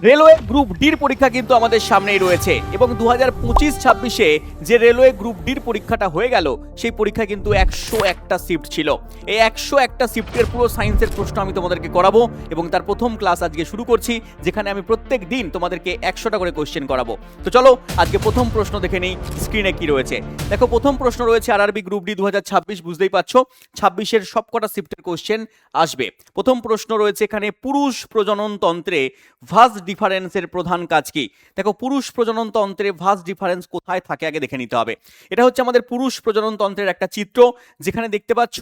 Railway group ডির পরীক্ষা কিন্তু আমাদের সামনেই রয়েছে এবং 2025-26-এ যে রেলওয়ে গ্রুপ ডির পরীক্ষাটা হয়ে গেল সেই পরীক্ষা কিন্তু 101টা শিফট ছিল। এই 101টা শিফটের পুরো সায়েন্সের প্রশ্ন আমি তোমাদেরকে করাবো এবং তার প্রথম ক্লাস আজকে শুরু করছি, যেখানে আমি প্রত্যেক দিন তোমাদেরকে 100টা করে কোশ্চেন করাবো। তো চলো আজকে প্রথম প্রশ্ন দেখে নেই স্ক্রিনে কি রয়েছে। দেখো, প্রথম প্রশ্ন রয়েছে আরআরবি গ্রুপ ডি 2026, বুঝতেই পারছো 26-এর সবকটা শিফটের কোশ্চেন আসবে। প্রথম প্রশ্ন রয়েছে এখানে, পুরুষ প্রজনন তন্ত্রে ভাস ডিফারেন্সের প্রধান কাজ কি? দেখো, পুরুষ প্রজনন তন্ত্রে ভাস ডিফারেন্স কোথায় থাকে আগে দেখে নিতে হবে। এটা হচ্ছে আমাদের পুরুষ প্রজনন তন্ত্রের একটা চিত্র, যেখানে দেখতে পাচ্ছ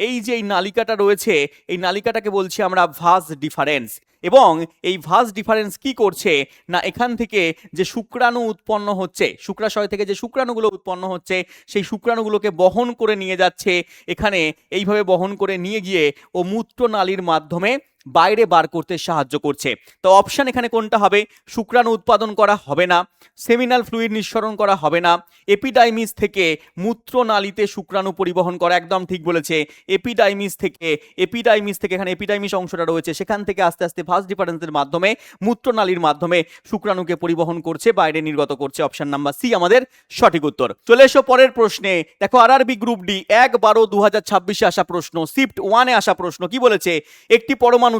এই যে এই নালিকাটা রয়েছে, এই নালিকাটাকে বলছি আমরা ভাস ডিফারেন্স। এবং এই ভাস ডিফারেন্স কি করছে না, এখান থেকে যে শুক্রাণু উৎপন্ন হচ্ছে, শুক্রাশয় থেকে যে শুক্রাণুগুলো উৎপন্ন হচ্ছে, সেই শুক্রাণুগুলোকে বহন করে নিয়ে যাচ্ছে এখানে, এইভাবে বহন করে নিয়ে গিয়ে ও মূত্রনালীর মাধ্যমে বাইরে বার করতে সাহায্য করছে। তো অপশন এখানে কোনটা হবে? শুক্রাণু উৎপাদন করা হবে না, সেমিনাল ফ্লুইড নিঃসরণ করা হবে না, এপিডাইমিস থেকে মূত্রনালীতে শুক্রাণু পরিবহন করা, একদম ঠিক বলেছে। এপিডাইমিস থেকে এখানে এপিডাইমিস অংশটা রয়েছে, সেখান থেকে আস্তে আস্তে ভাস ডিফারেন্সের মাধ্যমে মূত্রনালীর মাধ্যমে শুক্রাণুকে পরিবহন করছে, বাইরে নির্গত করছে। অপশন নাম্বার সি আমাদের সঠিক উত্তর। চলে এসো পরের প্রশ্নে। দেখো, আরআরবি গ্রুপ ডি 1/12/2026-এ আসা প্রশ্ন, শিফট 1-এ আসা প্রশ্ন কি বলেছে? একটি পরমাণুতে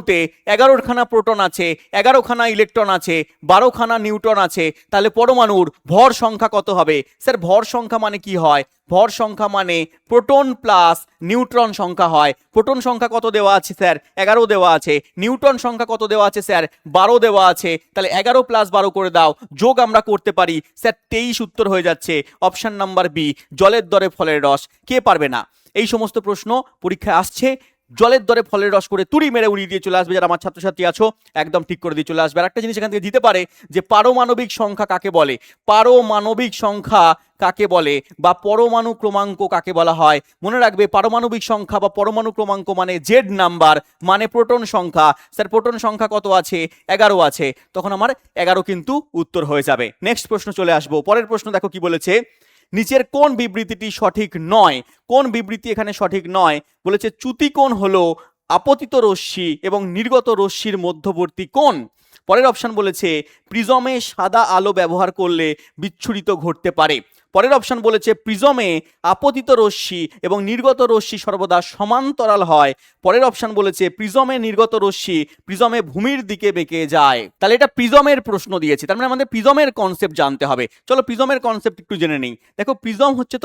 11খানা প্রোটন আছে, 11খানা ইলেকট্রন আছে, 12খানা নিউট্রন আছে, তাহলে পরমাণুর ভর সংখ্যা কত হবে? স্যার, ভর সংখ্যা মানে কি হয়? ভর সংখ্যা মানে প্রোটন প্লাস নিউট্রন সংখ্যা হয়। প্রোটন সংখ্যা কত দেওয়া আছে স্যার? 11 দেওয়া আছে। নিউট্রন সংখ্যা কত দেওয়া আছে স্যার? 12 দেওয়া আছে। তাহলে 11 + 12 করে দাও, যোগ আমরা করতে পারি স্যার, 23 উত্তর হয়ে যাচ্ছে। অপশন নাম্বার বি, জলের দরে ফলের রস। কে পারবে না? এই সমস্ত প্রশ্ন পরীক্ষায় আসছে, জলের দরে ফলের রস করে তুড়ি মেরে উড়িয়ে দিয়ে চলে আসবে। যারা আমার ছাত্রছাত্রী আছো একদম ঠিক করে দিয়ে চলে আসবে। আর একটা জিনিস এখান থেকে দিতে পারে যে পারমাণবিক সংখ্যা কাকে বলে, পারমাণবিক সংখ্যা কাকে বলে, বা পরমাণু ক্রমাঙ্ক কাকে বলা হয়। মনে রাখবে, পারমাণবিক সংখ্যা বা পরমাণু ক্রমাঙ্ক মানে জেড নাম্বার, মানে প্রোটন সংখ্যা। স্যার, প্রোটন সংখ্যা কত আছে? 11 আছে। তখন আমার 11 কিন্তু উত্তর হয়ে যাবে। নেক্সট প্রশ্ন চলে আসবো। পরের প্রশ্ন দেখো কি বলেছে, নিচের কোন বিবৃতিটি সঠিক নয়? কোন বিবৃতি এখানে সঠিক নয়? বলেছে চ্যুতিকোণ হলো আপতিত রশ্মি এবং নির্গত রশ্মির মধ্যবর্তী কোণ। পরের অপশন বলেছে প্রিজমে সাদা আলো ব্যবহার করলে বিচ্ছুরিত ঘটতে পারে। পরের অপশন বলেছে প্রিজমে আপতিত রশ্মি এবং নির্গত রশ্মি সর্বদা সমান্তরাল হয়। পরের অপশন বলেছে প্রিজমে নির্গত রশ্মি প্রিজমে ভূমির দিকে বেঁকে যায়। তাহলে এটা প্রিজমের প্রশ্ন দিয়েছে, তার মানে আমাদের প্রিজমের কনসেপ্ট জানতে হবে। চলো প্রিজমের কনসেপ্ট একটু জেনে নেই। দেখো, প্রিজম হচ্ছে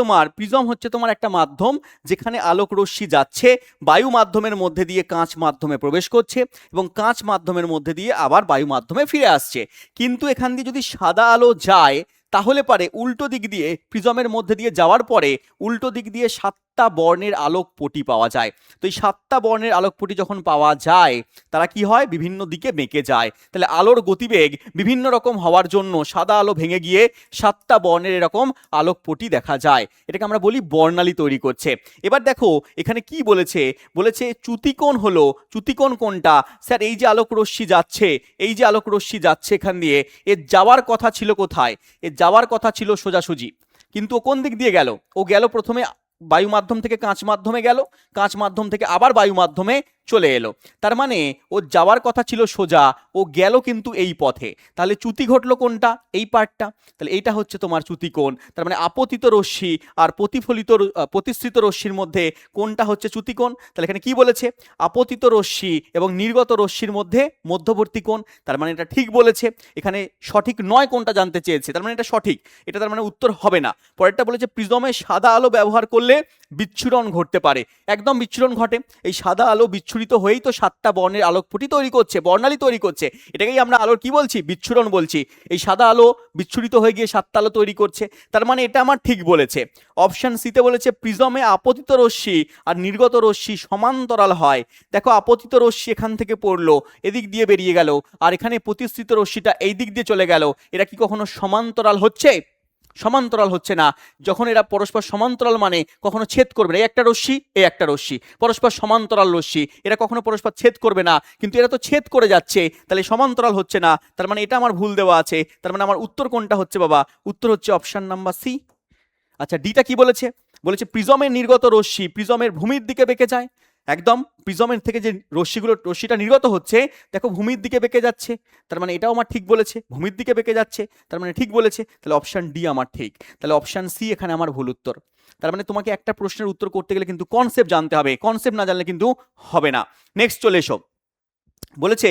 তোমার একটা মাধ্যম, যেখানে আলোক রশ্মি যাচ্ছে, বায়ু মাধ্যমের মধ্যে দিয়ে কাঁচ মাধ্যমে প্রবেশ করছে এবং কাঁচ মাধ্যমের মধ্যে দিয়ে আবার বায়ু মাধ্যমে ফিরে আসছে। কিন্তু এখান দিয়ে যদি সাদা আলো যায়, তাহলে পারে উল্টো দিক দিয়ে, প্রিজমের মধ্যে দিয়ে যাওয়ার পরে উল্টো দিক দিয়ে 7টা বর্ণের আলোকপটি পাওয়া যায়। তো এই 7টা বর্ণের আলোকপটি যখন পাওয়া যায়, তারা কি হয়? বিভিন্ন দিকে বেঁকে যায়। তাহলে আলোর গতিবেগ বিভিন্ন রকম হওয়ার জন্য সাদা আলো ভেঙে গিয়ে 7টা বর্ণের এরকম আলোকপটি দেখা যায়। এটাকে আমরা বলি বর্ণালী তৈরি করছে। এবার দেখো এখানে কি বলেছে, বলেছে চ্যুতিকোণ হলো, চ্যুতিকোণ কোনটা? স্যার, এই যে আলোক রশ্মি যাচ্ছে, এখান দিয়ে, এর যাওয়ার কথা ছিল কোথায়? এর যাওয়ার কথা ছিল সোজাসুজি, কিন্তু ও কোন দিক দিয়ে গেল? ও গেল প্রথমে বায়ু মাধ্যম থেকে কাঁচ মাধ্যমে গেল, কাঁচ মাধ্যম থেকে আবার বায়ু মাধ্যমে চলে এলো। তার মানে ও যাওয়ার কথা ছিল সোজা, ও গেল কিন্তু এই পথে। তাহলে চ্যুতি ঘটলো কোনটা? এই পার্টটা। তাহলে এইটা হচ্ছে তোমার চ্যুতিকোণ। তার মানে আপতিত রশ্মি আর প্রতিসৃত রশ্মির মধ্যে কোনটা হচ্ছে চ্যুতিকোণ? তাহলে এখানে কি বলেছে? আপতিত রশ্মি এবং নির্গত রশ্মির মধ্যে মধ্যবর্তী কোণ। তার মানে এটা ঠিক বলেছে। এখানে সঠিক নয় কোনটা জানতে চেয়েছে, তার মানে এটা সঠিক, এটা তার মানে উত্তর হবে না। পরেরটা বলেছে প্রিজমে সাদা আলো ব্যবহার করলে বিচ্ছুরণ ঘটতে পারে। একদম বিচ্ছুরণ ঘটে। এই সাদা আলো বিচ্ছুরিত হয়েই তো 7টা বর্ণের আলোকপটি তৈরি করছে, বর্ণালী তৈরি করছে। এটাকেই আমরা আলোর কি বলছি? বিচ্ছুরণ বলছি। এই সাদা আলো বিচ্ছুরিত হয়ে গিয়ে 7টা আলো তৈরি করছে। তার মানে এটা আমার ঠিক বলেছে। অপশন সিতে বলেছে প্রিজমে আপতিত রশ্মি আর নির্গত রশ্মি সমান্তরাল হয়। দেখো, আপতিত রশ্মি এখান থেকে পড়লো, এদিক দিয়ে বেরিয়ে গেল, আর এখানে প্রতিসৃত রশ্মিটা এই দিক দিয়ে চলে গেল। এরা কি কখনো সমান্তরাল হচ্ছে? সমান্তরাল হচ্ছে না। যখন এরা পরস্পর সমান্তরাল মানে কখনো ছেদ করবে না। এই একটা রশ্মি, এই একটা রশ্মি, পরস্পর সমান্তরাল রশ্মি, এরা কখনো পরস্পর ছেদ করবে না, কিন্তু এরা তো ছেদ করে যাচ্ছে, তাহলে সমান্তরাল হচ্ছে না। তার মানে এটা আমার ভুল দেওয়া আছে। তার মানে আমার উত্তর কোনটা হচ্ছে বাবা? উত্তর হচ্ছে অপশন নাম্বার সি। আচ্ছা, ডিটা কি বলেছে? বলেছে প্রিজমের নির্গত রশ্মি প্রিজমের ভূমির দিকে বেঁকে যায়। একদম প্রিজমের থেকে যে রশ্মিটা নির্গত হচ্ছে দেখো ভূমির দিকে বেঁকে যাচ্ছে, তার মানে এটাও আমার ঠিক বলেছে, ভূমির দিকে বেঁকে যাচ্ছে, তার মানে ঠিক বলেছে, তাহলে অপশান ডি আমার ঠিক, তাহলে অপশান সি এখানে আমার ভুল উত্তর। তার মানে তোমাকে একটা প্রশ্নের উত্তর করতে গেলে কিন্তু কনসেপ্ট জানতে হবে, কনসেপ্ট না জানলে কিন্তু হবে না। নেক্সট চলে এসো, বলেছে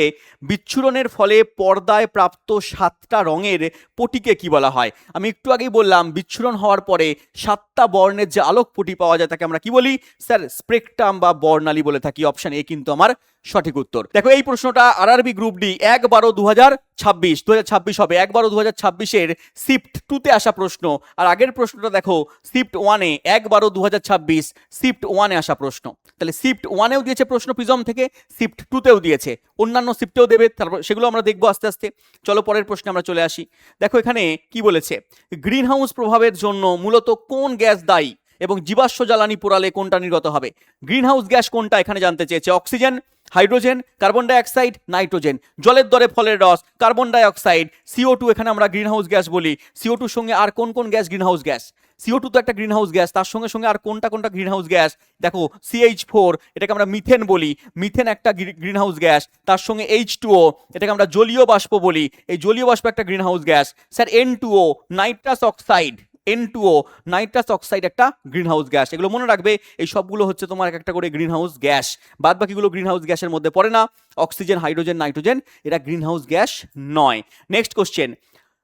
বিচ্ছুরণের ফলে পর্দায় প্রাপ্ত 7টা রঙের পটিকে কি বলা হয়? আমি একটু আগেই বললাম বিচ্ছুরণ হওয়ার পরে 7টা বর্ণের যে আলোক পটি পাওয়া যায় তাকে আমরা কি বলি স্যার? স্পেকট্রাম বা বর্ণালী বলে থাকি। অপশন এ কিন্তু আমার সঠিক উত্তর। দেখো এই প্রশ্নটা আরআরবি গ্রুপ ডি 1/12/2026 হবে, 1/12/2026 শিফট 2 তে আসা প্রশ্ন। আর আগের প্রশ্নটা দেখো শিফট 1 এ 1/12/2026 শিফট 1 এ আসা প্রশ্ন। তাহলে শিফট 1 এও দিয়েছে প্রশ্ন প্রিজম থেকে, শিফট 2 তেও দিয়েছে, অন্যান্য শিফটেও দেবে, তারপর সেগুলো আমরা দেখবো আস্তে আস্তে। চলো পরের প্রশ্নে আমরা চলে আসি। দেখো এখানে কি বলেছে, গ্রিন হাউস প্রভাবের জন্য মূলত কোন গ্যাস দায়ী এবং জীবাশ্ম জ্বালানি পোড়ালে কোনটা নির্গত হবে? গ্রিন হাউস গ্যাস কোনটা এখানে জানতে চেয়েছে। Oxygen, hydrogen, carbon die oxide, nitrogen. জলের দরে ফলের রস, কার্বন ডাই অক্সাইড, CO2 এখানে আমরা গ্রিন হাউস গ্যাস বলি। CO2 সঙ্গে আর কোন কোন gas green house gas? CO2 তো একটা গ্রিন হাউস গ্যাস, তার সঙ্গে সঙ্গে আর কোনটা কোনটা গ্রিন হাউস গ্যাস? দেখো CH4 এটাকে আমরা মিথেন বলি, মিথেন একটা গ্রিন হাউস গ্যাস, তার সঙ্গে H2O এটাকে আমরা জলীয় বাষ্প বলি, এই জলীয় বাষ্প একটা green house gas. Sir N2O nitrous oxide, N2O nitrous oxide একটা গ্রিন হাউস গ্যাস। এগুলো মনে রাখবে, এই সবগুলো হচ্ছে তোমার এক একটা করে গ্রিন হাউস গ্যাস। বাদ বাকিগুলো গ্রিন হাউস গ্যাসের মধ্যে পড়ে না। অক্সিজেন, হাইড্রোজেন, নাইট্রোজেন এরা গ্রিন হাউস গ্যাস নয়। নেক্সট কোশ্চেন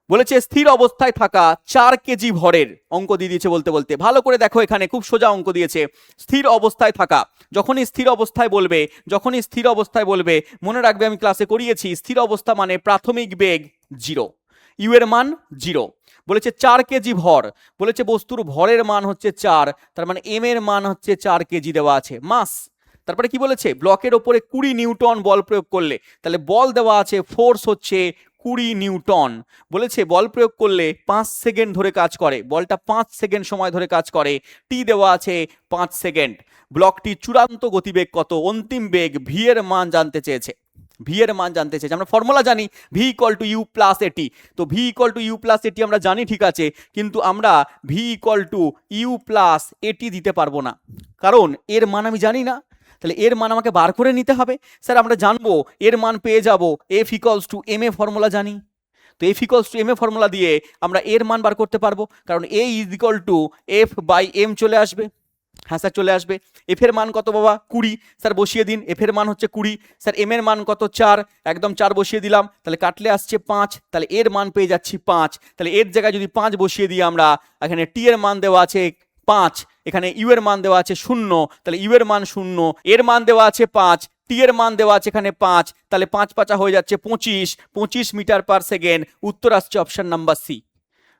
বলেছে স্থির অবস্থায় থাকা 4 কেজি ভরের, অঙ্ক দিয়ে দিয়েছে বলতে বলতে, ভালো করে দেখো এখানে খুব সোজা অঙ্ক দিয়েছে। স্থির অবস্থায় থাকা, যখনই স্থির অবস্থায় বলবে, যখনই স্থির অবস্থায় বলবে মনে রাখবে আমি ক্লাসে করিয়েছি স্থির অবস্থা মানে প্রাথমিক বেগ 0, ইউ এর মান 0। বলেছে 4 কেজি ভর, বলেছে বস্তুর ভরের মান হচ্ছে 4, তার মানে এম এর মান হচ্ছে 4 কেজি দেওয়া আছে, মাস। তারপরে কি বলেছে ব্লকের ওপরে 20 নিউটন বল প্রয়োগ করলে, তাহলে বল দেওয়া আছে, ফোর্স হচ্ছে 20 নিউটন। বলেছে বল প্রয়োগ করলে 5 সেকেন্ড ধরে কাজ করে, বলটা 5 সেকেন্ড সময় ধরে কাজ করে, টি দেওয়া আছে 5 সেকেন্ড। ব্লকটি চূড়ান্ত গতিবেগ কত? অন্তিম বেগ ভি এর মান জানতে চেয়েছে, ভি এর মান জানতে চেয়েছে। আমরা ফর্মুলা জানি V equal to U plus A T, তো V equal to U plus A T আমরা জানি ঠিক আছে, কিন্তু আমরা V equal to U plus A T দিতে পারবো না, কারণ এর মান আমি জানি না। তাহলে এর মান আমাকে বার করে নিতে হবে। স্যার আমরা জানবো এর মান পেয়ে যাব, F equals to M A formula জানি, তো F equals to M A formula দিয়ে আমরা এর মান বার করতে পারবো, কারণ A is equal to F by M চলে আসবে। হ্যাঁ স্যার চলে আসবে। এফ এর মান কত বাবা? 20, স্যার বসিয়ে দিন, এফ এর মান হচ্ছে 20। স্যার এম এর মান কত? 4, একদম 4 বসিয়ে দিলাম, তাহলে কাটলে আসছে 5, তাহলে এর মান পেয়ে যাচ্ছি 5। তাহলে এর জায়গায় যদি 5 বসিয়ে দিই আমরা, এখানে টি এর মান দেওয়া আছে 5, এখানে ইউ এর মান দেওয়া আছে 0, তাহলে ইউ এর মান 0, এর মান দেওয়া আছে 5, টি এর মান দেওয়া আছে এখানে 5, তাহলে 5 5 হয়ে যাচ্ছে 25 মিটার পার সেকেন্ড। উত্তর আসছে অপশন নাম্বার সি।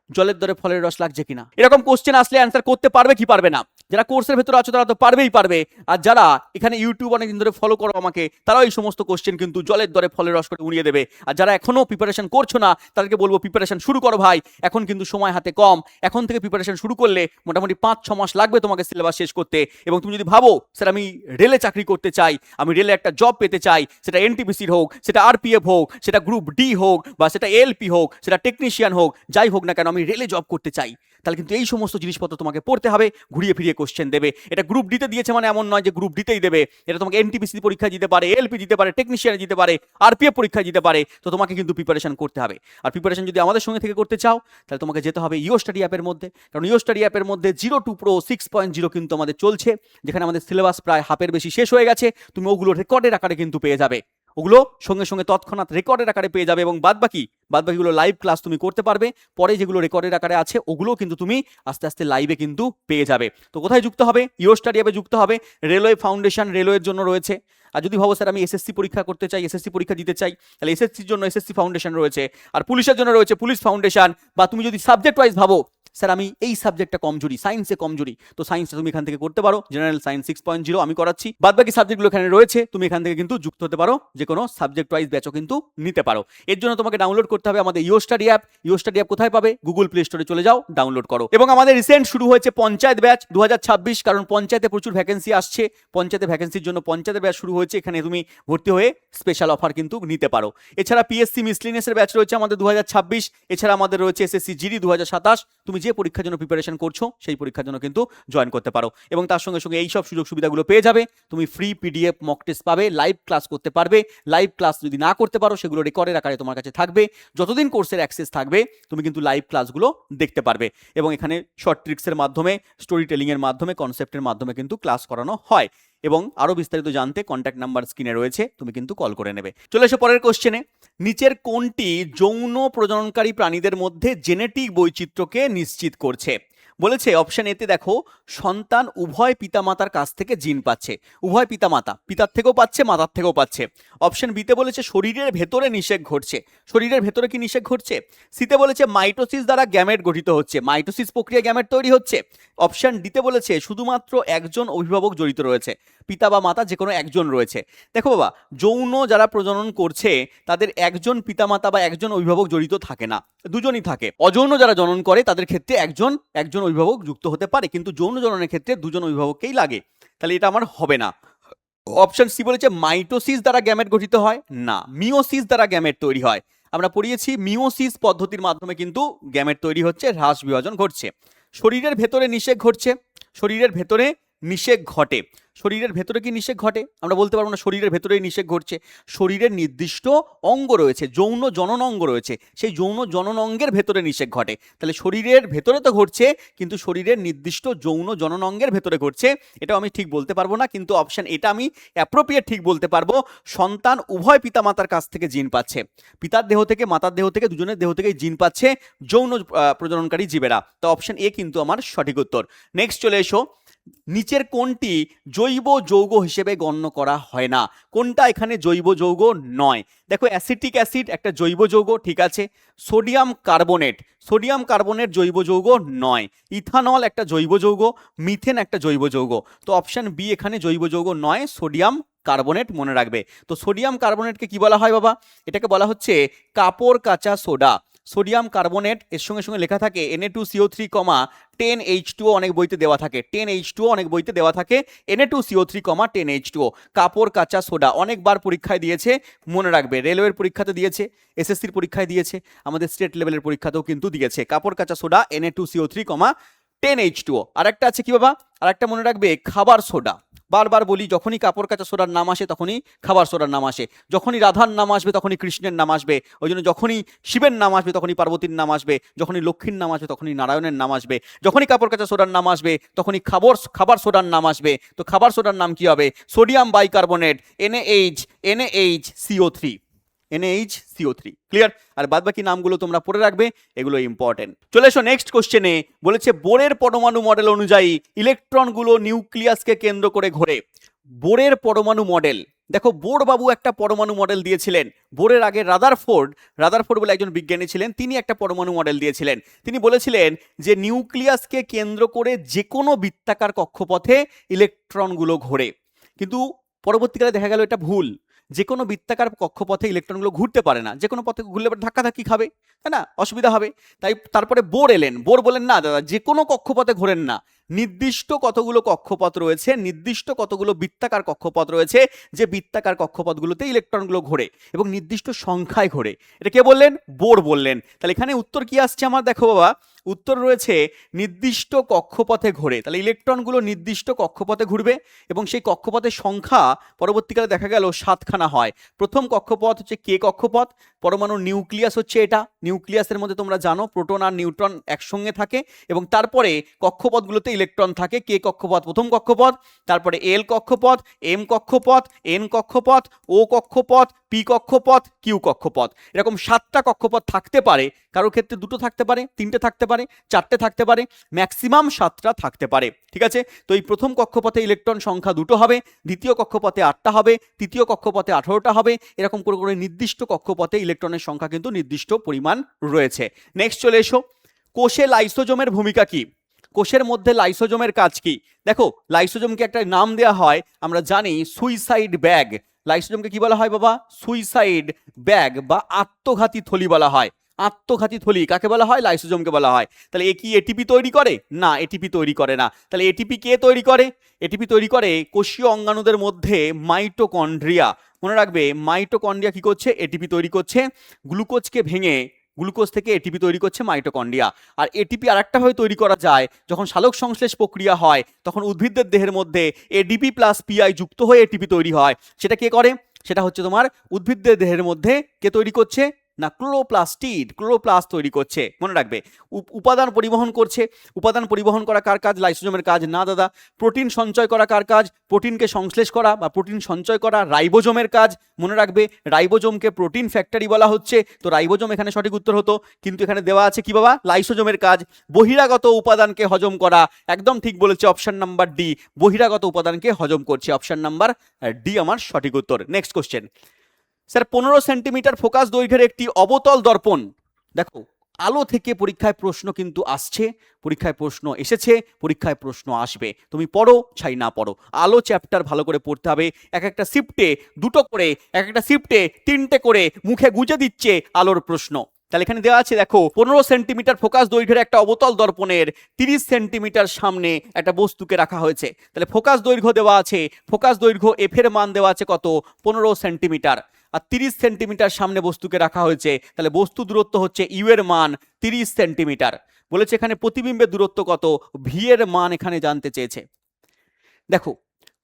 জলের দরে ফলের রস লাগছে কিনা, এরকম কোশ্চেন আসলে অ্যান্সার করতে পারবে কি পারবে না? যারা কোর্সের ভেতরে আছো তারা তো পারবেই পারবে, আর যারা এখানে ইউটিউব অনেকদিন ধরে ফলো করো আমাকে, তারাও এই সমস্ত কোশ্চেন কিন্তু জলের দরে ফলের রস করে উড়িয়ে দেবে। আর যারা এখনো প্রিপারেশন করছো না তাদেরকে বলবো প্রিপারেশন শুরু করো ভাই, এখন কিন্তু সময় হাতে কম, এখন থেকে প্রিপারেশন শুরু করলে মোটামুটি 5-6 মাস লাগবে তোমাকে সিলেবাস শেষ করতে। এবং তুমি যদি ভাবো স্যার আমি রেলে চাকরি করতে চাই, আমি রেলে একটা জব পেতে চাই, সেটা এনটিপিসির হোক, সেটা আরপিএফ হোক, সেটা গ্রুপ ডি হোক, বা সেটা এলপি হোক, সেটা টেকনিশিয়ান হোক, যাই হোক না কেন আমি রেলে জব করতে চাই, তাহলে কিন্তু এই সমস্ত জিনিসপত্র তোমাকে পড়তে হবে, ঘুরিয়ে ফিরিয়ে কোশ্চেন দেবে। এটা গ্রুপ ডিতে দিয়েছে মানে এমন নয় যে গ্রুপ ডিতেই দেবে, এটা তোমাকে এনটিপিসি পরীক্ষা দিতে পারে, এলপি দিতে পারে, টেকনিশিয়ান দিতে পারে, আরপিএফ পরীক্ষা দিতে পারে। তো তোমাকে কিন্তু প্রিপারেশন করতে হবে। আর প্রিপারেশন যদি আমাদের সঙ্গে থেকে করতে চাও তাহলে তোমাকে যেতে হবে ইও স্টাডি অ্যাপের মধ্যে, কারণ ইও স্টাডি অ্যাপের মধ্যে 02 Pro 6.0 কিন্তু আমাদের চলছে, যেখানে আমাদের সিলেবাস প্রায় হাফের বেশি শেষ হয়ে গেছে। তুমি ওগুলো রেকর্ডের আকারে কিন্তু পেয়ে যাবে, ওগুলো সঙ্গে সঙ্গে তৎক্ষণাৎ রেকর্ডের আকারে পেয়ে যাবে, এবং বাদবাকিগুলো লাইভ ক্লাস তুমি করতে পারবে। পরে যেগুলো রেকর্ডের আকারে আছে ওগুলো কিন্তু তুমি আস্তে আস্তে লাইভে কিন্তু পেয়ে যাবে। তো কোথায় যুক্ত হবে? ইও স্টাডি অ্যাপে যুক্ত হবে। রেলওয়ে ফাউন্ডেশন রেলওয়ের জন্য রয়েছে। আর যদি ভাবো স্যার আমি এসএসসি পরীক্ষা করতে চাই, এসএসসি পরীক্ষা দিতে চাই, তাহলে এসএসসির জন্য এসএসসি ফাউন্ডেশন রয়েছে, আর পুলিশের জন্য রয়েছে পুলিশ ফাউন্ডেশন। বা তুমি যদি সাবজেক্ট ওয়াইজ ভাবো স্যার আমি এই সাবজেক্টটা কমজোরি, সায়েন্সে কমজোরি, তো সায়েন্সটা তুমি এখান থেকে করতে পারো, জেনারেল সায়েন্স 6.0 আমি করাচ্ছি, বাদবাকি সাবজেক্টগুলো এখানে রয়েছে, তুমি এখান থেকে কিন্তু যুক্ত হতে পারো, যে কোনো সাবজেক্ট ওয়াইজ ব্যাচও কিন্তু নিতে পারো। এর জন্য তোমাকে ডাউনলোড করতে হবে আমাদের ইও স্টাডি অ্যাপ। ইও স্টাডি অ্যাপ কোথায় পাবে? গুগল প্লে স্টোরে চলে যাও, ডাউনলোড করো। এবং আমাদের রিসেন্ট শুরু হয়েছে পঞ্চায়েত ব্যাচ 2026, কারণ পঞ্চায়েতে প্রচুর ভ্যাকেন্সি আসছে, পঞ্চায়েতে ভ্যাকেন্সির জন্য পঞ্চায়েতের ব্যাচ শুরু হয়েছে, এখানে তুমি ভর্তি হয়ে স্পেশাল অফার কিন্তু নিতে পারো। এছাড়া পিএসসি মিসলিনিয়াসের ব্যাচ রয়েছে আমাদের 2026, এছাড়া আমাদের রয়েছে এসএসসি জিডি 2027, তুমি যে পরীক্ষার জন্য প্রিপারেশন করছো সেই পরীক্ষার জন্য কিন্তু জয়েন করতে পারো। এবং তার সঙ্গে সঙ্গে এই সব সুযোগ সুবিধাগুলো পেয়ে যাবে। তুমি ফ্রি পিডিএফ মক টেস্ট পাবে, লাইভ ক্লাস করতে পারবে, লাইভ ক্লাস যদি না করতে পারো সেগুলো রেকর্ডের আকারে তোমার কাছে থাকবে, যতদিন কোর্সের অ্যাক্সেস থাকবে তুমি কিন্তু লাইভ ক্লাসগুলো দেখতে পারবে। এবং এখানে শর্ট ট্রিক্সের মাধ্যমে, স্টোরি টেলিংয়ের মাধ্যমে, কনসেপ্টের মাধ্যমে কিন্তু ক্লাস করানো হয়। এবং আরও বিস্তারিত জানতে কন্ট্যাক্ট নাম্বার স্ক্রিনে রয়েছে, তুমি কিন্তু কল করে নেবে। চলে এসো পরের কোশ্চেনে। নিচের কোনটি যৌন প্রজননকারী প্রাণীদের মধ্যে জেনেটিক বৈচিত্র্যকে নিশ্চিত করছে? বলেছে অপশন এতে দেখো, সন্তান উভয় পিতামাতার কাছ থেকে জিন পাচ্ছে। উভয় পিতামাতা, পিতার থেকেও পাচ্ছে, মাতার থেকেও পাচ্ছে। অপশন বিতে বলেছে শরীরের ভেতরে নিষেক ঘটছে। শরীরের ভেতরে কি নিষেক ঘটছে? সিতে বলেছে মাইটোসিস দ্বারা গ্যামেট গঠিত হচ্ছে। মাইটোসিস প্রক্রিয়া গ্যামেট তৈরি হচ্ছে। অপশন ডিতে বলেছে শুধুমাত্র একজন অভিভাবক জড়িত রয়েছে, পিতা বা মাতা যে কোনো একজন রয়েছে। দেখো বাবা, যৌন যারা প্রজনন করছে তাদের একজন পিতামাতা বা একজন অভিভাবক জড়িত থাকে না, দুজনই থাকে। অযৌন যারা জনন করে তাদের ক্ষেত্রে একজন অভিভাবক যুক্ত হতে পারে, কিন্তু যৌন জননের ক্ষেত্রে দুজন অভিভাবককেই লাগে। তাহলে এটা আমার হবে না। অপশন সি বলেছে মাইটোসিস দ্বারা গ্যামেট গঠিত হয়, না, মিওসিস দ্বারা গ্যামেট তৈরি হয়। আমরা পড়িয়েছি মিওসিস পদ্ধতির মাধ্যমে কিন্তু গ্যামেট তৈরি হচ্ছে, হ্রাস বিভাজন ঘটছে। শরীরের ভেতরে নিষেক ঘটছে, শরীরের ভেতরে নিষেক ঘটে। শরীরের ভেতরে কি নিষেক ঘটে? আমরা বলতে পারবো না শরীরের ভেতরেই নিষেক ঘটছে। শরীরের নির্দিষ্ট অঙ্গ রয়েছে, যৌন জনন অঙ্গ রয়েছে, সেই যৌন জনন অঙ্গের ভেতরে নিষেক ঘটে। তাহলে শরীরের ভেতরে তো ঘটছে, কিন্তু শরীরের নির্দিষ্ট যৌন জনন অঙ্গের ভেতরে ঘটছে। এটাও আমি ঠিক বলতে পারবো না, কিন্তু অপশন এটা আমি অ্যাপ্রোপ্রিয়েট ঠিক বলতে পারবো। সন্তান উভয় পিতামাতার কাছ থেকে জিন পাচ্ছে, পিতার দেহ থেকে মাতার দেহ থেকে দুজনের দেহ থেকেই জিন পাচ্ছে যৌন প্রজননকারী জীবেরা। তো অপশন এ কিন্তু আমার সঠিক উত্তর। নেক্সট চলে এসো, নিচের কোনটি জৈব যৌগ হিসেবে গণ্য করা হয় না? কোনটা এখানে জৈব যৌগ নয়? দেখো, অ্যাসিটিক অ্যাসিড একটা জৈব যৌগ, ঠিক আছে। সোডিয়াম কার্বনেট, সোডিয়াম কার্বনেট জৈব যৌগ নয়। ইথানল একটা জৈব যৌগ, মিথেন একটা জৈব যৌগ। তো অপশন বি এখানে জৈব যৌগ নয়, সোডিয়াম কার্বনেট মনে রাখবে। তো সোডিয়াম কার্বনেটকে কি বলা হয় বাবা? এটাকে বলা হচ্ছে কাপড় কাঁচা সোডা। সোডিয়াম কার্বনেট, এর সঙ্গে সঙ্গে লেখা থাকে Na2CO3, 10H2O অনেক বইতে দেওয়া থাকে, 10H2O অনেক বইতে দেওয়া থাকে, Na2CO3, 10H2O, কাপড় কাঁচা সোডা। অনেকবার পরীক্ষায় দিয়েছে, মনে রাখবে। রেলওয়ের পরীক্ষাতে দিয়েছে, এসএসসির পরীক্ষায় দিয়েছে, আমাদের স্টেট লেভেলের পরীক্ষাতেও কিন্তু দিয়েছে। কাপড় কাঁচা সোডা, Na2CO3, 10H2O। আর একটা আছে কি বাবা? আর একটা মনে রাখবে, খাবার সোডা। বারবার বলি, যখনই কাপড় কাঁচা সোডার নাম আসে তখনই খাবার সোডার নাম আসে, যখনই রাধার নাম আসবে তখনই কৃষ্ণের নাম আসবে, ওই জন্য যখনই শিবের নাম আসবে তখনই পার্বতীর নাম আসবে, যখনই লক্ষ্মীর নাম আসবে তখনই নারায়ণের নাম আসবে, যখনই কাপড় কাঁচা সোডার নাম আসবে তখনই খাবার সোডার নাম আসবে। তো খাবার সোডার নাম কি হবে? Sodium bicarbonate, NaHCO3, NaHCO3। Clear? আর বাদ বাকি নামগুলো তোমরা পড়ে রাখবে, এগুলো ইম্পর্টেন্ট। চলে এসো নেক্সট কোশ্চেনে। বলেছে বোরের পরমাণু মডেল অনুযায়ী ইলেকট্রনগুলো নিউক্লিয়াসকে কেন্দ্র করে ঘোরে। বোরের পরমাণু মডেল, দেখো বোর বাবু একটা পরমাণু মডেল দিয়েছিলেন। বোরের আগে রাদারফোর্ড বলে একজন বিজ্ঞানী ছিলেন, তিনি একটা পরমাণু মডেল দিয়েছিলেন। তিনি বলেছিলেন যে নিউক্লিয়াসকে কেন্দ্র করে যে কোনো বৃত্তাকার কক্ষপথে ইলেকট্রনগুলো ঘোরে। কিন্তু পরবর্তীকালে দেখা গেল এটা ভুল। যে কোনো বৃত্তাকার কক্ষপথে ইলেকট্রনগুলো ঘুরতে পারে না, যে কোনো পথে ঘুরলে ধাক্কাধাক্কি খাবে, তাই না, অসুবিধা হবে। তাই তারপরে বোর এলেন, বোর বলেন না দাদা, যে কোনো কক্ষপথে ঘোরেন না, নির্দিষ্ট কতগুলো কক্ষপথ রয়েছে, নির্দিষ্ট কতগুলো বৃত্তাকার কক্ষপথ রয়েছে, যে বৃত্তাকার কক্ষপথগুলোতে ইলেকট্রনগুলো ঘোরে এবং নির্দিষ্ট সংখ্যায় ঘোরে। এটা কে বললেন? বোর বললেন। তাহলে এখানে উত্তর কি আসছে আমার? দেখো বাবা, উত্তর রয়েছে নির্দিষ্ট কক্ষপথে ঘোরে। তাহলে ইলেকট্রনগুলো নির্দিষ্ট কক্ষপথে ঘুরবে এবং সেই কক্ষপথের সংখ্যা পরবর্তীকালে দেখা গেল 7খানা হয়। প্রথম কক্ষপথ হচ্ছে কে কক্ষপথ, পরমাণুর নিউক্লিয়াস হচ্ছে এটা। নিউক্লিয়াসের মধ্যে তোমরা জানো প্রোটন আর নিউট্রন একসঙ্গে থাকে এবং তারপরে কক্ষপথগুলোতে ইলেকট্রন থাকে। কে কক্ষপথ প্রথম কক্ষপথ, তারপরে এল কক্ষপথ, এম কক্ষপথ, এন কক্ষপথ, ও কক্ষপথ, পি কক্ষপথ, কিউ কক্ষপথ। এরকম 7টা কক্ষপথ থাকতে পারে। কারোর ক্ষেত্রে 2টো থাকতে পারে, 3টে থাকতে পারে, 4টে থাকতে পারে, ম্যাক্সিমাম 7টা থাকতে পারে। ঠিক আছে? তো এই প্রথম কক্ষপথে ইলেকট্রন সংখ্যা 2টো হবে, দ্বিতীয় কক্ষপথে 8টা হবে, তৃতীয় কক্ষপথে 18টা হবে। এরকম করে করে নির্দিষ্ট কক্ষপথে ইলেকট্রনের সংখ্যা কিন্তু নির্দিষ্ট পরিমাণ রয়েছে। নেক্সট চলে এসো, কোষে লাইসোজোমের ভূমিকা কি? কোষের মধ্যে লাইসোজোমের কাজ কি? দেখো, লাইসোজোমকে একটা নাম দেওয়া হয়, আমরা জানি সুইসাইড ব্যাগ। লাইসোজোমকে কি বলা হয় বাবা? সুইসাইড ব্যাগ বা আত্মঘাতী থলি বলা হয়। আত্মঘাতী থলি কাকে বলা হয়? লাইসোজোমকে বলা হয়। তাহলে এ কি এটিপি তৈরি করে? না, এটিপি তৈরি করে না। তাহলে এটিপি কে তৈরি করে? এটিপি তৈরি করে কোষীয় অঙ্গাণুদের মধ্যে মাইটোকন্ড্রিয়া। মনে রাখবে, মাইটোকন্ড্রিয়া কি করছে? এটিপি তৈরি করছে। গ্লুকোজকে ভেঙে গ্লুকোজ থেকে এটিপি তৈরি করছে মাইটোকন্ড্রিয়া। আর এটিপি আরেকটা ভাবে তৈরি করা যায়, যখন সালোক সংশ্লেষ প্রক্রিয়া হয় তখন উদ্ভিদদের দেহের মধ্যে এডিপি প্লাস পিআই যুক্ত হয়ে এটিপি তৈরি হয়। সেটা কে করে? সেটা হচ্ছে তোমার উদ্ভিদদের দেহের মধ্যে কে তৈরি করছে না, ক্লোরোপ্লাস্ট তৈরি করছে। মনে রাখবে, উপাদান পরিবহন করছে। উপাদান পরিবহন করা কার কাজ? লাইসোজোমের কাজ না দাদা। প্রোটিন সঞ্চয় করা কার কাজ? প্রোটিনকে সংশ্লেষ করা বা প্রোটিন সঞ্চয় করা রাইবোজোমের কাজ। মনে রাখবে, রাইবোজোমকে প্রোটিন ফ্যাক্টরি বলা হচ্ছে, তো রাইবোজোম এখানে সঠিক উত্তর হতো, কিন্তু এখানে দেওয়া আছে কি বাবা? লাইসোজোমের কাজ। বহিরাগত উপাদানকে হজম করা, একদম ঠিক বলেছে, অপশন নাম্বার ডি, বহিরাগত উপাদানকে হজম করছে। অপশন নাম্বার ডি আমার সঠিক উত্তর। Next question sir, 15 centimetre focus দৈর্ঘ্যের একটি অবতল দর্পণ। দেখো, আলো থেকে পরীক্ষায় প্রশ্ন কিন্তু আসছে, পরীক্ষায় প্রশ্ন এসেছে, পরীক্ষায় প্রশ্ন আসবে। তুমি পড়ো চাই না পড়ো, আলো চ্যাপ্টার ভালো করে পড়তে হবে। এক একটা শিফটে দুটো করে, এক একটা শিফটে তিনটে করে মুখে গুঁজে দিচ্ছে আলোর প্রশ্ন। তাহলে এখানে দেওয়া আছে, দেখো 15 সেন্টিমিটার ফোকাস দৈর্ঘ্যের একটা অবতল দর্পণের 30 সেন্টিমিটার সামনে একটা বস্তুকে রাখা হয়েছে। তাহলে ফোকাস দৈর্ঘ্য দেওয়া আছে, ফোকাস দৈর্ঘ্য এফ এর মান দেওয়া আছে কত? 15 সেন্টিমিটার। আর 30 সেন্টিমিটার সামনে বস্তুকে রাখা হয়েছে, তাহলে বস্তু দূরত্ব হচ্ছে ইউ এর মান 30 সেন্টিমিটার। বলেছে এখানে প্রতিবিম্বের দূরত্ব কত? ভি এর মান এখানে জানতে চেয়েছে। দেখো,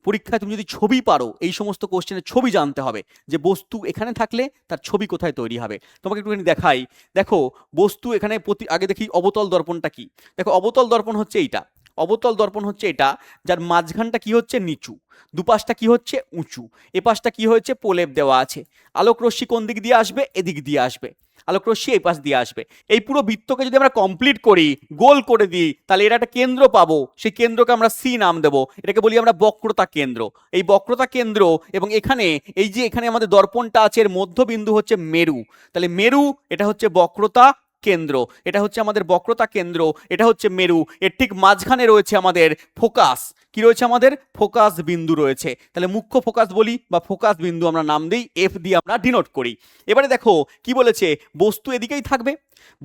পরীক্ষায় তুমি যদি ছবি পারো, এই সমস্ত কোশ্চেনের ছবি জানতে হবে, যে বস্তু এখানে থাকলে তার ছবি কোথায় তৈরি হবে। তোমাকে একটুখানি দেখাই। দেখো, বস্তু এখানে আগে দেখি অবতল দর্পণটা কি। দেখো, অবতল দর্পণ হচ্ছে এইটা, অবতল দর্পণ হচ্ছে এটা, যার মাঝখানটা কি হচ্ছে? নিচু, দুপাশটা কি হচ্ছে? উঁচু, এ পাশটা কি হয়েছে? প্রলেপ দেওয়া আছে। আলোক রশ্মি কোন দিক দিয়ে আসবে? এদিক দিয়ে আসবে। আলোক রশ্মি এই পাশ দিয়ে আসবে। এই পুরো বৃত্তকে যদি আমরা কমপ্লিট করি, গোল করে দিই, তাহলে এর একটা কেন্দ্র পাবো। সেই কেন্দ্রকে আমরা সি নাম দেবো। এটাকে বলি আমরা বক্রতা কেন্দ্র। এই বক্রতা কেন্দ্র, এবং এখানে এই যে এখানে আমাদের দর্পণটা আছে, এর মধ্যবিন্দু হচ্ছে মেরু। তাহলে মেরু, এটা হচ্ছে বক্রতা কেন্দ্র, এটা হচ্ছে আমাদের বক্রতা কেন্দ্র, এটা হচ্ছে মেরু। এর ঠিক মাঝখানে রয়েছে আমাদের ফোকাস। কি রয়েছে? আমাদের ফোকাস বিন্দু রয়েছে। তাহলে মুখ্য ফোকাস বলি বা ফোকাস বিন্দু আমরা নাম দিই, এফ দিয়ে আমরা ডিনোট করি। এবারে দেখো কি বলেছে, বস্তু এদিকেই থাকবে,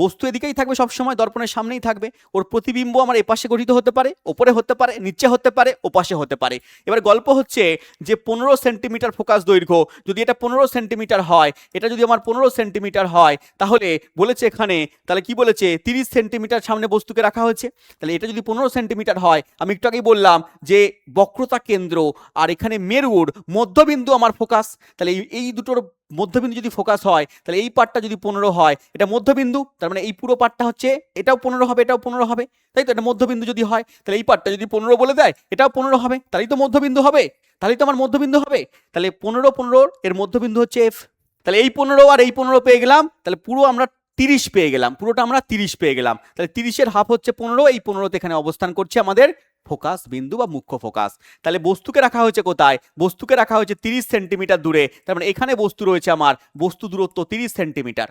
বস্তু এদিকেই থাকবে সবসময়, দর্পণের সামনেই থাকবে। ওর প্রতিবিম্ব আমার এপাশে গঠিত হতে পারে, ওপরে হতে পারে, নিচে হতে পারে, ওপাশে হতে পারে। এবার গল্প হচ্ছে যে 15 সেন্টিমিটার ফোকাস দৈর্ঘ্য, যদি এটা 15 সেন্টিমিটার হয়, এটা যদি আমার 15 সেন্টিমিটার হয়, তাহলে বলেছে এখানে, তাহলে কি বলেছে? 30 সেন্টিমিটার সামনে বস্তুকে রাখা হয়েছে। তাহলে এটা যদি 15 সেন্টিমিটার হয়, আমি একটু আগেই বললাম যে বক্রতা কেন্দ্র আর এখানে মেরুর মধ্যবিন্দু আমার ফোকাস। তাহলে এই দুটোর মধ্যবিন্দু যদি ফোকাস হয়, তাহলে এই পার্টটা যদি 15 হয়, এটা মধ্যবিন্দু, তার মানে এই পুরো পার্টটা হচ্ছে, এটাও 15 হবে, এটাও 15 হবে, তাই তো? এটা মধ্যবিন্দু যদি হয়, তাহলে এই পার্টটা যদি 15 বলে দেয়, এটাও 15 হবে, তাহলেই তো মধ্যবিন্দু হবে, তাহলেই তো আমার মধ্যবিন্দু হবে। তাহলে 15 এর মধ্যবিন্দু হচ্ছে এফ। তাহলে এই 15 আর এই 15 পেয়ে গেলাম, তাহলে পুরো আমরা 30 পেয়ে গেলাম, পুরোটা আমরা 30 পেয়ে গেলাম। তাহলে 30-এর হাফ হচ্ছে 15, এই 15তে এখানে অবস্থান করছে আমাদের ফোকাস বিন্দু বা মুখ্য ফোকাস। তাহলে বস্তুকে রাখা হয়েছে কোথায়? বস্তুকে রাখা হয়েছে 30 সেন্টিমিটার দূরে, তার মানে এখানে বস্তু রয়েছে আমার, বস্তু দূরত্ব 30 সেন্টিমিটার।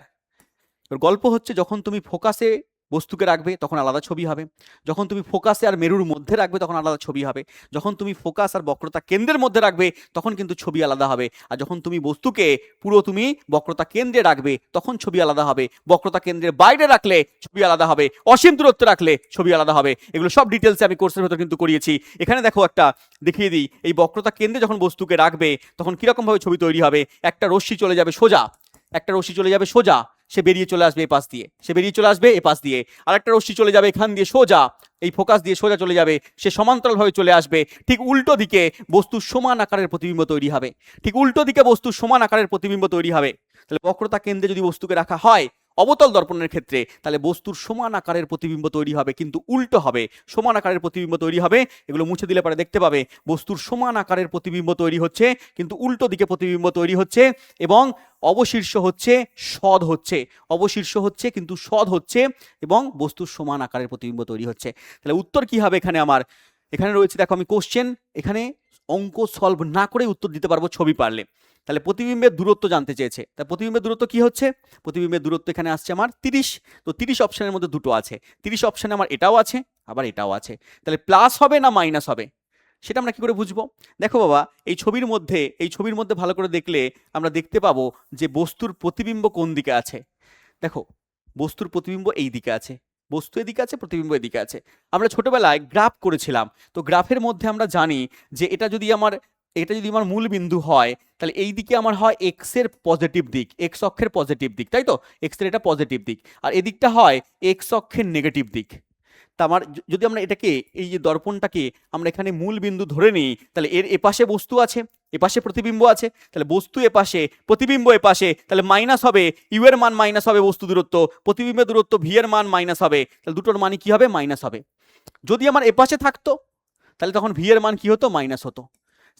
গল্প হচ্ছে, যখন তুমি ফোকাসে বস্তুকে রাখবে তখন আলাদা ছবি হবে, যখন তুমি ফোকাসে আর মেরুর মধ্যে রাখবে তখন আলাদা ছবি হবে, যখন তুমি ফোকাস আর বক্রতা কেন্দ্রের মধ্যে রাখবে তখন কিন্তু ছবি আলাদা হবে, আর যখন তুমি বস্তুকে পুরো তুমি বক্রতা কেন্দ্রে রাখবে তখন ছবি আলাদা হবে, বক্রতা কেন্দ্রের বাইরে রাখলে ছবি আলাদা হবে, অসীম দূরত্বে রাখলে ছবি আলাদা হবে। এগুলো সব ডিটেলসে আমি কোর্সের ভেতর কিন্তু করিয়েছি। এখানে দেখো একটা দেখিয়ে দিই, এই বক্রতা কেন্দ্রে যখন বস্তুকে রাখবে তখন কিরকম ভাবে ছবি তৈরি হবে। একটা রশ্মি চলে যাবে সোজা, একটা রশ্মি চলে যাবে সোজা, সে বেরিয়ে চলে আসবে এ পাশ দিয়ে, সে বেরিয়ে চলে আসবে এ পাশ দিয়ে। আর একটা রশ্মি চলে যাবে এখান দিয়ে সোজা, এই ফোকাস দিয়ে সোজা চলে যাবে, সে সমান্তরালভাবে চলে আসবে। ঠিক উল্টো দিকে বস্তুর সমান আকারের প্রতিবিম্ব তৈরি হবে, ঠিক উল্টো দিকে বস্তুর সমান আকারের প্রতিবিম্ব তৈরি হবে। তাহলে বক্রতা কেন্দ্রে যদি বস্তুকে রাখা হয় অবতল দর্পণের ক্ষেত্রে, তাহলে বস্তুর সমান আকারের প্রতিবিম্ব তৈরি হবে, কিন্তু উল্টো হবে, সমান আকারের প্রতিবিম্ব তৈরি হবে। এগুলো মুছে দিলে পরে দেখতে পাবে বস্তুর সমান আকারের প্রতিবিম্ব তৈরি হচ্ছে, কিন্তু উল্টো দিকে প্রতিবিম্ব তৈরি হচ্ছে, এবং অবশীর্ষ হচ্ছে সদ হচ্ছে, অবশীর্ষ হচ্ছে কিন্তু সদ হচ্ছে, এবং বস্তুর সমান আকারের প্রতিবিম্ব তৈরি হচ্ছে। তাহলে উত্তর কি হবে এখানে আমার? এখানে রয়েছে, দেখো আমি কোশ্চেন এখানে অঙ্ক সলভ না করে উত্তর দিতে পারবো ছবি পারলে। তাহলে প্রতিবিম্বের দূরত্ব জানতে চেয়েছে, তা প্রতিবিম্বের দূরত্ব কি হচ্ছে? প্রতিবিম্বের দূরত্ব এখানে আসছে আমার 30। তো 30 অপশনের মধ্যে দুটো আছে, 30 অপশনে আমার এটাও আছে আবার এটাও আছে। তাহলে প্লাস হবে না মাইনাস হবে, সেটা আমরা কি করে বুঝবো? দেখো বাবা, এই ছবির মধ্যে ভালো করে দেখলে আমরা দেখতে পাবো যে বস্তুর প্রতিবিম্ব কোন দিকে আছে। দেখো, বস্তুর প্রতিবিম্ব এই দিকে আছে, বস্তু এদিকে আছে, প্রতিবিম্ব এদিকে আছে। আমরা ছোটবেলায় গ্রাফ করেছিলাম, তো গ্রাফের মধ্যে আমরা জানি যে এটা যদি আমার এটা যদি আমার মূল বিন্দু হয় তাহলে এই দিকে আমার হয় এক্স এর পজিটিভ দিক, এক্স অক্ষের পজিটিভ দিক, তাই তো? এক্স এর এটা পজিটিভ দিক, আর এদিকটা হয় এক্স অক্ষের নেগেটিভ দিক। তা আমার যদি আমরা এটাকে এই যে দর্পণটাকে আমরা এখানে মূল বিন্দু ধরে নিই, তাহলে এর এপাশে বস্তু আছে, এপাশে প্রতিবিম্ব আছে, তাহলে বস্তু এপাশে প্রতিবিম্ব এপাশে, তাহলে মাইনাস হবে, ইউ এর মান মাইনাস হবে, বস্তু দূরত্ব প্রতিবিম্বের দূরত্ব ভি এর মান মাইনাস হবে, তাহলে দুটোর মানই কি হবে? মাইনাস হবে। যদি আমার এপাশে থাকতো তাহলে তখন ভি এর মান কি হতো? মাইনাস হতো।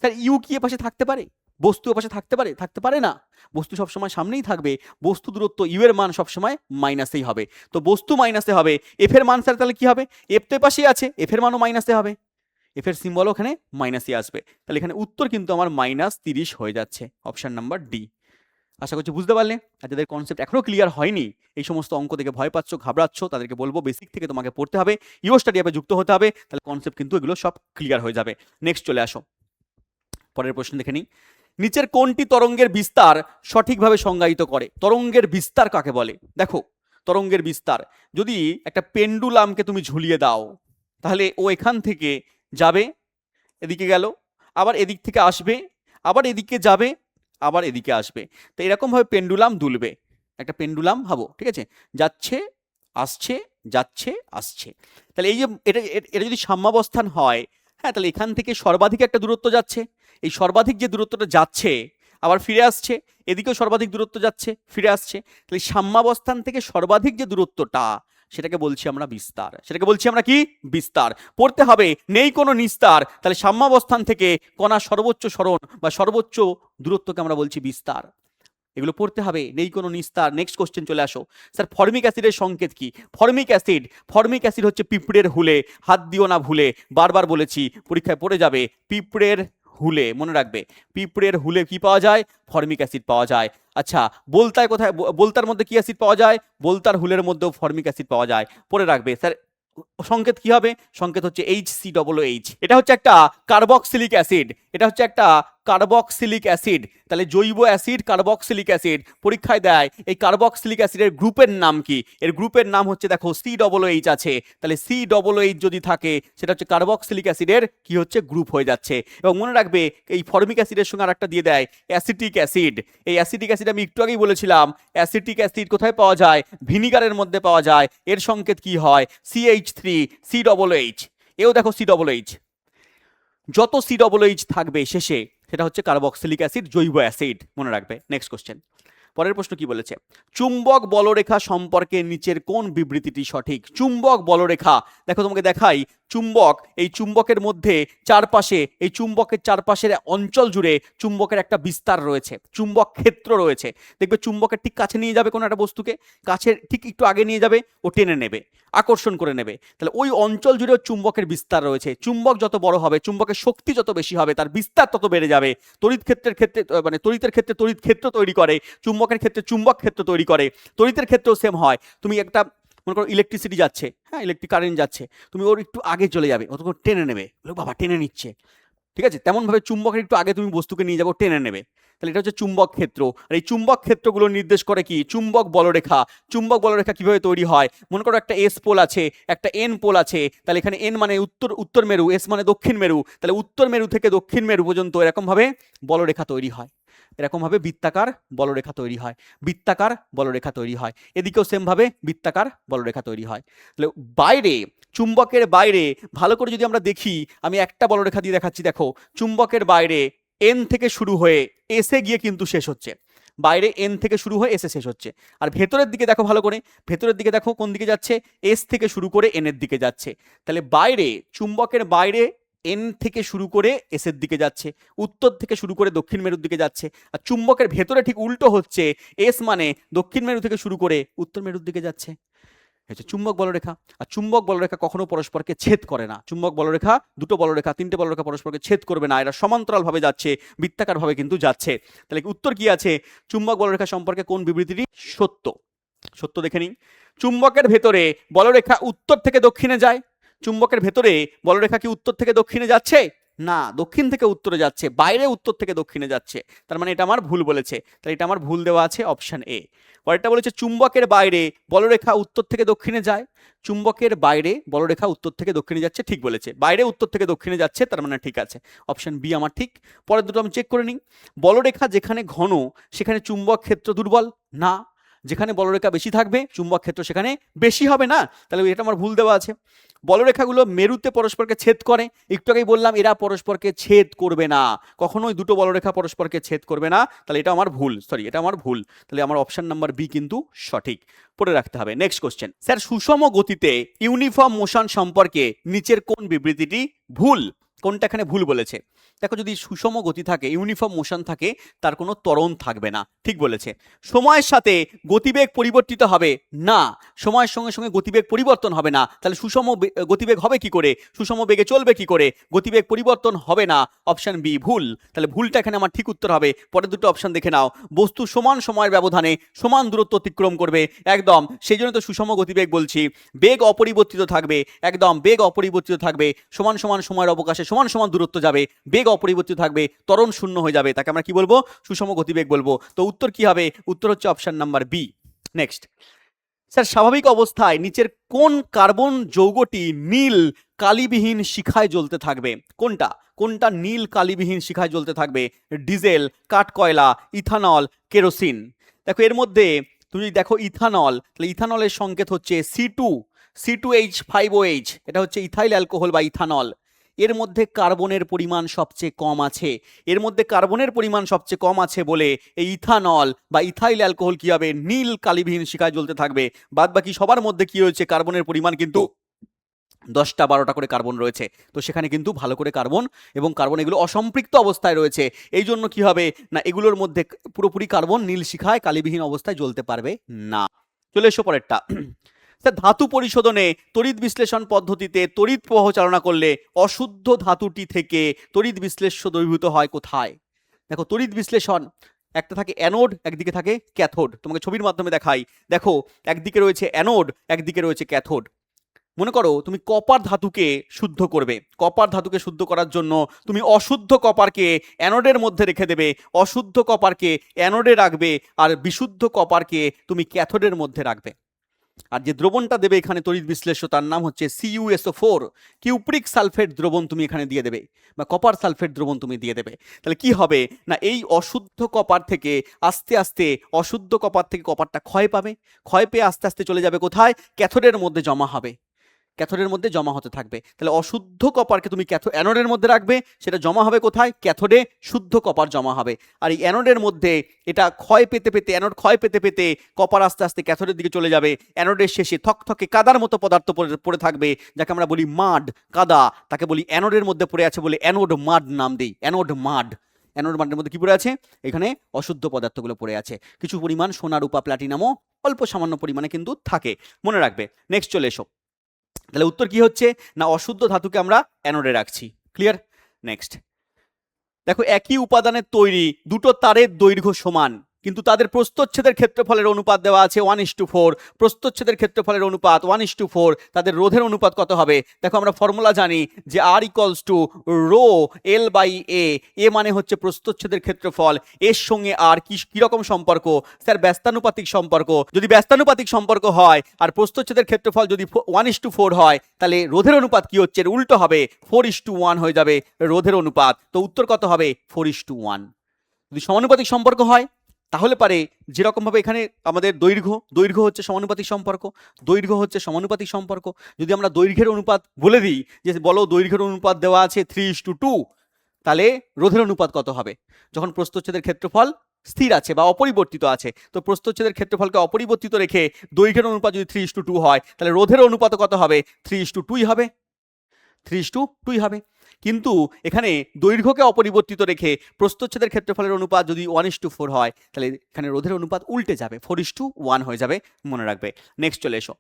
স্যার ইউ কি এপাশে থাকতে পারে? বস্তু এপাশে থাকতে পারে? থাকতে পারে না। বস্তু সবসময় সামনেই থাকবে, বস্তু দূরত্ব ইউ এর মান সবসময় মাইনাসেই হবে, তো বস্তু মাইনাসে হবে। এফ এর মান স্যার তাহলে কি হবে? এফ তো এপাশেই আছে, এফ এর মানও মাইনাসে হবে, এফ এর সিম্বল ওখানে মাইনাসই আসবে। তাহলে এখানে উত্তর কিন্তু আমার -30 হয়ে যাচ্ছে, অপশন নাম্বার ডি। আশা করছি বুঝতে পারলে। আর যাদের কনসেপ্ট এখনো ক্লিয়ার হয়নি, এই সমস্ত অঙ্ক দেখে ভয় পাচ্ছ, ঘাবড়াচ্ছ, তাদেরকে বলবো বেসিক থেকে তোমাকে পড়তে হবে, ইও স্টাডি অ্যাপে যুক্ত হতে হবে, তাহলে কনসেপ্ট কিন্তু এগুলো সব ক্লিয়ার হয়ে যাবে। নেক্সট চলে আসো, পরের প্রশ্ন দেখে নিই। নিচের কোনটি তরঙ্গের বিস্তার সঠিকভাবে সংজ্ঞায়িত করে? তরঙ্গের বিস্তার কাকে বলে? দেখো, তরঙ্গের বিস্তার, যদি একটা পেন্ডুলামকে তুমি ঝুলিয়ে দাও, তাহলে ও এখান থেকে যাবে, এদিকে গেল, আবার এদিক থেকে আসবে, আবার এদিকে যাবে, আবার এদিকে আসবে। তো এরকমভাবে পেন্ডুলাম দুলবে, একটা পেন্ডুলাম ভাবো, ঠিক আছে? যাচ্ছে, আসছে, যাচ্ছে, আসছে। তাহলে এই যে এটা এটা যদি সাম্যাবস্থান হয়, হ্যাঁ, তাহলে এখান থেকে সর্বাধিক একটা দূরত্ব যাচ্ছে, এই সর্বাধিক যে দূরত্বটা যাচ্ছে আবার ফিরে আসছে, এদিকেও সর্বাধিক দূরত্ব যাচ্ছে, ফিরে আসছে, তাহলে সাম্যাবস্থান থেকে সর্বাধিক যে দূরত্বটা সেটাকে বলছি আমরা বিস্তার, সেটাকে বলছি আমরা কি? বিস্তার। পড়তে হবে নেই কোনো নিস্তার, তাহলে সাম্যাবস্থান থেকে কণা সর্বোচ্চ সরণ বা সর্বোচ্চ দূরত্বকে আমরা বলছি বিস্তার। এগুলো পড়তে হবে, নেই কোনো নিস্তার। নেক্সট কোশ্চেন চলে আসো। স্যার ফর্মিক অ্যাসিডের সংকেত কি? ফর্মিক অ্যাসিড হচ্ছে পিঁপড়ের হুলে, হাত দিও না ভুলে, বারবার বলেছি, পরীক্ষায় পড়ে যাবে। পিঁপড়ের হুলে, মনে রাখবে, পিঁপড়ের হুলে কি পাওয়া যায়? ফর্মিক অ্যাসিড পাওয়া যায়। আচ্ছা, বলতায় কোথায়? বলতার মধ্যে কি অ্যাসিড পাওয়া যায়? বলতার হুলের মধ্যেও ফর্মিক অ্যাসিড পাওয়া যায়, পড়ে রাখবে। স্যার সংকেত কি হবে? সংকেত হচ্ছে HCOOH। এটা হচ্ছে একটা কার্বক্সিলিক অ্যাসিড, এটা হচ্ছে একটা কার্বক্সিলিক অ্যাসিড। তাহলে জৈব অ্যাসিড, কার্বক্সিলিক অ্যাসিড, পরীক্ষায় দেয় এই কার্বক্সিলিক অ্যাসিডের গ্রুপের নাম কি? এর গ্রুপের নাম হচ্ছে, দেখো, COOH আছে, তাহলে COOH যদি থাকে সেটা হচ্ছে কার্বক্সিলিক অ্যাসিডের কি হচ্ছে? গ্রুপ হয়ে যাচ্ছে। এবং মনে রাখবে এই ফর্মিক অ্যাসিডের সঙ্গে আরেকটা দিয়ে দেয় অ্যাসিটিক অ্যাসিড। এই অ্যাসিটিক অ্যাসিড আমি একটু আগেই বলেছিলাম, অ্যাসিটিক অ্যাসিড কোথায় পাওয়া যায়? ভিনিগারের মধ্যে পাওয়া যায়। এর সংকেত কি হয়? CH3COOH। এও দেখো COOH, যত COOH থাকবে শেষে সেটা হচ্ছে কার্বক্সিলিক অ্যাসিড, জৈব অ্যাসিড, মনে রাখবে। নেক্সট কোশ্চেন, পরের প্রশ্ন কি বলেছে? চুম্বক বলরেখা সম্পর্কে নিচের কোন বিবৃতিটি সঠিক? চুম্বক বলরেখা, দেখো তোমাকে দেখাই, চুম্বক, এই চুম্বকের মধ্যে চারপাশে, এই চুম্বকের চারপাশের অঞ্চল জুড়ে চুম্বকের একটা বিস্তার রয়েছে, চুম্বক ক্ষেত্র রয়েছে। দেখবে চুম্বকের ঠিক কাছে নিয়ে যাবে কোনো একটা বস্তুকে, কাছে ঠিক একটু আগে নিয়ে যাবে, ও টেনে নেবে, আকর্ষণ করে নেবে, তাহলে ওই অঞ্চল জুড়েও চুম্বকের বিস্তার রয়েছে। চুম্বক যত বড় হবে, চুম্বকের শক্তি যত বেশি হবে, তার বিস্তার তত বেড়ে যাবে। তড়িৎ ক্ষেত্রের ক্ষেত্রে, মানে তড়িতের ক্ষেত্রে তড়িৎ ক্ষেত্র তৈরি করে, চুম্বকের ক্ষেত্রে চুম্বক ক্ষেত্র তৈরি করে, তড়িতের ক্ষেত্রেও সেম হয়। তুমি একটা মনে করো ইলেকট্রিসিটি যাচ্ছে, হ্যাঁ, ইলেকট্রিক কারেন্ট যাচ্ছে, তুমি ওর একটু আগে চলে যাবে, ও তখন টেনে নেবে, বাবা টেনে নিচ্ছে, ঠিক আছে? তেমনভাবে চুম্বকের একটু আগে তুমি বস্তুকে নিয়ে যাবো, টেনে নেবে, তাহলে এটা হচ্ছে চুম্বক ক্ষেত্র। আর এই চুম্বক ক্ষেত্রগুলো নির্দেশ করে কি? চুম্বক বলরেখা। চুম্বক বলরেখা কিভাবে তৈরি হয়? মনে করো একটা এস পোল আছে, একটা এন পোল আছে, তাহলে এখানে এন মানে উত্তর মেরু, এস মানে দক্ষিণ মেরু, তাহলে উত্তর মেরু থেকে দক্ষিণ মেরু পর্যন্ত এরকমভাবে বলরেখা তৈরি হয়, এরকমভাবে বৃত্তাকার বলরেখা তৈরি হয়, বৃত্তাকার বলরেখা তৈরি হয়, এদিকেও সেমভাবে বৃত্তাকার বলরেখা তৈরি হয়। তাহলে বাইরে, চুম্বকের বাইরে ভালো করে যদি আমরা দেখি, আমি একটা বলরেখা দিয়ে দেখাচ্ছি, দেখো, চুম্বকের বাইরে এন থেকে শুরু হয়ে এসে গিয়ে কিন্তু শেষ হচ্ছে, বাইরে এন থেকে শুরু হয়ে এসে শেষ হচ্ছে। আর ভেতরের দিকে দেখো ভালো করে, ভেতরের দিকে দেখো কোন দিকে যাচ্ছে? এস থেকে শুরু করে এন এর দিকে যাচ্ছে। তাহলে বাইরে, চুম্বকের বাইরে এন থেকে শুরু করে এস এর দিকে যাচ্ছে, উত্তর থেকে শুরু করে দক্ষিণ মেরুর দিকে যাচ্ছে। আর চুম্বকের ভেতরে ঠিক উল্টো হচ্ছে, এস মানে দক্ষিণ মেরু থেকে শুরু করে উত্তর মেরুর দিকে যাচ্ছে, হচ্ছে চুম্বক বলরেখা। আর চুম্বক বলরেখা কখনো পরস্পরকে ছেদ করে না। চুম্বক বলরেখা, দুটো বলরেখা, তিনটে বলরেখা পরস্পরকে ছেদ করবে না, এরা সমান্তরাল ভাবে যাচ্ছে, বৃত্তাকার ভাবে কিন্তু যাচ্ছে। তাহলে উত্তর কি আছে? চুম্বক বলরেখা সম্পর্কে কোন বিবৃতিটি সত্য? সত্য দেখে নিই। চুম্বকের ভেতরে বলরেখা উত্তর থেকে দক্ষিণে যায়, চুম্বকের ভেতরে বলরেখা কি উত্তর থেকে দক্ষিণে যাচ্ছে? না, দক্ষিণ থেকে উত্তরে যাচ্ছে, বাইরে উত্তর থেকে দক্ষিণে যাচ্ছে, তার মানে এটা আমার ভুল বলেছে, তাহলে এটা আমার ভুল দেওয়া আছে অপশন এ। পরেরটা বলেছে চুম্বকের বাইরে বলরেখা উত্তর থেকে দক্ষিণে যায়, চুম্বকের বাইরে বলরেখা উত্তর থেকে দক্ষিণে যাচ্ছে, ঠিক বলেছে, বাইরে উত্তর থেকে দক্ষিণে যাচ্ছে, তার মানে ঠিক আছে, অপশন বি আমার ঠিক। পরের দুটো আমি চেক করে নিই। বলরেখা যেখানে ঘন সেখানে চুম্বক ক্ষেত্র দুর্বল, না, যেখানে বলরেখা বেশি থাকবে চুম্বক ক্ষেত্র সেখানে বেশি হবে না, তাহলে এটা আমার ভুল দেওয়া আছে। বলরেখাগুলো মেরুতে পরস্পরকে ছেদ করে, একটু আগেই বললাম এরা পরস্পরকে ছেদ করবে না, কখনোই দুটো বলরেখা পরস্পরকে ছেদ করবে না, তাহলে এটা আমার ভুল, সরি এটা আমার ভুল, তাহলে আমার অপশন নাম্বার বি কিন্তু সঠিক, পড়ে রাখতে হবে। নেক্সট কোশ্চেন, স্যার সুষম গতিতে ইউনিফর্ম মোশন সম্পর্কে নিচের কোন বিবৃতিটি ভুল? কোনটা এখানে ভুল বলেছে? দেখো, যদি সুষম গতি থাকে, ইউনিফর্ম মোশন থাকে, তার কোনো ত্বরণ থাকবে না, ঠিক বলেছে। সময়ের সাথে গতিবেগ পরিবর্তিত হবে না, সময়ের সঙ্গে সঙ্গে গতিবেগ পরিবর্তন হবে না, তাহলে সুষম গতিবেগ হবে কি করে, সুষম বেগে চলবে কি করে, গতিবেগ পরিবর্তন হবে না, অপশন বি ভুল, তাহলে ভুলটা এখানে আমার ঠিক উত্তর হবে। পরের দুটো অপশন দেখে নাও, বস্তু সমান সময়ের ব্যবধানে সমান দূরত্ব অতিক্রম করবে, একদম, সেই জন্য তো সুষম গতিবেগ বলছি। বেগ অপরিবর্তিত থাকবে, একদম, বেগ অপরিবর্তিত থাকবে, সমান সমান সময়ের অবকাশে সমান সমান দূরত্ব যাবে, বেগ অপরিবর্তিত থাকবে, ত্বরণ শূন্য হয়ে যাবে, তাকে আমরা কি বলবো, সুষম গতিবেগ বলবো। তো উত্তর কি হবে? উত্তর হচ্ছে option number B. Next, sir স্বাভাবিক অবস্থায় নিচের কোন কার্বন যৌগটি নীল কালিবিহীন শিখায় জ্বলতে থাকবে? কোনটা কোনটা নীল কালিবিহীন শিখায় জ্বলতে থাকবে? ডিজেল, কাঠকয়লা, ইথানল, কেরোসিন। দেখো, এর মধ্যে তুমি দেখো ইথানল, তাহলে ইথানলের সংকেত হচ্ছে C2H5OH, এটা হচ্ছে ইথাইল অ্যালকোহল বা ইথানল। এর মধ্যে কার্বনের পরিমাণ সবচেয়ে কম আছে, এর মধ্যে কার্বনের পরিমাণ সবচেয়ে কম আছে বলে এই ইথানল বা ইথাইল অ্যালকোহল কি হবে, নীল কালিবিহীন শিখায় জ্বলতে থাকবে। বাদ বাকি সবার মধ্যে কি হয়েছে, কার্বনের পরিমাণ কিন্তু 10টা 12টা করে কার্বন রয়েছে, তো সেখানে কিন্তু ভালো করে কার্বন, এবং কার্বন এগুলো অসম্পৃক্ত অবস্থায় রয়েছে, এই জন্য কি হবে না, এগুলোর মধ্যে পুরোপুরি কার্বন নীল শিখায় কালিবিহীন অবস্থায় জ্বলতে পারবে না। চলে এসো পরেরটা। ধাতু পরিশোধনে তড়িৎ বিশ্লেষণ পদ্ধতিতে তড়িৎ প্রবাহ চালনা করলে অশুদ্ধ ধাতুটি থেকে তড়িৎ বিশ্লেষ্য দ্রবীভূত হয় কোথায়? দেখো, তড়িৎ বিশ্লেষণ একটা থাকে অ্যানোড, একদিকে থাকে ক্যাথোড, তোমাকে ছবির মাধ্যমে দেখাই। দেখো, একদিকে রয়েছে অ্যানোড, একদিকে রয়েছে ক্যাথোড। মনে করো তুমি কপার ধাতুকে শুদ্ধ করবে, কপার ধাতুকে শুদ্ধ করার জন্য তুমি অশুদ্ধ কপারকে অ্যানোডের মধ্যে রেখে দেবে, অশুদ্ধ কপারকে অ্যানোডে রাখবে, আর বিশুদ্ধ কপারকে তুমি ক্যাথোডের মধ্যে রাখবে। আর যে দ্রবণটা দেবে এখানে তড়িৎ বিশ্লেষ্য, তার নাম হচ্ছে CuSO4, কিউপ্রিক সালফেট দ্রবণ তুমি এখানে দিয়ে দেবে, বা কপার সালফেট দ্রবণ তুমি দিয়ে দেবে। তাহলে কি হবে না, এই অশুদ্ধ কপার থেকে আস্তে আস্তে, অশুদ্ধ কপার থেকে কপারটা ক্ষয় পাবে, ক্ষয় পেয়ে আস্তে আস্তে চলে যাবে কোথায়, ক্যাথোডের মধ্যে জমা হবে, ক্যাথোডের মধ্যে জমা হতে থাকবে। তাহলে অশুদ্ধ কপারকে তুমি অ্যানোডের মধ্যে রাখবে, সেটা জমা হবে কোথায়, ক্যাথোডে শুদ্ধ কপার জমা হবে। আর এই অ্যানোডের মধ্যে এটা ক্ষয় পেতে পেতে, অ্যানোড ক্ষয় পেতে পেতে কপার আস্তে আস্তে ক্যাথোডের দিকে চলে যাবে, অ্যানোডের শেষে থকথকে কাদার মতো পদার্থ পড়ে থাকবে, যাকে আমরা বলি মাড, কাদা, তাকে বলি অ্যানোডের মধ্যে পড়ে আছে বলে অ্যানোড মাড নাম দিই, অ্যানোড মাড। অ্যানোড মাডের মধ্যে কি পড়ে আছে, এখানে অশুদ্ধ পদার্থগুলো পড়ে আছে, কিছু পরিমাণ সোনা, রূপা, প্লাটিনামও অল্প সামান্য পরিমাণে কিন্তু থাকে, মনে রাখবে। নেক্সট চলে এসো, তাহলে উত্তর কি হচ্ছে না, অশুদ্ধ ধাতুকে আমরা অ্যানোডে রাখছি, ক্লিয়ার। নেক্সট, দেখো, একই উপাদানের তৈরি দুটো তারের দৈর্ঘ্য সমান, কিন্তু তাদের প্রস্থচ্ছেদের ক্ষেত্রফলের অনুপাত দেওয়া আছে 1:4, প্রস্থচ্ছেদের ক্ষেত্রফলের অনুপাত 1:4, তাদের রোধের অনুপাত কত হবে? দেখো, আমরা ফর্মুলা জানি যে R = রো L/A, এ মানে হচ্ছে প্রস্থচ্ছেদের ক্ষেত্রফল, এর সঙ্গে আর কিরকম সম্পর্ক, স্যার ব্যস্তানুপাতিক সম্পর্ক। যদি ব্যস্তানুপাতিক সম্পর্ক হয় আর প্রস্থচ্ছেদের ক্ষেত্রফল যদি 1:4 হয়, তাহলে রোধের অনুপাত কি হচ্ছে, উল্টো হবে, 4:1 হয়ে যাবে রোধের অনুপাত। তো উত্তর কত হবে, 4:1। যদি সমানুপাতিক সম্পর্ক হয় তাহলে পারে যেরকমভাবে এখানে আমাদের দৈর্ঘ্য হচ্ছে সমানুপাতিক সম্পর্ক, দৈর্ঘ্য হচ্ছে সমানুপাতিক সম্পর্ক। যদি আমরা দৈর্ঘ্যের অনুপাত বলে দিই যে বলো দৈর্ঘ্যের অনুপাত দেওয়া আছে 3:2, তাহলে রোধের অনুপাত কত হবে? যখন প্রস্থচ্ছেদের ক্ষেত্রফল স্থির আছে বা অপরিবর্তিত আছে, তো প্রস্থচ্ছেদের ক্ষেত্রফলকে অপরিবর্তিত রেখে দৈর্ঘ্যের অনুপাত যদি 3:2 হয়, তাহলে রোধের অনুপাত কত হবে, 3:2 হবে, 3:2 হবে। কিন্তু এখানে দৈর্ঘ্যকে অপরিবর্তিত রেখে প্রস্থচ্ছেদের ক্ষেত্রফলের অনুপাত যদি 1:4 হয়, তাহলে এখানে রোধের অনুপাত উল্টে যাবে, 4:1 হয়ে যাবে, মনে রাখবে। নেক্সট চলে এসো,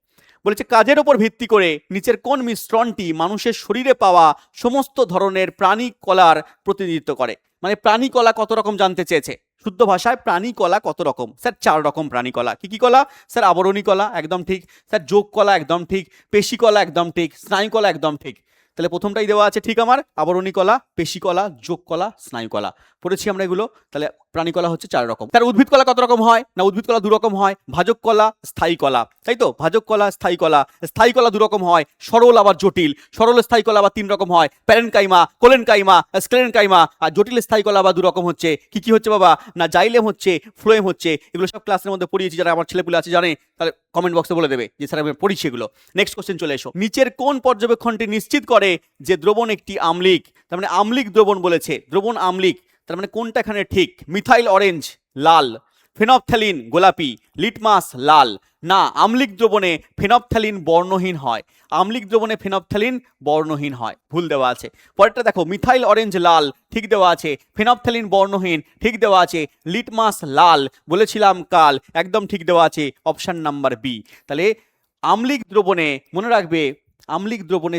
বলেছে কাজের ওপর ভিত্তি করে নিচের কোন মিশ্রণটি মানুষের শরীরে পাওয়া সমস্ত ধরনের প্রাণী কলার প্রতিনিধিত্ব করে? মানে প্রাণী কলা কত রকম জানতে চেয়েছে, শুদ্ধ ভাষায় প্রাণী কলা কত রকম? স্যার 4 রকম প্রাণী কলা। কি কি কলা? স্যার আবরণী কলা একদম ঠিক, স্যার যোগ কলা একদম ঠিক, পেশি কলা একদম ঠিক, স্নায়ু কলা একদম ঠিক। তাহলে প্রথমটাই দেওয়া আছে ঠিক আমার, আবরণী কলা, পেশি কলা, যোগ কলা, স্নায়ু কলা পড়েছি আমরা এগুলো। তাহলে প্রাণী কলা হচ্ছে 4 রকম। তার উদ্ভিদ কলা কত রকম হয় না, উদ্ভিদ কলা 2 রকম হয়, ভাজক কলা, স্থায়ী কলা, তাই তো, ভাজক কলা, স্থায়ী কলা। স্থায়ী কলা 2 রকম হয়, সরল আবার জটিল। সরল স্থায়ী কলা আবার 3 রকম হয়, প্যারেনকাইমা, কোলেনকাইমা, স্ক্লেরেনকাইমা। আর জটিল স্থায়ী কলা আবার 2 রকম হচ্ছে, কি কি হচ্ছে বাবা না, জাইলেম হচ্ছে, ফ্লোয়েম হচ্ছে। এগুলো সব ক্লাসের মধ্যে পড়িয়েছি, যারা আমার ছেলেপুলে আছে জানে, তাহলে কমেন্ট বক্সে বলে দেবে যে স্যার আমি পড়িছি এগুলো। নেক্সট কোশ্চেন চলে এসো, নিচের কোন পর্যবেক্ষণটি নিশ্চিত করে যে দ্রবণ একটি আম্লিক? তার মানে আম্লিক দ্রবণ বলেছে, দ্রবণ আম্লিক, তার মানে কোনটা এখানে ঠিক? মিথাইল অরেঞ্জ লাল, ফেনপথ্যালিন গোলাপি, লিটমাস লাল। না, আম্লিক দ্রবণে ফেনপথ্যালিন বর্ণহীন হয়, আম্লিক দ্রবণে ফেনপথ্যালিন বর্ণহীন হয়, ভুল দেওয়া আছে। পরেরটা দেখো, মিথাইল অরেঞ্জ লাল ঠিক দেওয়া আছে, ফেনপথ্যালিন বর্ণহীন ঠিক দেওয়া আছে, লিটমাস লাল বলেছিলাম কাল, একদম ঠিক দেওয়া আছে, অপশন নাম্বার বি। তাহলে আম্লিক দ্রবণে মনে রাখবে, আম্লিক দ্রবণে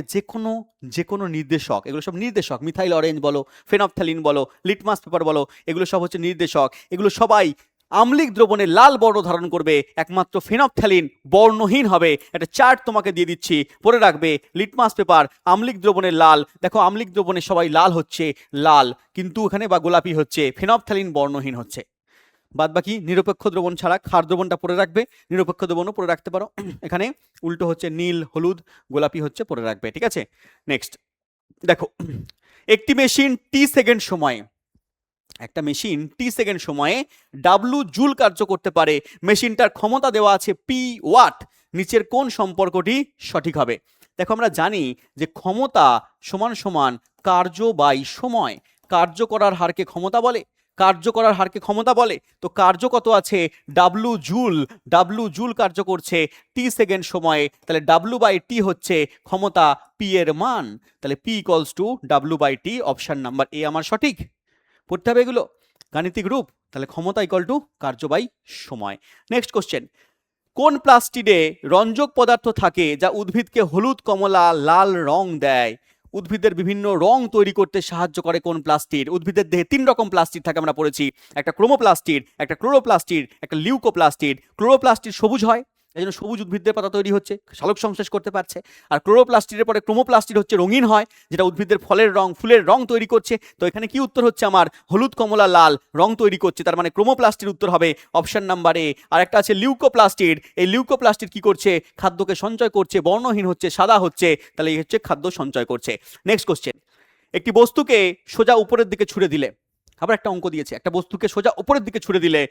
যে কোনো নির্দেশক, এগুলো সব নির্দেশক, মিথাইল অরেঞ্জ বলো, ফেনপথ্যালিন বলো, লিটমাস পেপার বলো, এগুলো সব হচ্ছে নির্দেশক। এগুলো সবাই আম্লিক দ্রবণে লাল বর্ণ ধারণ করবে, একমাত্র ফেনপথ্যালিন বর্ণহীন হবে। একটা চার্ট তোমাকে দিয়ে দিচ্ছি, পড়ে রাখবে। লিটমাস পেপার আম্লিক দ্রবণে লাল, দেখো আম্লিক দ্রবণে সবাই লাল হচ্ছে, লাল, কিন্তু এখানে বা গোলাপি হচ্ছে, ফেনপথ্যালিন বর্ণহীন হচ্ছে। বাদ বাকি নিরপেক্ষ দ্রবণ ছাড়া ক্ষার দ্রবণটা পড়ে রাখবে, নিরপেক্ষ দ্রবণও পড়ে রাখতে পারো। এখানে উল্টো হচ্ছে নীল, হলুদ, গোলাপি হচ্ছে, পড়ে রাখবে, ঠিক আছে। নেক্সট দেখো, একটি মেশিন টি সেকেন্ড সময়ে, একটা মেশিন টি সেকেন্ড সময়ে ডাব্লু জুল কার্য করতে পারে, মেশিনটার ক্ষমতা দেওয়া আছে পি ওয়াট, নিচের কোন সম্পর্কটি সঠিক হবে? দেখো আমরা জানি যে ক্ষমতা সমান সমান কার্য বাই সময়, কার্য করার হারকে ক্ষমতা বলে, কার্য করার হারকে ক্ষমতা বলে। তো কার্য কত আছে? ডাব্লু জুল, ডাব্লু জুল কার্য করছে টি সেকেন্ড সময়ে, তাহলে ডাব্লু বাই টি হচ্ছে ক্ষমতা, পি এর মান, তাহলে P equals to W by T, option number A আমার সঠিক। পড়তে হবে এগুলো, গাণিতিক রূপ। তাহলে ক্ষমতা ইকুয়াল টু কার্য বাই সময়। নেক্সট কোশ্চেন, কোন প্লাস্টিডে রঞ্জক পদার্থ থাকে যা উদ্ভিদকে হলুদ, কমলা, লাল রং দেয়? উদ্ভিদের বিভিন্ন রং তৈরি করতে সাহায্য করে কোন প্লাস্টিড? উদ্ভিদের দেহে 3 রকম প্লাস্টিড থাকে, আমরা পড়েছি, একটা ক্রোমোপ্লাস্টিড, একটা ক্লোরোপ্লাস্টিড, একটা লিউকোপ্লাস্টিড। ক্লোরোপ্লাস্টিড সবুজ হয়, এই জন্য সবুজ উদ্ভিদের পাতা তৈরি হচ্ছে, সালোক সংশ্লেষ করতে পারছে। আর ক্লোরোপ্লাস্টিডের পরে ক্রোমোপ্লাস্টিড হচ্ছে রঙিন হয়, যেটা উদ্ভিদের ফলের রং, ফুলের রং তৈরি করছে। তো এখানে কি উত্তর হচ্ছে আমার? হলুদ, কমলা, লাল রং তৈরি করছে, তার মানে ক্রোমোপ্লাস্টিড উত্তর হবে, অপশন নাম্বার এ। আর একটা আছে লিউকোপ্লাস্টিড, এই লিউকোপ্লাস্টিড কি করছে? খাদ্যকে সঞ্চয় করছে, বর্ণহীন হচ্ছে, সাদা হচ্ছে, তাহলে এই হচ্ছে খাদ্য সঞ্চয় করছে। নেক্সট কোশ্চেন, একটি বস্তুকে সোজা উপরের দিকে ছুড়ে দিলে, আবার একটা অঙ্ক দিয়েছে, একটা বস্তুকে সোজা উপরের দিকে ছুড়ে দিলে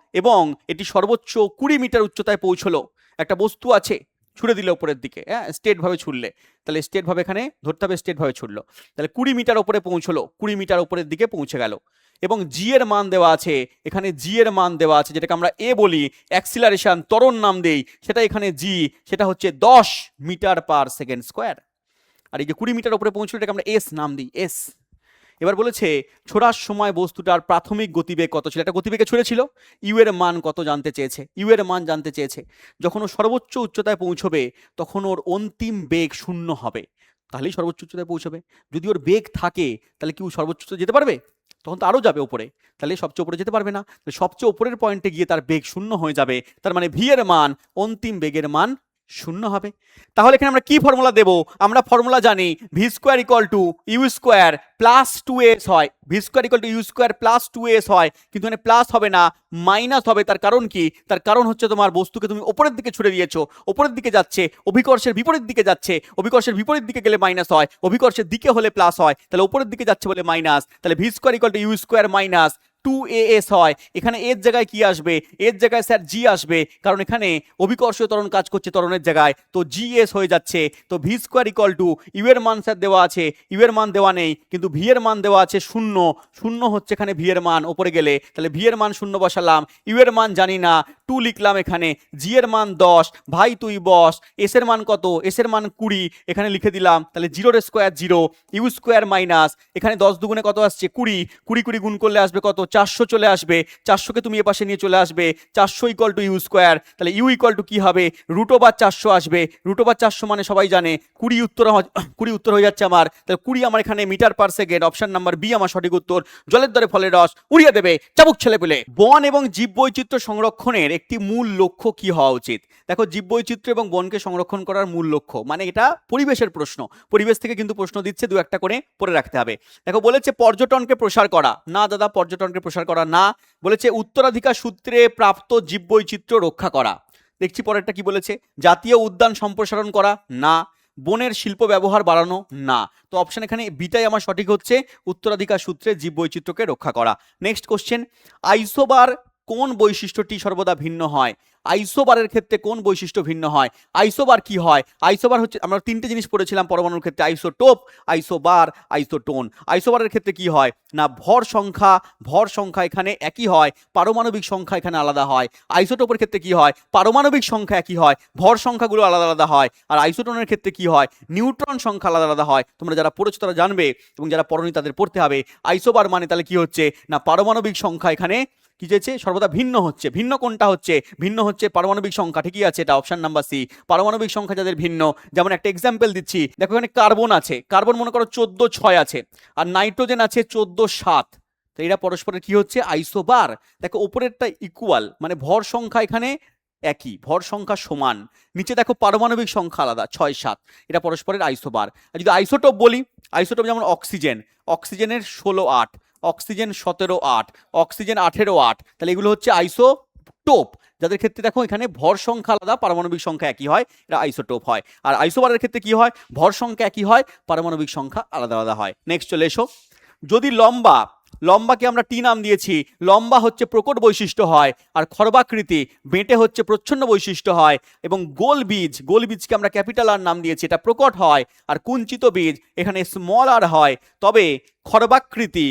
এবং এটি সর্বোচ্চ 20 মিটার উচ্চতায় পৌঁছলো। একটা বস্তু আছে, ছুড়ে দিলে উপরের দিকে, হ্যাঁ, স্ট্রেট ভাবে ছুড়লে, তাহলে স্ট্রেট ভাবে এখানে ধরতে হবে, স্ট্রেট ভাবে ছুড়লো, তাহলে 20 মিটার উপরে পৌঁছলো, 20 মিটার উপরের দিকে পৌঁছে গেল, এবং জি এর মান দেওয়া আছে, এখানে জি এর মান দেওয়া আছে, যেটাকে আমরা এ বলি, অ্যাক্সিলারেশন, ত্বরণ নাম দেই, সেটা এখানে জি, সেটা হচ্ছে 10 মিটার পার সেকেন্ড স্কোয়ার। আর এই যে 20 মিটার উপরে পৌঁছলো, এটাকে আমরা এস নাম দিই, এস। এবার বলেছে ছোড়ার সময় বস্তুটার প্রাথমিক গতিবেগ কত ছিল? একটা গতিবেগে ছুড়েছিল, ইউ এর মান কত জানতে চেয়েছে, ইউ এর মান জানতে চেয়েছে। যখন ও সর্বোচ্চ উচ্চতায় পৌঁছবে তখন ওর অন্তিম বেগ 0 হবে, তাহলেই সর্বোচ্চ উচ্চতায় পৌঁছবে। যদি ওর বেগ থাকে তাহলে কি ও সর্বোচ্চ উচ্চতায় যেতে পারবে? তখন তো আরও যাবে উপরে, তাহলে সবচেয়ে উপরে যেতে পারবে না, সবচেয়ে উপরের পয়েন্টে গিয়ে তার বেগ 0 হয়ে যাবে, তার মানে ভি এর মান, অন্তিম বেগের মান 0 হবে। তাহলে এখানে আমরা কি ফর্মুলা দেব? আমরা ফর্মুলা জানি, V square equal to U square plus 2s হয়, V square equal to U square plus 2s হয়, কিন্তু এখানে প্লাস হবে না, মাইনাস হবে। তার কারণ কি? তার কারণ হচ্ছে তোমার বস্তুকে তুমি উপরের দিকে ছুড়ে দিয়েছো, উপরের দিকে যাচ্ছে, অভিকর্ষের বিপরীত দিকে যাচ্ছে, অভিকর্ষের বিপরীত দিকে গেলে মাইনাস হয়, অভিকর্ষের দিকে হলে প্লাস হয়, তাহলে উপরের দিকে যাচ্ছে বলে মাইনাস, তাহলে V square equal to U square minus 2as হয়। এখানে এর জায়গায় কি আসবে? এর জায়গায় স্যার জি আসবে, কারণ এখানে অভিকর্ষীয় ত্বরণ কাজ করছে ত্বরণের জায়গায়, তো জিএস হয়ে যাচ্ছে। তো V square equal to U এর মান স্যার দেওয়া আছে, ইউ এর মান দেওয়া নেই, কিন্তু ভি এর মান দেওয়া আছে 0, 0 হচ্ছে এখানে ভি এর মান উপরে গেলে, তাহলে ভি এর মান 0 বসালাম, ইউ এর মান জানি না, 2 লিখলাম এখানে, জি এর মান 10, ভাই তুই বস, এস এর মান কত? এস এর মান 20, এখানে লিখে দিলাম, তাহলে 0 এর স্কোয়ার 0, ইউ স্কোয়ার মাইনাস, এখানে 10 দুগুণে কত আসছে? 20, 20 গুণ করলে আসবে কত? 400 চলে আসবে, 400কে তুমি এ পাশে নিয়ে চলে আসবে, 400 ইকুয়াল টু ইউ স্কোয়ার, তাহলে ইউ ইকুয়াল টু কি হবে, √400 আসবে, √400 মানে সবাই জানে 20 উত্তর 20 উত্তর হয়ে যাচ্ছে আমার, তাহলে 20 আমার এখানে metre per second, option number B আমার সঠিক উত্তর। জলের দরে ফলের রস উড়িয়ে দেবে চাবুক ছেলে পেলে। বন এবং জীববৈচিত্র্য সংরক্ষণের একটি মূল লক্ষ্য কি হওয়া উচিত? দেখো, জীববৈচিত্র্য এবং বনকে সংরক্ষণ করার মূল লক্ষ্য মানে এটা পরিবেশের প্রশ্ন, পরিবেশ থেকে কিন্তু প্রশ্ন দিচ্ছে, দু একটা করে পড়ে রাখতে হবে। দেখো, বলেছে পর্যটনকে প্রসার করা, না দাদা পর্যটনকে প্রসার করা না। বলেছে উত্তরাধিকার সূত্রে প্রাপ্ত জীববৈচিত্র্য রক্ষা করা। দেখছি পরেরটা কি বলেছে, জাতীয় উদ্যান সম্প্রসারণ করা না। বনের শিল্প ব্যবহার বাড়ানো না। তো অপশন এখানে বিটাই আমার সঠিক হচ্ছে, উত্তরাধিকার সূত্রে জীববৈচিত্র্যকে রক্ষা করা। নেক্সট কোশ্চেন, আইসোবার কোন বৈশিষ্ট্যটি সর্বদা ভিন্ন হয়? আইসোবারের ক্ষেত্রে কোন বৈশিষ্ট্য ভিন্ন হয়? আইসোবার কি হয়? আইসোবার হচ্ছে, আমরা তিনটে জিনিস পড়েছিলাম পরমাণুর ক্ষেত্রে, আইসোটোপ, আইসোবার, আইসোটোন। আইসোবারের ক্ষেত্রে কি হয় না, ভর সংখ্যা এখানে একই হয়, পারমাণবিক সংখ্যা এখানে আলাদা হয়। আইসোটোপের ক্ষেত্রে কি হয়, পারমাণবিক সংখ্যা একই হয়, ভর সংখ্যাগুলো আলাদা আলাদা হয়। আর আইসোটোনের ক্ষেত্রে কি হয়, নিউট্রন সংখ্যা আলাদা আলাদা হয়। তোমরা যারা পড়েছো তারা জানবে, এবং যারা পড়নি তাদের পড়তে হবে। আইসোবার মানে তাহলে কি হচ্ছে না, পারমাণবিক সংখ্যা এখানে কি চেয়েছে, সর্বদা ভিন্ন হচ্ছে। ভিন্ন কোনটা হচ্ছে, ভিন্ন হচ্ছে পারমাণবিক সংখ্যা, ঠিকই আছে, এটা অপশন নাম্বার সি, পারমাণবিক সংখ্যা যাদের ভিন্ন। যেমন একটা এক্সাম্পল দিচ্ছি, দেখো এখানে কার্বন আছে, কার্বন মনে করো 14.6 আছে, আর নাইট্রোজেন আছে 14.7, তো এরা পরস্পরের কি হচ্ছে, আইসোবার। দেখো উপরেরটা ইকুয়াল, মানে ভর সংখ্যা এখানে একই, ভর সংখ্যা সমান, নিচে দেখো পারমাণবিক সংখ্যা আলাদা 6-7, এটা পরস্পরের আইসোবার। আর যদি আইসোটোপ বলি, আইসোটোপ যেমন অক্সিজেনের 16-8, অক্সিজেন 17-8, অক্সিজেন 18-8, তাহলে এগুলো হচ্ছে আইসোটোপ, যাদের ক্ষেত্রে দেখো এখানে ভর সংখ্যা আলাদা, পারমাণবিক সংখ্যা একই হয়, এটা আইসোটোপ হয়। আর আইসোবারের ক্ষেত্রে কি হয়, ভর সংখ্যা একই হয়, পারমাণবিক সংখ্যা আলাদা আলাদা হয়। নেক্সট চলে এসো, যদি লম্বাকে আমরা টি নাম দিয়েছি, লম্বা হচ্ছে প্রকট বৈশিষ্ট্য হয়, আর খর্বাকৃতি বেঁটে হচ্ছে প্রচ্ছন্ন বৈশিষ্ট্য হয়, এবং গোল বীজকে আমরা ক্যাপিটাল আর নাম দিয়েছি, এটা প্রকট হয়, আর কুঞ্চিত বীজ এখানে স্মল আর হয়। তবে খর্বাকৃতি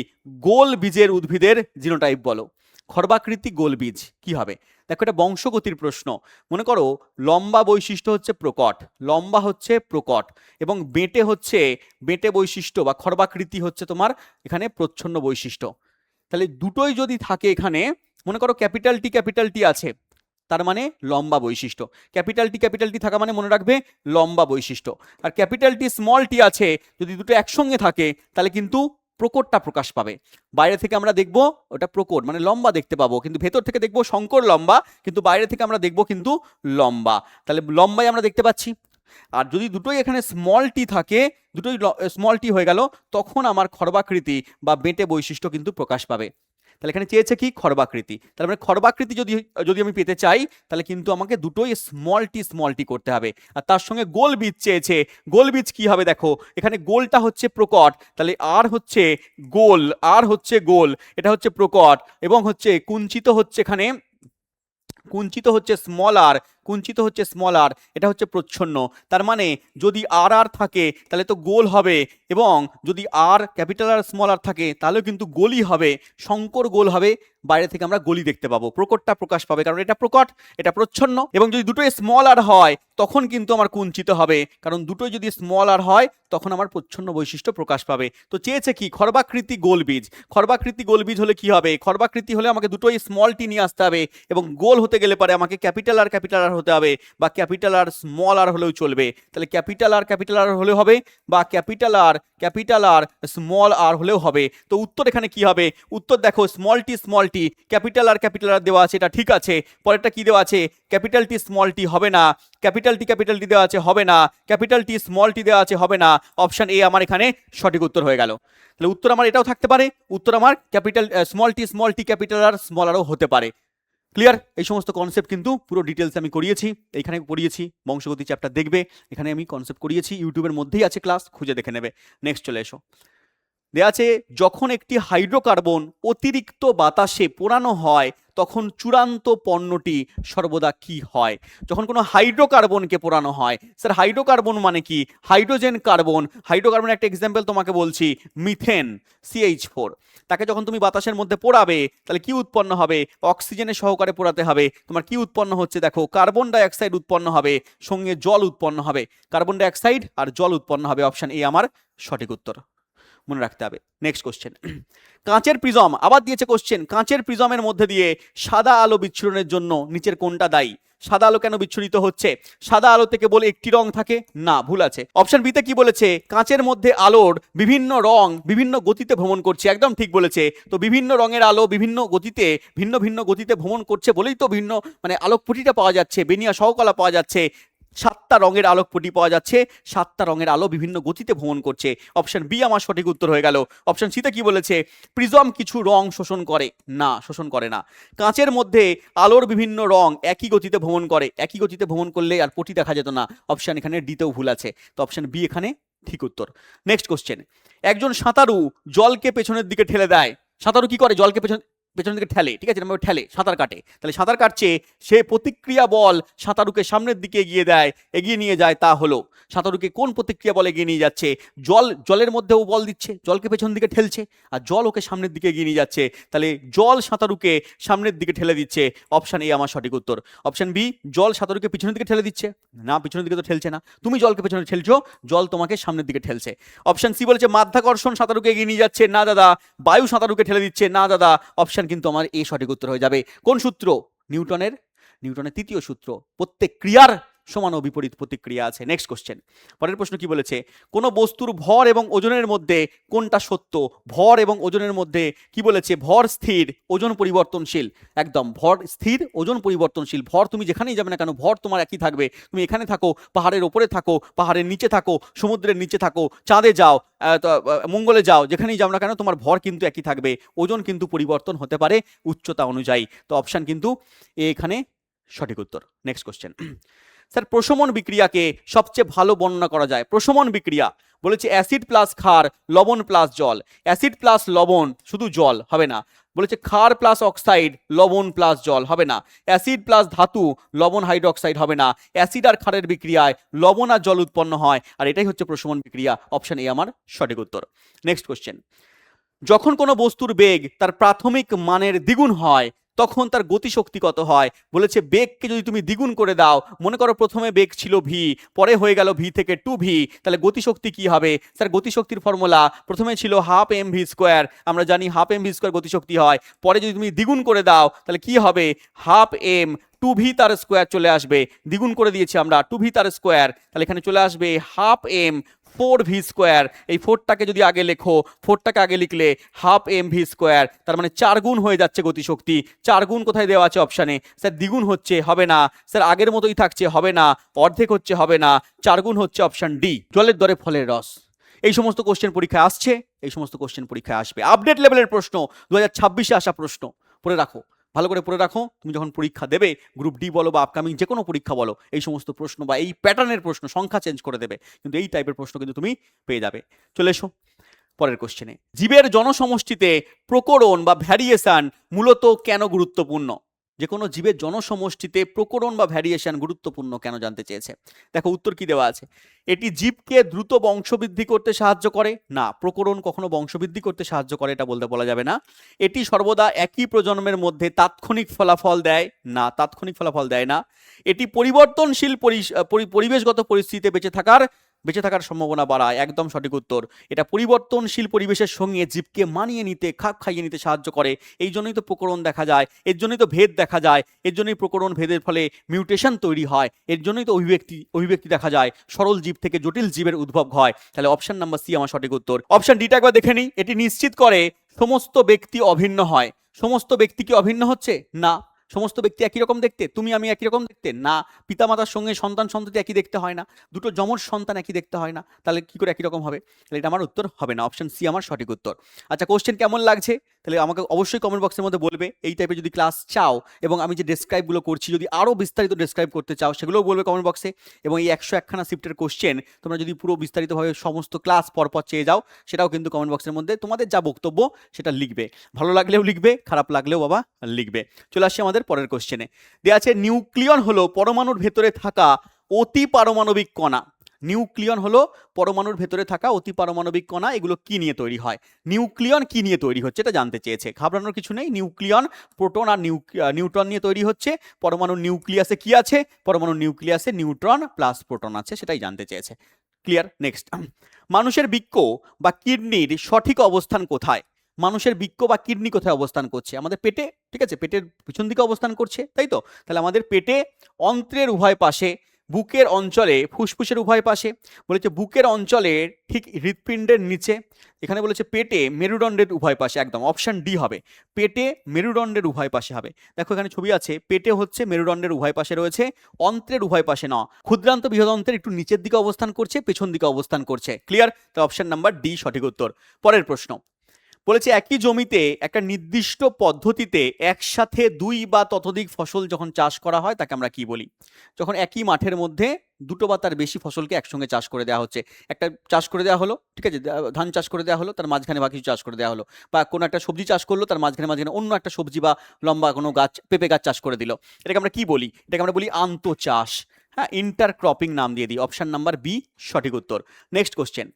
গোল বীজের উদ্ভিদের জিনোটাইপ বলো। খর্বাকৃতি গোল বীজ কি হবে? দেখো, এটা বংশগতির প্রশ্ন। মনে করো লম্বা বৈশিষ্ট্য হচ্ছে প্রকট, এবং বেঁটে বৈশিষ্ট্য বা খর্বাকৃতি হচ্ছে তোমার এখানে প্রচ্ছন্ন বৈশিষ্ট্য। তাহলে দুটোই যদি থাকে এখানে, মনে করো ক্যাপিটাল টি আছে, তার মানে লম্বা বৈশিষ্ট্য। ক্যাপিটাল টি থাকা মানে মনে রাখবে লম্বা বৈশিষ্ট্য। আর ক্যাপিটাল টি স্মল টি আছে, যদি দুটো একসঙ্গে থাকে তাহলে কিন্তু প্রকটটা প্রকাশ পাবে। বাইরে থেকে আমরা দেখবো ওটা প্রকট মানে লম্বা দেখতে পাবো, কিন্তু ভেতর থেকে দেখবো শঙ্কর লম্বা, কিন্তু বাইরে থেকে আমরা দেখবো কিন্তু লম্বা, তাহলে লম্বাই আমরা দেখতে পাচ্ছি। আর যদি দুটোই এখানে স্মল টি থাকে, দুটোই স্মল টি হয়ে গেল, তখন আমার খর্বাকৃতি বা বেঁটে বৈশিষ্ট্য কিন্তু প্রকাশ পাবে। তাহলে এখানে চেয়েছে কি, খর্বাকৃতি। তাহলে মানে খর্বাকৃতি যদি আমি পেতে চাই, তাহলে কিন্তু আমাকে দুটোই স্মল টি করতে হবে। আর তার সঙ্গে গোল বীজ চেয়েছে, গোল বীজ কি হবে, দেখো এখানে গোলটা হচ্ছে প্রকট, তাহলে আর হচ্ছে গোল, এটা হচ্ছে প্রকট, এবং হচ্ছে কুঞ্চিত হচ্ছে স্মল আর, এটা হচ্ছে প্রচ্ছন্ন। তার মানে যদি আর থাকে তাহলে তো গোল হবে, এবং যদি ক্যাপিটাল আর স্মল আর থাকে তাহলেও কিন্তু গোলই হবে, শঙ্কর গোল হবে। বাইরে থেকে আমরা গোলই দেখতে পাবো, প্রকটটা প্রকাশ পাবে, কারণ এটা প্রকট, এটা প্রচ্ছন্ন। এবং যদি দুটোই স্মল আর হয় তখন কিন্তু আমার কুঞ্চিত হবে, কারণ দুটোই যদি স্মল আর হয় তখন আমার প্রচ্ছন্ন বৈশিষ্ট্য প্রকাশ পাবে। তো চেয়েছে কি, খর্বাকৃতি গোল বীজ হলে কি হবে, খর্বাকৃতি হলে আমাকে দুটোই স্মল টি নিয়ে আসতে হবে, এবং গোল হতে গেলে পারে আমাকে ক্যাপিটাল আর হতে হবে, বা ক্যাপিটাল আর স্মল আর হলেও চলবে। তাহলে ক্যাপিটাল আর হলেও হবে, বা ক্যাপিটাল আর স্মল আর হলেও হবে। তো উত্তর এখানে কি হবে, উত্তর দেখো স্মল টি ক্যাপিটাল আর দেওয়া আছে, এটা ঠিক আছে। পরেরটা কি দেওয়া আছে, ক্যাপিটাল টি স্মল টি হবে না, ক্যাপিটাল টি দেওয়া আছে হবে না, ক্যাপিটাল টি স্মল টি দেওয়া আছে হবে না। অপশন এ আমার এখানে সঠিক উত্তর হয়ে গেল। তাহলে উত্তর আমার এটাও থাকতে পারে, উত্তর আমার capital small T capital R small আরও হতে পারে। ক্লিয়ার? এই সমস্ত কনসেপ্ট কিন্তু পুরো ডিটেলস আমি করিয়েছি, এইখানে পড়িয়েছি, বংশগতি চ্যাপ্টার দেখবে, এখানে আমি কনসেপ্ট করিয়েছি, ইউটিউবের মধ্যেই আছে ক্লাস, খুঁজে দেখে নেবে। নেক্সট চলে এসো, দেয়া আছে যখন একটি হাইড্রোকার্বন অতিরিক্ত বাতাসে পোড়ানো হয় তখন চূড়ান্ত পণ্যটি সর্বদা কি হয়? যখন কোনো হাইড্রোকার্বনকে পোড়ানো হয়, স্যার হাইড্রোকার্বন মানে কি? হাইড্রোকার্বনের একটা এক্সাম্পল তোমাকে বলছি, মিথেন CH4, তাকে যখন তুমি বাতাসের মধ্যে পোড়াবে তাহলে কি উৎপন্ন হবে? অক্সিজেনের সহকারে পোড়াতে হবে, তোমার কি উৎপন্ন হচ্ছে দেখো, কার্বন ডাই অক্সাইড উৎপন্ন হবে, সঙ্গে জল উৎপন্ন হবে, কার্বন ডাই অক্সাইড আর জল উৎপন্ন হবে। অপশন এ আমার সঠিক উত্তর। মনে রাখতে হবে। নেক্সট কোশ্চেন, কাঁচের প্রিজম, আবার দিয়েছে কোশ্চেন, কাঁচের প্রিজমের মধ্যে দিয়ে সাদা আলো বিচ্ছুরণের জন্য নিচের কোনটা দায়ী? সাদা আলো কেন বিচ্ছুরিত হচ্ছে? সাদা আলোতে কেবল একটি রং থাকে? না, ভুল আছে। অপশন বিতে কি বলেছে? কাঁচের মধ্যে আলোর বিভিন্ন রং বিভিন্ন গতিতে ভ্রমণ করছে, একদম ঠিক বলেছে। তো বিভিন্ন রঙের আলো বিভিন্ন গতিতে ভিন্ন ভিন্ন গতিতে ভ্রমণ করছে বলেই তো ভিন্ন মানে আলোকপুটিটা পাওয়া যাচ্ছে, বেনিয়া সহকলা পাওয়া যাচ্ছে, 7টা রঙের আলোকপুটি পাওয়া যাচ্ছে, 7টা রঙের আলো বিভিন্ন গতিতে ভ্রমণ করছে। অপশন বি আমার সঠিক উত্তর হয়ে গেল। অপশন সিতে কি বলেছে? প্রিজম কিছু রং শোষণ করে? না, শোষণ করে না। কাঁচের মধ্যে আলোর বিভিন্ন রং একই গতিতে ভ্রমণ করে, একই গতিতে ভ্রমণ করলে আর পটি দেখা যেত না। অপশন এখানে ডিতেও ভুল আছে, তো অপশন বি এখানে ঠিক উত্তর। নেক্সট কোশ্চেন, একজন সাঁতারু জলকে পেছনের দিকে ঠেলে দেয়। সাঁতারু কি করে? জলকে পেছনের দিকে ঠেলে, ঠিক আছে, এরকম ঠেলে, সাঁতার কাটে। তাহলে সাঁতার কাটছে, সে প্রতিক্রিয়া বল সাঁতারুকে সামনের দিকে এগিয়ে নিয়ে যায়, তা হলো সাঁতারুকে কোন প্রতিক্রিয়া বল এগিয়ে নিয়ে যাচ্ছে? জলের মধ্যেও বল দিচ্ছে, জলকে পেছন দিকে ঠেলছে, আর জল ওকে সামনের দিকে এগিয়ে নিয়ে যাচ্ছে। তাহলে জল সাঁতারুকে সামনের দিকে ঠেলে দিচ্ছে। অপশন এ আমার সঠিক উত্তর। অপশন বি, জল সাঁতারুকে পিছনের দিকে ঠেলে দিচ্ছে? না, পিছনের দিকে তো ঠেলছে না, তুমি জলকে পেছনে ঠেলছো, জল তোমাকে সামনের দিকে ঠেলছে। অপশন সি বলেছে মাধ্যাকর্ষণ সাঁতারুকে এগিয়ে নিয়ে যাচ্ছে? না দাদা। বায়ু সাঁতারুকে ঠেলে দিচ্ছে? না দাদা। অপশন কিন্তু আমার এ সঠিক উত্তর হয়ে যাবে। কোন সূত্র? নিউটনের তৃতীয় সূত্র, প্রত্যেক ক্রিয়ার সমান ও বিপরীত প্রতিক্রিয়া আছে। নেক্সট কোশ্চেন, পরের প্রশ্ন কি বলেছে? কোন বস্তুর ভর এবং ওজনের মধ্যে কোনটা সত্য? ভর এবং ওজনের মধ্যে কি বলেছে? ভর স্থির, ওজন পরিবর্তনশীল। একদম, ভর স্থির, ওজন পরিবর্তনশীল। ভর তুমি যেখানেই যাবে না কেন, ভর তোমার একই থাকবে। তুমি এখানে থাকো, পাহাড়ের ওপরে থাকো, পাহাড়ের নিচে থাকো, সমুদ্রের নিচে থাকো, চাঁদে যাও, মঙ্গলে যাও, যেখানেই যাও না কেন তোমার ভর কিন্তু একই থাকবে। ওজন কিন্তু পরিবর্তন হতে পারে উচ্চতা অনুযায়ী। তো অপশন কিন্তু এখানে সঠিক উত্তর। নেক্সট কোশ্চেন, স্যার প্রশমন বিক্রিয়াকে সবচেয়ে ভালো বর্ণনা করা যায়? প্রশমন বিক্রিয়া বলেছে অ্যাসিড প্লাস ক্ষার, লবণ প্লাস জল। অ্যাসিড প্লাস লবণ শুধু জল হবে না, বলেছে ক্ষার প্লাস অক্সাইড, লবণ প্লাস জল হবে না। অ্যাসিড প্লাস ধাতু, লবণ হাইড্রোক্সাইড হবে না। অ্যাসিড আর ক্ষারের বিক্রিয়ায় লবণ আর জল উৎপন্ন হয়, আর এটাই হচ্ছে প্রশমন বিক্রিয়া। অপশন এ আমার সঠিক উত্তর। নেক্সট কোশ্চেন, যখন কোনো বস্তুর বেগ তার প্রাথমিক মানের দ্বিগুণ হয় তখন তার গতিশক্তি কত হয়? বলেছে বেগকে যদি তুমি দ্বিগুণ করে দাও, মনে করো প্রথমে বেগ ছিল ভি, পরে হয়ে গেল ভি থেকে 2v, তাহলে গতিশক্তি কি হবে? স্যার গতিশক্তির ফর্মুলা প্রথমে ছিল হাফ এম ভি স্কোয়ার, আমরা জানি হাফ এম ভি স্কোয়ার গতিশক্তি হয়, পরে যদি তুমি দ্বিগুণ করে দাও তাহলে কি হবে? হাফ এম 2v তার স্কোয়ার চলে আসবে, দ্বিগুণ করে দিয়েছি আমরা 2v তার স্কোয়ার, তাহলে এখানে চলে আসবে হাফ এম 4v স্কোয়ার। এই 4টাকে যদি আগে লেখো, 4টাকে আগে লিখলে হাফ এম ভি স্কোয়ার, তার মানে 4 গুণ হয়ে যাচ্ছে গতিশক্তি। 4 গুণ কোথায় দেওয়া আছে? অপশানে। স্যার দ্বিগুণ হচ্ছে, হবে না। স্যার আগের মতোই থাকছে, হবে না। অর্ধেক হচ্ছে, হবে না। 4 গুণ হচ্ছে অপশান ডি, জলের দরে ফলের রস। এই সমস্ত কোশ্চেন পরীক্ষায় আসছে, এই সমস্ত কোশ্চেন পরীক্ষায় আসবে। আপডেট লেভেলের প্রশ্ন, 2026-এ আসা প্রশ্ন পড়ে রাখো, ভালো করে পড়ে রাখো। তুমি যখন পরীক্ষা দেবে, গ্রুপ ডি বলো বা আপকামিং যে কোনো পরীক্ষা বলো, এই সমস্ত প্রশ্ন বা এই প্যাটার্নের প্রশ্ন, সংখ্যা চেঞ্জ করে দেবে, কিন্তু এই টাইপের প্রশ্ন কিন্তু তুমি পেয়ে যাবে। চলে এসো পরের কোশ্চেনে। জীবের জনসমষ্টিতে প্রকরণ বা ভ্যারিয়েশন মূলত কেন গুরুত্বপূর্ণ? যে কোনো জীবের জনসমষ্টিতে প্রকরণ বা ভ্যারিয়েশন গুরুত্বপূর্ণ কেন জানতে চেয়েছে। দেখো উত্তর কি দেওয়া আছে। এটি জীবকে দ্রুত বংশবৃদ্ধি করতে সাহায্য করে? না, প্রকরণ কখনো বংশবৃদ্ধি করতে সাহায্য করে এটা বলা যাবে না। এটি সর্বদা একই প্রজন্মের মধ্যে তাৎক্ষণিক ফলাফল দেয়? না, তাৎক্ষণিক ফলাফল দেয় না। এটি পরিবর্তনশীল পরিবেশগত পরিস্থিতিতে বেঁচে থাকার সম্ভাবনা বাড়ায়? একদম সঠিক উত্তর। এটা পরিবর্তনশীল পরিবেশের সঙ্গে জীবকে মানিয়ে নিতে, খাপ খাইয়ে নিতে সাহায্য করে। এই জন্যই তো প্রকরণ দেখা যায়, এর জন্যই তো ভেদ দেখা যায়, এর জন্যই প্রকরণ ভেদের ফলে মিউটেশন তৈরি হয়, এর জন্যই তো অভিব্যক্তি দেখা যায়, সরল জীব থেকে জটিল জীবের উদ্ভব হয়। তাহলে অপশন নাম্বার সি আমার সঠিক উত্তর। অপশন ডিটা একবার দেখে নিই। এটি নিশ্চিত করে সমস্ত ব্যক্তি অভিন্ন হয়। সমস্ত ব্যক্তি কি অভিন্ন হচ্ছে? না। সমস্ত ব্যক্তি একই রকম দেখতে? তুমি আমি একই রকম দেখতে? না। পিতামাতার সঙ্গে সন্তান সন্ততি একই দেখতে হয় না, দুটো যমজ সন্তান একই দেখতে হয় না, তাহলে কি করে একই রকম হবে? তাহলে এটা আমার উত্তর হবে না, অপশন সি আমার সঠিক উত্তর। আচ্ছা, কোশ্চেন কেমন লাগছে তাহলে আমাকে অবশ্যই কমেন্ট বক্সের মধ্যে বলবে। এই টাইপের যদি ক্লাস চাও এবং আমি যে ডেসক্রাইবগুলো করছি যদি আরও বিস্তারিত ডেসক্রাইব করতে চাও সেগুলোও বলবে কমেন্ট বক্সে। এবং এই 101খানা শিফটের কোশ্চেন তোমরা যদি পুরো বিস্তারিতভাবে সমস্ত ক্লাস পরপর চেয়ে যাও, সেটাও কিন্তু কমেন্ট বক্সের মধ্যে তোমাদের যা বক্তব্য সেটা লিখবে। ভালো লাগলেও লিখবে, খারাপ লাগলেও বাবা লিখবে। চলে আসছি আমাদের পরের কোশ্চেনে। দেওয়া আছে নিউক্লিয়ন হলো পরমাণুর ভেতরে থাকা অতি পারমাণবিক কণা। নিউক্লিয়ন হলো পরমাণুর ভেতরে থাকা অতি পারমাণবিক কণা। এগুলো কি নিয়ে তৈরি হয়? নিউক্লিয়ন কি নিয়ে তৈরি হচ্ছে এটা জানতে চেয়েছে। ঘাবড়ানোর কিছু নেই। নিউক্লিয়ন প্রোটন আর নিউট্রন নিয়ে তৈরি হচ্ছে। পরমাণুর নিউক্লিয়াসে কি আছে? পরমাণুর নিউক্লিয়াসে নিউট্রন প্লাস প্রোটন আছে, সেটাই জানতে চেয়েছে। ক্লিয়ার? নেক্সট, মানুষের বৃক্ক বা কিডনির সঠিক অবস্থান কোথায়? মানুষের বৃক্ক বা কিডনি কোথায় অবস্থান করছে? আমাদের পেটে, ঠিক আছে, পেটের পিছন দিকে অবস্থান করছে, তাই তো? তাহলে আমাদের পেটে, অন্ত্রের উভয় পাশে, বুকের অঞ্চলে, ফুসফুসের উভয় পাশে, বলেছে বুকের অঞ্চলে ঠিক হৃৎপিণ্ডের নিচে, এখানে বলেছে পেটে মেরুদণ্ডের উভয় পাশে, একদম অপশন ডি হবে, পেটে মেরুদণ্ডের উভয় পাশে হবে। দেখো এখানে ছবি আছে, পেটে হচ্ছে মেরুদণ্ডের উভয় পাশে রয়েছে, অন্ত্রের উভয় পাশে না, ক্ষুদ্রান্ত বৃহদন্ত্রের একটু নিচের দিকে অবস্থান করছে, পেছন দিকে অবস্থান করছে। ক্লিয়ার? তো অপশন নাম্বার ডি সঠিক উত্তর। পরের প্রশ্ন বলেছে একই জমিতে একটা নির্দিষ্ট পদ্ধতিতে একসাথে দুই বা ততোধিক ফসল যখন চাষ করা হয় তাকে আমরা কি বলি? যখন একই মাঠের মধ্যে দুটো বা তার বেশি ফসলকে একসঙ্গে চাষ করে দেওয়া হচ্ছে, একটা চাষ করে দেওয়া হলো, ঠিক আছে, ধান চাষ করে দেওয়া হলো, তার মাঝখানে বাকি কিছু চাষ করে দেওয়া হলো, বা কোনো একটা সবজি চাষ করলো, তার মাঝখানে মাঝখানে অন্য একটা সবজি বা লম্বা কোনো গাছ, পেঁপে গাছ চাষ করে দিল, এটাকে আমরা কি বলি? এটাকে আমরা বলি আন্তঃচাষ। হ্যাঁ, ইন্টারক্রপিং নাম দিয়ে দিই। অপশন নাম্বার বি সঠিক উত্তর। নেক্সট কোশ্চেন,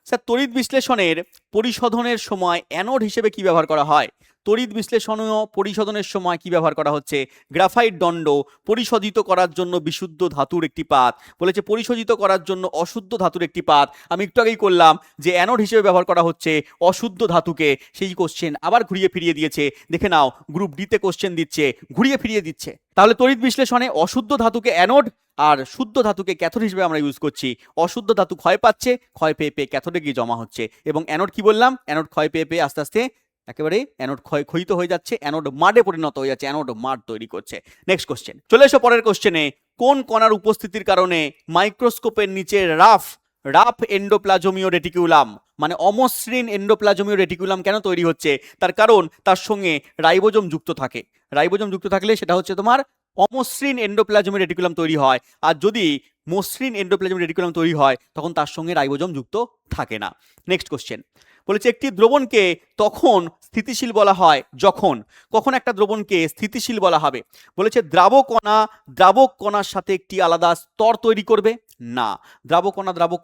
স্যার তড়িৎ বিশ্লেষণের পরিশোধনের সময় অ্যানোড হিসেবে কি ব্যবহার করা হয়? তড়িৎ বিশ্লেষণ ও পরিশোধনের সময় কি ব্যবহার করা হচ্ছে? গ্রাফাইট দণ্ড, পরিশোধিত করার জন্য বিশুদ্ধ ধাতুর একটি পাত, বলেছে পরিশোধিত করার জন্য অশুদ্ধ ধাতুর একটি পাত। আমি একটু আগেই করলাম যে অ্যানোড হিসেবে ব্যবহার করা হচ্ছে অশুদ্ধ ধাতুকে, সেই কোশ্চেন আবার ঘুরিয়ে ফিরিয়ে দিয়েছে। দেখে নাও, গ্রুপ ডিতে কোশ্চেন দিচ্ছে, ঘুরিয়ে ফিরিয়ে দিচ্ছে। তাহলে তড়িৎ বিশ্লেষণে অশুদ্ধ ধাতুকে অ্যানোড আর শুদ্ধ ধাতুকে ক্যাথোড হিসেবে আমরা ইউজ করছি। অশুদ্ধ ধাতু ক্ষয় পাচ্ছে, ক্ষয় পেয়ে পেয়ে ক্যাথোডে গিয়ে জমা হচ্ছে, এবং অ্যানোড কি বললাম? অ্যানোড ক্ষয় পেয়ে পেয়ে আস্তে আস্তে একেবারে অ্যানোড ক্ষয়িত হয়ে যাচ্ছে, অ্যানোড মাডে পরিণত হয়ে যাচ্ছে, অ্যানোড মাড তৈরি করছে। নেক্সট কোশ্চেন চলে এসো পরের কোশ্চেনে। কোন কণার উপস্থিতির কারণে মাইক্রোস্কোপের নিচে রাফ এন্ডোপ্লাজমীয় রেটিকুলাম, মানে অমসৃণ এন্ডোপ্লাজমীয় রেটিকুলাম কেন তৈরি হচ্ছে? তার কারণ তার সঙ্গে রাইবোজোম যুক্ত থাকে। রাইবোজোম যুক্ত থাকলে সেটা হচ্ছে তোমার অমসৃণ এন্ডোপ্লাজমিক রেটিকুলাম তৈরি হয়, আর যদি মসৃণ এন্ডোপ্লাজমিক রেটিকুলাম তৈরি হয় তখন তার সঙ্গে রাইবোজোম যুক্ত থাকে না। নেক্সট কোশ্চেন বলেছে একটি দ্রবণকে তখন স্থিতিশীল বলা হয় যখন, কখন একটা দ্রবণকে স্থিতিশীল বলা হবে? বলেছে দ্রাবক কণার সাথে একটি আলাদা স্তর তৈরি করবে না। দ্রাবক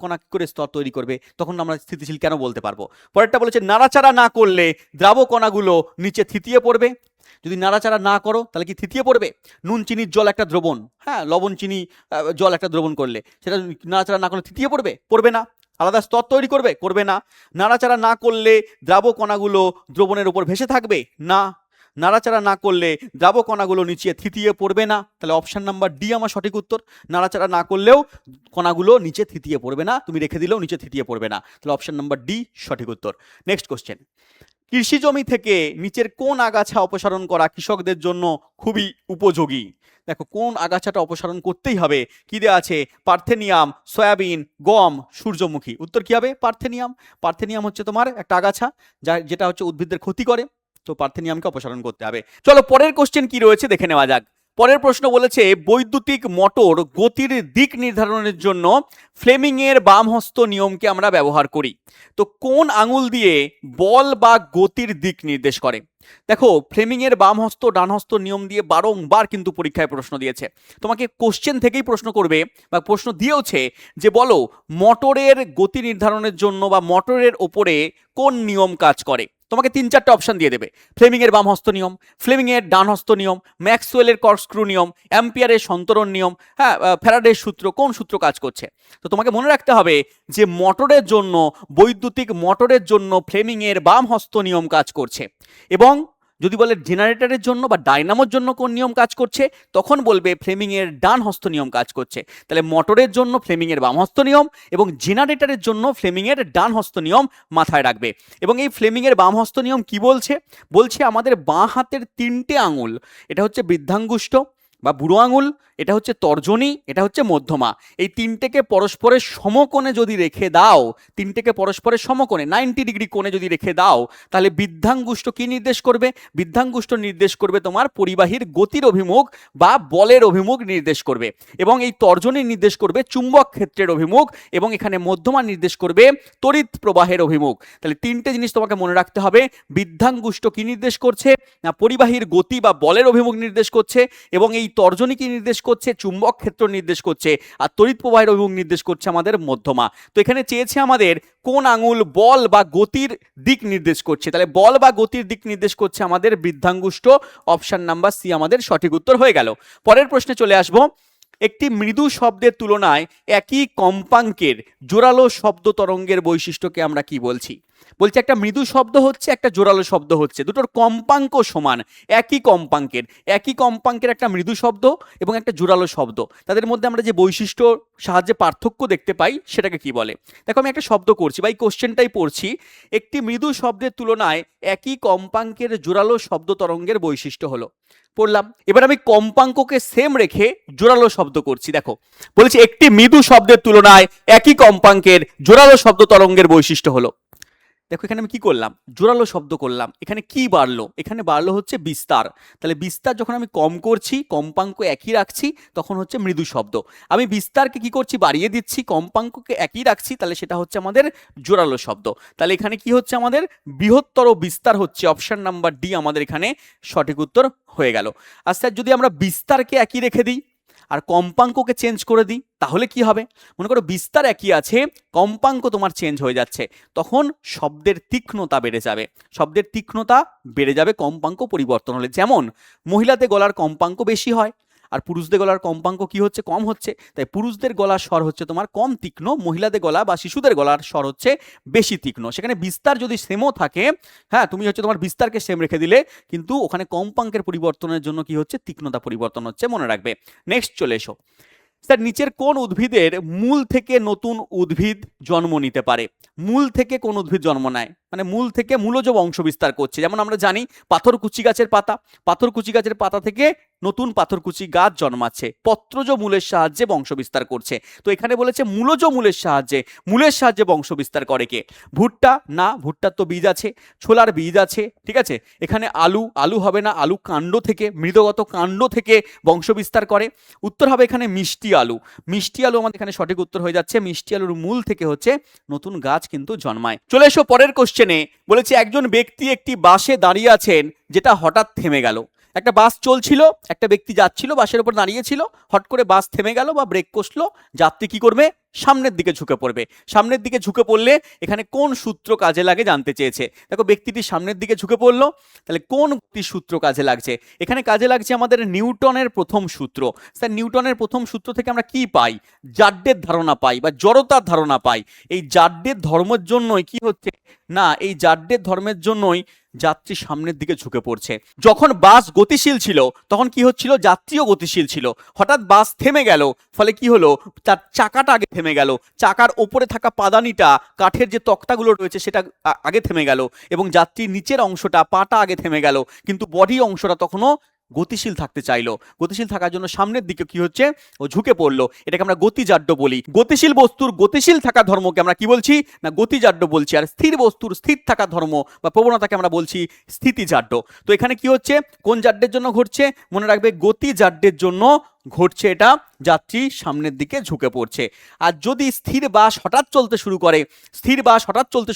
কণা কি করে স্তর তৈরি করবে? তখন আমরা স্থিতিশীল কেন বলতে পারবো? পরেরটা বলেছে নাড়াচাড়া না করলে দ্রাবক কণাগুলো নিচে থিতিয়ে পড়বে। যদি নাড়াচাড়া না করো তাহলে কি থিতিয়ে পড়বে? নুন চিনির জল একটা দ্রবণ, হ্যাঁ, লবণ চিনি জল একটা দ্রবণ করলে সেটা নাড়াচাড়া না করলে থিতিয়ে পড়বে? পড়বে না। আলাদা স্তর তৈরি করবে? করবে না। নাড়াচাড়া না করলে দ্রাবক কণাগুলো দ্রবণের উপর ভেসে থাকবে? না। নাড়াচাড়া না করলে দ্রাবক কণাগুলো নিচে থিতিয়ে পড়বে না। তাহলে অপশন নাম্বার ডি আমার সঠিক উত্তর। নাড়াচাড়া না করলেও কণাগুলো নিচে থিতিয়ে পড়বে না, তুমি রেখে দিলেও নিচে থিতিয়ে পড়বে না। তাহলে অপশন নাম্বার ডি সঠিক উত্তর। নেক্সট কোশ্চেন, কৃষি জমি থেকে নিচের কোন আগাছা অপসারণ করা কৃষকদের জন্য খুবই উপযোগী? দেখো কোন আগাছাটা অপসারণ করতেই হবে, কি দেওয়া আছে? পার্থেনিয়াম, সয়াবিন, গম, সূর্যমুখী। উত্তর কি হবে? পার্থেনিয়াম। পার্থেনিয়াম হচ্ছে তোমার একটা আগাছা যেটা হচ্ছে উদ্ভিদের ক্ষতি করে, তো পার্থেনিয়ামকে অপসারণ করতে হবে। চলো পরের কোশ্চেন কি রয়েছে দেখে নেওয়া যাক। পরের প্রশ্ন বলেছে বৈদ্যুতিক মোটর গতির দিক নির্ধারণের জন্য ফ্লেমিং এর বামহস্ত নিয়মকে আমরা ব্যবহার করি। তো কোন আঙুল দিয়ে বল বা গতির দিক নির্দেশ করে? দেখো ফ্লেমিং এর বামহস্ত ডানহস্ত নিয়ম দিয়ে বারংবার কিন্তু পরীক্ষায় প্রশ্ন দিয়েছে। তোমাকে কোশ্চেন থেকেই প্রশ্ন করবে বা প্রশ্ন দিয়েওছে যে বলো মোটরের গতি নির্ধারণের জন্য বা মোটরের ওপরে কোন নিয়ম কাজ করে? তোমাকে 3-4টা অপশন দিয়ে দেবে। ফ্লেমিং এর বামহস্ত নিয়ম, ফ্লেমিং এর ডানহস্ত নিয়ম, ম্যাক্সওয়েলের কর্কস্ক্রু নিয়ম, অ্যাম্পিয়ারের সন্তরণ নিয়ম, হ্যাঁ, ফ্যারাডের সূত্র, কোন সূত্র কাজ করছে? তো তোমাকে মনে রাখতে হবে যে মোটরের জন্য, বৈদ্যুতিক মোটরের জন্য ফ্লেমিং এর বামহস্ত নিয়ম কাজ করছে, এবং যদি বলে জেনারেটরের জন্য বা ডায়নামোর জন্য কোন নিয়ম কাজ করছে তখন বলবে ফ্লেমিং এর ডান হস্ত নিয়ম কাজ করছে। তাহলে মোটরের জন্য ফ্লেমিং এর বাম হস্ত নিয়ম এবং জেনারেটরের জন্য ফ্লেমিং এর ডান হস্ত নিয়ম মাথায় রাখবে। এবং এই ফ্লেমিং এর বাম হস্ত নিয়ম কি বলছে? বলছে আমাদের বাঁ হাতের 3টে আঙুল, এটা হচ্ছে বৃদ্ধাঙ্গুষ্ঠ বা বুড়ো আঙুল, এটা হচ্ছে তর্জনী, এটা হচ্ছে মধ্যমা, এই 3টেকে পরস্পরের সমকোণে যদি রেখে দাও, 3টেকে পরস্পরের সমকোণে 90 ডিগ্রি কোণে যদি রেখে দাও, তাহলে বৃদ্ধাঙ্গুষ্ঠ কি নির্দেশ করবে? বৃদ্ধাঙ্গুষ্ঠ নির্দেশ করবে তোমার পরিবাহীর গতির অভিমুখ বা বলের অভিমুখ নির্দেশ করবে, এবং এই তর্জনী নির্দেশ করবে চুম্বক ক্ষেত্রের অভিমুখ, এবং এখানে মধ্যমা নির্দেশ করবে তড়িৎ প্রবাহের অভিমুখ। তাহলে 3টে জিনিস তোমাকে মনে রাখতে হবে। বৃদ্ধাঙ্গুষ্ঠ কি নির্দেশ করছে? না পরিবাহীর গতি বা বলের অভিমুখ নির্দেশ করছে, এবং এই তর্জনী কি নির্দেশ করছে? চুম্বক ক্ষেত্র নির্দেশ করছে, আর তড়িৎ প্রবাহের অভিমুখ নির্দেশ করছে আমাদের মধ্যমা। তো এখানে চেয়েছে আমাদের কোন আঙুল বল বা গতির দিক নির্দেশ করছে, তাহলে বল বা গতির দিক নির্দেশ করছে আমাদের বৃদ্ধাঙ্গুষ্ঠ। অপশন নাম্বার সি আমাদের সঠিক উত্তর হয়ে গেল। পরের প্রশ্নে চলে আসবো। একটি মৃদু শব্দের তুলনায় একই কম্পাঙ্কের জোরালো শব্দ তরঙ্গের বৈশিষ্ট্যকে আমরা কি বলছি? বলছে একটা মৃদু শব্দ হচ্ছে, একটা জোরালো শব্দ হচ্ছে, দুটোর কম্পাঙ্ক সমান, একই কম্পাঙ্কের একটা মৃদু শব্দ এবং একটা জোরালো শব্দ, তাদের মধ্যে আমরা যে বৈশিষ্ট্য সাহায্যে পার্থক্য দেখতে পাই সেটাকে কি বলে? দেখো আমি একটা শব্দ করছি বা এই কোশ্চেনটাই পড়ছি, একটি মৃদু শব্দের তুলনায় একই কম্পাঙ্কের জোরালো শব্দ তরঙ্গের বৈশিষ্ট্য হলো। পড়লাম, এবার আমি কম্পাঙ্ককে সেম রেখে জোরালো শব্দ করছি। দেখো বলেছি একটি মৃদু শব্দের তুলনায় একই কম্পাঙ্কের জোরালো শব্দ তরঙ্গের বৈশিষ্ট্য হলো। দেখো এখানে আমি কি করলাম, জোরালো শব্দ করলাম, এখানে কি বাড়লো? এখানে বাড়লো হচ্ছে বিস্তার। তাহলে বিস্তার যখন আমি কম করছি, কম্পাঙ্ক একই রাখছি, তখন হচ্ছে মৃদু শব্দ। আমি বিস্তারকে কি করছি, বাড়িয়ে দিচ্ছি, কম্পাঙ্ককে একই রাখছি, তাহলে সেটা হচ্ছে আমাদের জোরালো শব্দ। তাহলে এখানে কি হচ্ছে, আমাদের বৃহত্তর বিস্তার হচ্ছে, অপশন নাম্বার ডি আমাদের এখানে সঠিক উত্তর হয়ে গেল। আর স্যার যদি আমরা বিস্তারকে একই রেখে দিই আর কম্পাঙ্ককে চেঞ্জ করে দিই তাহলে কি হবে? মনে করো বিস্তার একই আছে, কম্পাঙ্ক তোমার চেঞ্জ হয়ে যাচ্ছে, তখন শব্দের তীক্ষ্ণতা বেড়ে যাবে, কম্পাঙ্ক পরিবর্তন হলে। যেমন মহিলাদের গলার কম্পাঙ্ক বেশি হয় আর পুরুষদের গলার কম্পাঙ্ক কি হচ্ছে, কম হচ্ছে। তাই পুরুষদের গলার স্বর হচ্ছে তোমার কম তীক্ষ্ণ, মহিলাদের গলা বা শিশুদের গলার স্বর হচ্ছে বেশি তীক্ষ্ণ। সেখানে বিস্তার যদি সেমও থাকে, হ্যাঁ তুমি হচ্ছে তোমার বিস্তারকে সেম রেখে দিলে, কিন্তু ওখানে কম্পাঙ্কের পরিবর্তনের জন্য কি হচ্ছে, তীক্ষ্ণতা পরিবর্তন হচ্ছে, মনে রাখবে। নেক্সট চলে এসো। স্যার নিচের কোন উদ্ভিদের মূল থেকে নতুন উদ্ভিদ জন্ম নিতে পারে? মূল থেকে কোন উদ্ভিদ জন্ম নেয়, মানে মূল থেকে মূলজ বংশ বিস্তার করছে। যেমন আমরা জানি পাথরকুচি গাছের পাতা থেকে নতুন পাথরকুচি গাছ জন্মাচ্ছে, পত্রজ মূলের সাহায্যে বংশ বিস্তার করছে। তো এখানে বলেছে মূলজ মূলের সাহায্যে বংশ বিস্তার করে কে? ভুট্টা না, ভুট্টার তো বীজ আছে, ছোলার বীজ আছে, ঠিক আছে। এখানে আলু হবে না, আলু কাণ্ড থেকে, মৃদগত কাণ্ড থেকে বংশ বিস্তার করে। উত্তর হবে এখানে মিষ্টি আলু আমাদের এখানে সঠিক উত্তর হয়ে যাচ্ছে। মিষ্টি আলুর মূল থেকে হচ্ছে নতুন গাছ কিন্তু জন্মায়। চলে এসো পরের কোশ্চেনে। বলেছে একজন ব্যক্তি একটি বাসে দাঁড়িয়ে আছেন যেটা হঠাৎ থেমে গেল। একটা বাস চলছিল, একটা ব্যক্তি যাচ্ছিল, বাসের উপর দাঁড়িয়েছিল, হট করে বাস থেমে গেল বা ব্রেক কষলো, যাত্রী কি করবে, সামনের দিকে ঝুঁকে পড়বে। সামনের দিকে ঝুঁকে পড়লে এখানে কোন সূত্র কাজে লাগে জানতে চেয়েছে। দেখো ব্যক্তিটি সামনের দিকে ঝুঁকে পড়লো, তাহলে কোন সূত্র কাজে লাগছে? এখানে কাজে লাগছে আমাদের নিউটনের প্রথম সূত্র। স্যার নিউটনের প্রথম সূত্র থেকে আমরা কি পাই? জাড্যের ধারণা পাই বা জড়তার ধারণা পাই। এই জাড্যের ধর্মের জন্যই কি হচ্ছে না, এই জাড্যের ধর্মের জন্যই যাত্রী সামনের দিকে ঝুঁকে পড়ছে। যখন বাস গতিশীল ছিল তখন কি হচ্ছিল, যাত্রীও গতিশীল ছিল। হঠাৎ বাস থেমে গেল, ফলে কি হলো, তার চাকাটা আগে থেমে গেল, চাকার ওপরে থাকা পাদানিটা, কাঠের যে তক্তাগুলো রয়েছে সেটা আগে থেমে গেল, এবং যাত্রীর নিচের অংশটা, পাটা আগে থেমে গেল, কিন্তু বডি অংশটা তখনও গতিশীল থাকতে চাইলো। গতিশীল থাকার জন্য সামনের দিকে কি হচ্ছে, ও ঝুঁকে পড়লো। এটাকে আমরা গতিজাড্য বলি। গতিশীল বস্তুর গতিশীল থাকা ধর্মকে আমরা কি বলছি না, গতিজাড্য বলছি। আর স্থির বস্তুর স্থির থাকা ধর্ম বা প্রবণতাকে আমরা বলছি স্থিতিজাড্য। তো এখানে কি হচ্ছে, কোন জাড্যের জন্য ঘটছে? মনে রাখবে গতিজাড্যের জন্য ঘটছে এটা, যাত্রী সামনের দিকে ঝুঁকে পড়ছে। আর যদি স্থির বাস হঠাৎ চলতে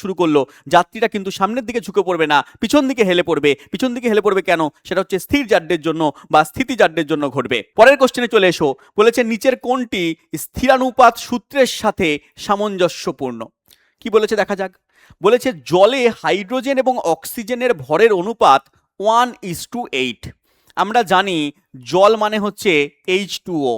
শুরু করলো, যাত্রীরা কিন্তু সামনের দিকে ঝুঁকে পড়বে না, পিছন দিকে হেলে পড়বে। কেন? সেটা হচ্ছে স্থির জাড্যের জন্য বা স্থিতি জাড্যের জন্য ঘটবে। পরের কোশ্চেনে চলে এসো। বলেছে নিচের কোনটি স্থিরানুপাত সূত্রের সাথে সামঞ্জস্যপূর্ণ? কি বলেছে দেখা যাক। বলেছে জলে হাইড্রোজেন এবং অক্সিজেনের ভরের অনুপাত 1:8। আমরা জানি জল মানে হচ্ছে H2O,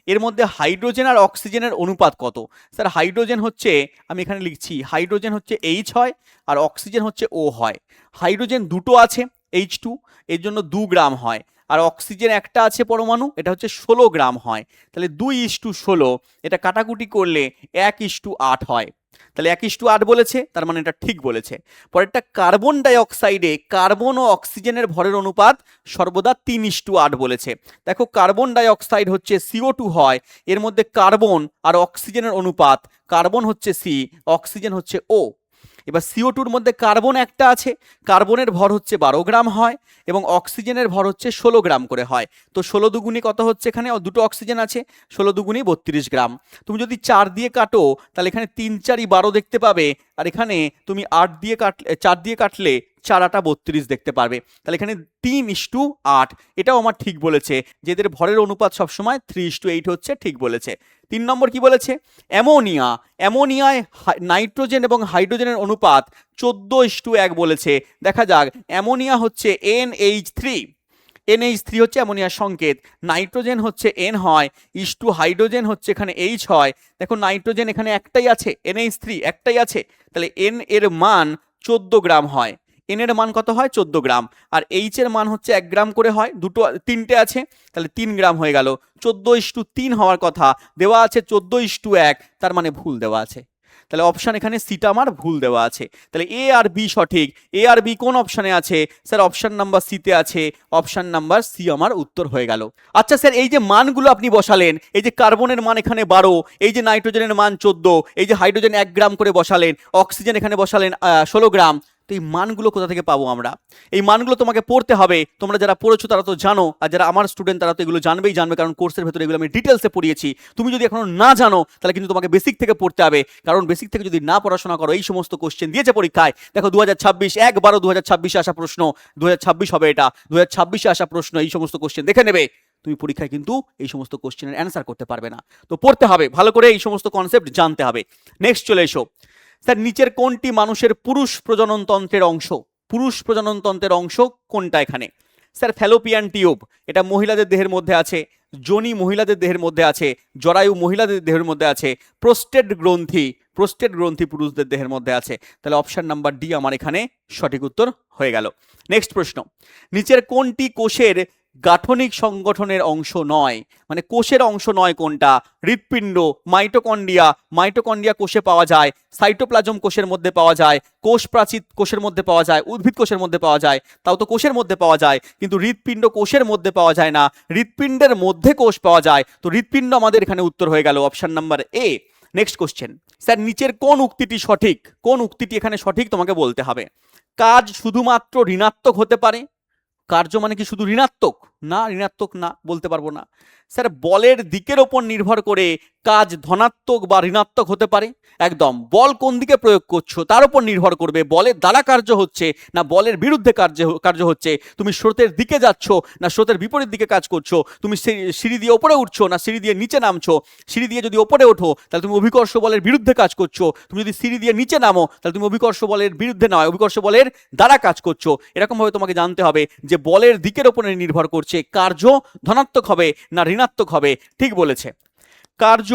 এর মধ্যে হাইড্রোজেন আর অক্সিজেনের অনুপাত কত? স্যার হাইড্রোজেন হচ্ছে, আমি এখানে লিখছি, হাইড্রোজেন হচ্ছে H হয় আর অক্সিজেন হচ্ছে O হয়। হাইড্রোজেন দুটো আছে H2, এর জন্য 2 গ্রাম হয়, আর অক্সিজেন একটা আছে পরমাণু, এটা হচ্ছে 16 গ্রাম হয়। তাহলে 2:16, এটা কাটাকুটি করলে 1:8 হয়। তাহলে 1:8 বলেছে, তার মানে এটা ঠিক বলেছে। পরেরটা কার্বন ডাইঅক্সাইডে কার্বন ও অক্সিজেনের ভরের অনুপাত সর্বদা 3:8 বলেছে। দেখো কার্বন ডাইঅক্সাইড হচ্ছে CO2 হয়, এর মধ্যে কার্বন আর অক্সিজেনের অনুপাত, কার্বন হচ্ছে C, অক্সিজেন হচ্ছে O। এবার CO2-র মধ্যে কার্বন একটা আছে, কার্বনের ভর হচ্ছে 12 গ্রাম হয় এবং অক্সিজেনের ভর হচ্ছে 16 গ্রাম করে হয়। তো 16 দুগুণি কত হচ্ছে, এখানে দুটো অক্সিজেন আছে, 16 দুগুণি 32 গ্রাম। তুমি যদি 4 দিয়ে কাটো তাহলে এখানে 3 4 12 দেখতে পাবে, আর এখানে তুমি 4 দিয়ে কাটলে 4 8 32 দেখতে পারবে। তাহলে এখানে 3:8, এটাও আমার ঠিক বলেছে, যে এদের ভরের অনুপাত সবসময় 3:8 হচ্ছে, ঠিক বলেছে। 3 নম্বর কি বলেছে, অ্যামোনিয়ায় নাইট্রোজেন এবং হাইড্রোজেনের অনুপাত 14:1 বলেছে। দেখা যাক, অ্যামোনিয়া হচ্ছে NH3, NH3 হচ্ছে অ্যামোনিয়ার সংকেত, নাইট্রোজেন হচ্ছে N হয়, H2 হাইড্রোজেন হচ্ছে এখানে H হয়। দেখো নাইট্রোজেন এখানে একটাই আছে, NH3 একটাই আছে, তাহলে N এর মান 14 গ্রাম হয়। N এর মান কত হয়? 14 গ্রাম। আর H এর মান হচ্ছে 1 গ্রাম করে হয়, তিনটে আছে, তাহলে 3 গ্রাম হয়ে গেল। 14:3 হওয়ার কথা, দেওয়া আছে 14:1, তার মানে ভুল দেওয়া আছে। তাহলে অপশন এখানে সিটা আমার ভুল দেওয়া আছে। তাহলে এ আর বি সঠিক। এ আর বি কোন অপশনে আছে? স্যার অপশন নাম্বার সিতে আছে, অপশন নাম্বার সি আমার উত্তর হয়ে গেল। আচ্ছা স্যার, এই যে মানগুলো আপনি বসালেন, এই যে কার্বনের মান এখানে 12, এই যে নাইট্রোজেনের মান 14, এই যে হাইড্রোজেন 1 গ্রাম করে বসালেন, অক্সিজেন এখানে বসালেন 16 গ্রাম, তো এই মানগুলো কোথা থেকে পাবো আমরা? এই মানগুলো তোমাকে পড়তে হবে। তোমরা যারা পড়েছো তারা তো জানো, আর যারা আমার স্টুডেন্ট তারা তো এগুলো জানবে, কারণ কোর্সের ভেতরে এগুলো আমি ডিটেলসে পড়িয়েছি। তুমি যদি এখনো না জানো তাহলে কিন্তু তোমাকে বেসিক থেকে পড়তে হবে, কারণ বেসিক থেকে যদি না পড়াশোনা করো, এই সমস্ত কোশ্চেন দিয়েছে পরীক্ষায়। দেখো 2026 একবারও 2026-এ আসা প্রশ্ন, 2026 হবে এটা, 2026-এ আসা প্রশ্ন, এই সমস্ত কোশ্চেন দেখে নেবে। তুমি পরীক্ষায় কিন্তু এই সমস্ত কোশ্চেনের অ্যান্সার করতে পারবে না। তো পড়তে হবে ভালো করে, এই সমস্ত কনসেপ্ট জানতে হবে। নেক্সট চলে এসো। স্যার নিচের কোনটি মানুষের পুরুষ প্রজনন তন্ত্রের অংশ? পুরুষ প্রজনন তন্ত্রের অংশ কোনটা এখানে? স্যার ফ্যালোপিয়ান টিউব, এটা মহিলাদের দেহের মধ্যে আছে। যোনি মহিলাদের দেহের মধ্যে আছে। জরায়ু মহিলাদের দেহের মধ্যে আছে। প্রোস্টেট গ্রন্থি পুরুষদের দেহের মধ্যে আছে। তাহলে অপশন নাম্বার ডি আমার এখানে সঠিক উত্তর হয়ে গেল। নেক্সট প্রশ্ন, নিচের কোনটি কোষের গাঠনিক সংগঠনের অংশ নয়? মানে কোষের অংশ নয় কোনটা? হৃৎপিণ্ড, মাইটোকন্ড্রিয়া কোষে পাওয়া যায়, সাইটোপ্লাজম কোষের মধ্যে পাওয়া যায়, কোষ প্রাচীর কোষের মধ্যে পাওয়া যায়, উদ্ভিদ কোষের মধ্যে পাওয়া যায়, তাও তো কোষের মধ্যে পাওয়া যায়, কিন্তু হৃৎপিণ্ড কোষের মধ্যে পাওয়া যায় না, হৃৎপিণ্ডের মধ্যে কোষ পাওয়া যায়। তো হৃৎপিণ্ড আমাদের এখানে উত্তর হয়ে গেল, অপশন নাম্বার এ। নেক্সট কোশ্চেন, স্যার নিচের কোন উক্তিটি সঠিক? কোন উক্তিটি এখানে সঠিক তোমাকে বলতে হবে। কাজ শুধুমাত্র ঋণাত্মক হতে পারে। কার্য মানে কি শুধু ঋণাত্মক? না, ঋণাত্মক না, বলতে পারবো না। স্যার বলের দিকের ওপর নির্ভর করে কাজ ধনাত্মক বা ঋণাত্মক হতে পারে। একদম, বল কোন দিকে প্রয়োগ করছো তার উপর নির্ভর করবে, বলের দ্বারা কার্য হচ্ছে না বলের বিরুদ্ধে কার্য হচ্ছে, তুমি স্রোতের দিকে যাচ্ছ না স্রোতের বিপরীত দিকে কাজ করছো, তুমি সিঁড়ি দিয়ে ওপরে উঠছো না সিঁড়ি দিয়ে নিচে নামছো। সিঁড়ি দিয়ে যদি ওপরে ওঠো তাহলে তুমি অভিকর্ষ বলের বিরুদ্ধে কাজ করছো, তুমি যদি সিঁড়ি দিয়ে নিচে নামো তাহলে তুমি অভিকর্ষ বলের বিরুদ্ধে নয়, অভিকর্ষ বলের দ্বারা কাজ করছো। এরকমভাবে তোমাকে জানতে হবে যে বলের দিকের ওপরে নির্ভর করছে কার্য ধনাত্মক হবে না ঋণাত্মক হবে। ঠিক বলেছে, কার্য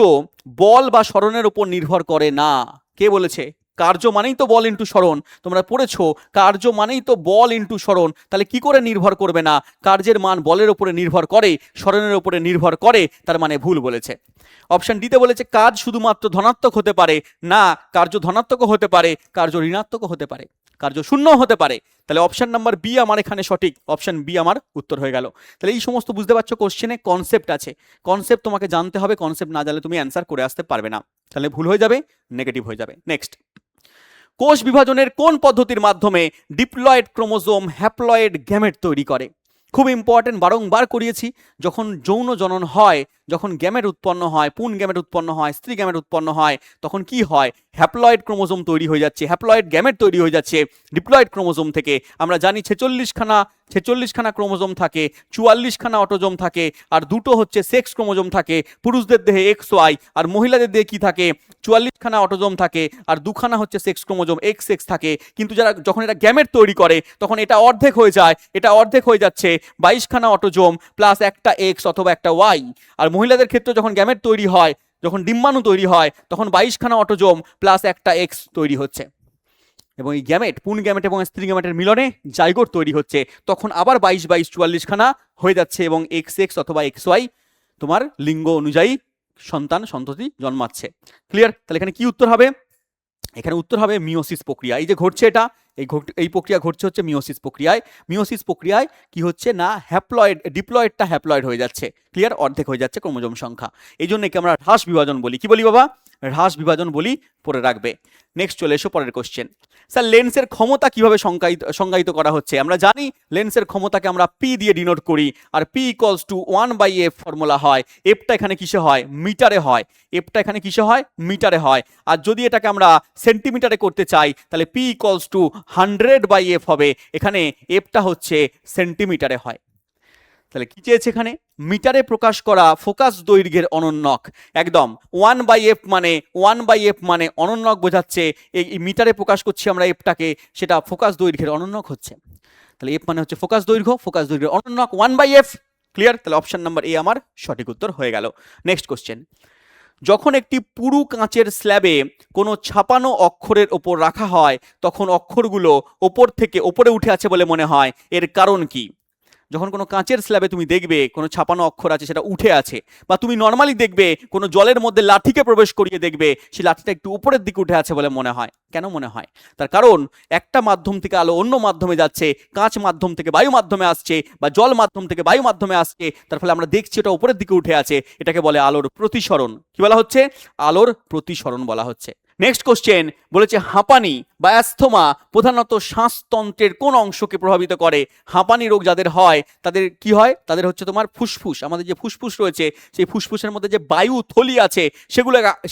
বল বা সরণের উপর নির্ভর করে না। কে বলেছে? কার্য মানেই তো বল ইন্টু সরণ, তোমরা পড়েছো, কার্য মানেই তো বল ইন্টু সরণ, তাহলে কি করে নির্ভর করবে না? কার্যের মান বলের উপরে নির্ভর করে, সরণের উপরে নির্ভর করে, তার মানে ভুল বলেছে। অপশন ডিতে বলেছে কাজ শুধুমাত্র ধনাত্মক হতে পারে না, কার্য ধনাত্মকও হতে পারে, কার্য ঋণাত্মকও হতে পারে, কার্য শূন্য হতে পারে। তাহলে অপশন নাম্বার বি আমার এখানে সঠিক, অপশন বি আমার উত্তর হয়ে গেল। তাহলে এই সমস্ত বুঝতে পারছো কোশ্চেনে কনসেপ্ট আছে, কনসেপ্ট তোমাকে জানতে হবে, কনসেপ্ট না জানলে তুমি অ্যান্সার করে আসতে পারবে না, তাহলে ভুল হয়ে যাবে, নেগেটিভ হয়ে যাবে। নেক্সট, কোষ বিভাজনের কোন পদ্ধতির মাধ্যমে ডিপ্লয়েড ক্রোমোজোম হ্যাপ্লয়েড গ্যামেট তৈরি করে? খুব ইম্পর্টেন্ট, বারংবার করিয়েছি। যখন যৌন জনন হয়, যখন গ্যামেট উৎপন্ন হয়, পুন গ্যামেট উৎপন্ন হয়, স্ত্রী গ্যামেট উৎপন্ন হয়, তখন কি হয়? হ্যাপ্লয়েড ক্রোমোজোম তৈরি হয়ে যাচ্ছে, হ্যাপ্লয়েড গ্যামেট তৈরি হয়ে যাচ্ছে ডিপ্লয়েড ক্রোমোজোম থেকে। আমরা জানি 46খানা ক্রোমোজোম থাকে, 44খানা অটোজোম থাকে, আর দুটো হচ্ছে সেক্স ক্রোমোজোম থাকে। পুরুষদের দেহে XY, আর মহিলাদের দেহে কি থাকে? 44খানা অটোজোম থাকে, আর দুখানা হচ্ছে সেক্স ক্রোমোজোম XX থাকে। কিন্তু যখন এটা গ্যামেট তৈরি করে তখন এটা অর্ধেক হয়ে যায়, এটা অর্ধেক হয়ে যাচ্ছে 22খানা অটোজোম প্লাস একটা X অথবা একটা Y। আর মহিলাদের ক্ষেত্রে যখন গ্যামেট তৈরি হয়, যখন ডিম্বাণু তৈরি হয়, তখন 22খানা অটোজোম প্লাস একটা X তৈরি হচ্ছে, এবং এই গ্যামেট পুন গ্যামেট এবং স্ত্রী গ্যামেটের মিলনে জাইগোট তৈরি হচ্ছে। তখন আবার 22 44খানা হয়ে যাচ্ছে, এবং XX অথবা XY তোমার লিঙ্গ অনুযায়ী সন্ততি জন্মাচ্ছে। ক্লিয়ার? তাহলে এখানে কি উত্তর হবে? এখানে উত্তর হবে মিওসিস প্রক্রিয়া। এই যে ঘটছে এটা, এই প্রক্রিয়া ঘটছে হচ্ছে মিওসিস প্রক্রিয়ায়। মিওসিস প্রক্রিয়ায় কি হচ্ছে না, ডিপ্লয়েডটা হ্যাপ্লয়েড হয়ে যাচ্ছে। ক্লিয়ার? অর্ধেক হয়ে যাচ্ছে ক্রোমোজোম সংখ্যা। এই জন্য একে আমরা হ্রাস বিভাজন বলি। কি বলি বাবা? হ্রাস বিভাজন বলি, পড়ে রাখবে। নেক্সট চলে এসো পরের কোশ্চেন। স্যার লেন্সের ক্ষমতা কিভাবে সংজ্ঞায়িত করা হচ্ছে? আমরা জানি লেন্সের ক্ষমতাকে আমরা পি দিয়ে ডিনোট করি, আর P = 1/f ফর্মুলা হয়। এফটা এখানে কিসে হয়? মিটারে হয়। এফটা এখানে কিসে হয়? মিটারে হয়। আর যদি এটাকে আমরা সেন্টিমিটারে করতে চাই তাহলে P = 100/f হবে। এখানে এফটা হচ্ছে সেন্টিমিটারে হয়। তাহলে কি চেয়েছে এখানে? মিটারে প্রকাশ করা ফোকাস দৈর্ঘ্যের অনন্যক। একদম 1/f মানে অনন্যক বোঝাচ্ছে। এই মিটারে প্রকাশ করছি আমরা এফটাকে, সেটা ফোকাস দৈর্ঘ্যের অনন্যক হচ্ছে। তাহলে এফ মানে হচ্ছে ফোকাস দৈর্ঘ্যের অনন্যক 1/f। ক্লিয়ার? তাহলে অপশন নাম্বার এ আমার সঠিক উত্তর হয়ে গেল। নেক্সট কোশ্চেন, যখন একটি পুরু কাঁচের স্ল্যাবে কোনো ছাপানো অক্ষরের ওপর রাখা হয় তখন অক্ষরগুলো ওপর থেকে ওপরে উঠে আছে বলে মনে হয়, এর কারণ কি? যখন কোনো কাঁচের স্ল্যাবে তুমি দেখবে কোনো ছাপানো অক্ষর আছে সেটা উঠে আছে, বা তুমি নর্মালি দেখবে কোনো জলের মধ্যে লাঠিকে প্রবেশ করিয়ে দেখবে সেই লাঠিটা একটু উপরের দিকে উঠে আছে বলে মনে হয়। কেন মনে হয়? তার কারণ একটা মাধ্যম থেকে আলো অন্য মাধ্যমে যাচ্ছে, কাঁচ মাধ্যম থেকে বায়ু মাধ্যমে আসছে, বা জল মাধ্যম থেকে বায়ু মাধ্যমে আসছে, তার ফলে আমরা দেখছি ওটা উপরের দিকে উঠে আছে। এটাকে বলে আলোর প্রতিসরণ। কি বলা হচ্ছে? আলোর প্রতিসরণ বলা হচ্ছে। নেক্সট কোশ্চেন বলেছে, হাঁপানি বা অ্যাস্থমা প্রধানত শ্বাসতন্ত্রের কোন অংশকে প্রভাবিত করে? হাঁপানি রোগ যাদের হয় তাদের কি হয়? তাদের হচ্ছে তোমার ফুসফুস, আমাদের যে ফুসফুস রয়েছে সেই ফুসফুসের মধ্যে যে বায়ু থলি আছে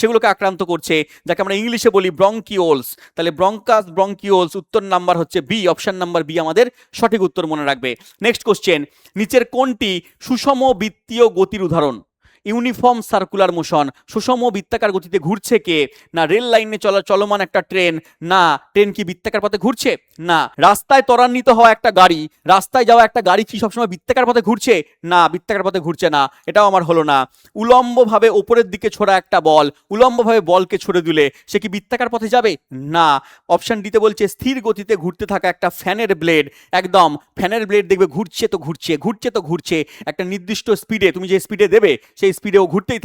সেগুলোকে আক্রান্ত করছে, যাকে আমরা ইংলিশে বলি ব্রঙ্কিওলস। তাহলে ব্রঙ্কাস, ব্রঙ্কিওলস, উত্তর নাম্বার হচ্ছে বি, অপশন নাম্বার বি আমাদের সঠিক উত্তর, মনে রাখবে। নেক্সট কোশ্চেন, নিচের কোনটি সুষম বৃত্তীয় গতির উদাহরণ? ইউনিফর্ম সার্কুলার মোশন, সুষম বৃত্তাকার গতিতে ঘুরছে কে? না রেল লাইনে চলমান একটা ট্রেন। না ট্রেন কি বৃত্তাকার পথে ঘুরছে? না রাস্তায় ত্বরান্বিত হওয়া একটা গাড়ি, রাস্তায় যাওয়া একটা গাড়ি কি সবসময় বৃত্তাকার পথে ঘুরছে? না বৃত্তাকার পথে ঘুরছে না, এটাও আমার হলো না। উলম্বভাবে ওপরের দিকে ছোড়া একটা বল, উলম্বভাবে বলকে ছুড়ে দিলে সে কি বৃত্তাকার পথে যাবে? না। অপশন ডিতে বলছে স্থির গতিতে ঘুরতে থাকা একটা ফ্যানের ব্লেড, একদম ফ্যানের ব্লেড দেখবে ঘুরছে তো ঘুরছে, ঘুরছে তো ঘুরছে, একটা নির্দিষ্ট স্পিডে, তুমি যে স্পিডে দেবে সেই স্পিডেও ঘুরতেই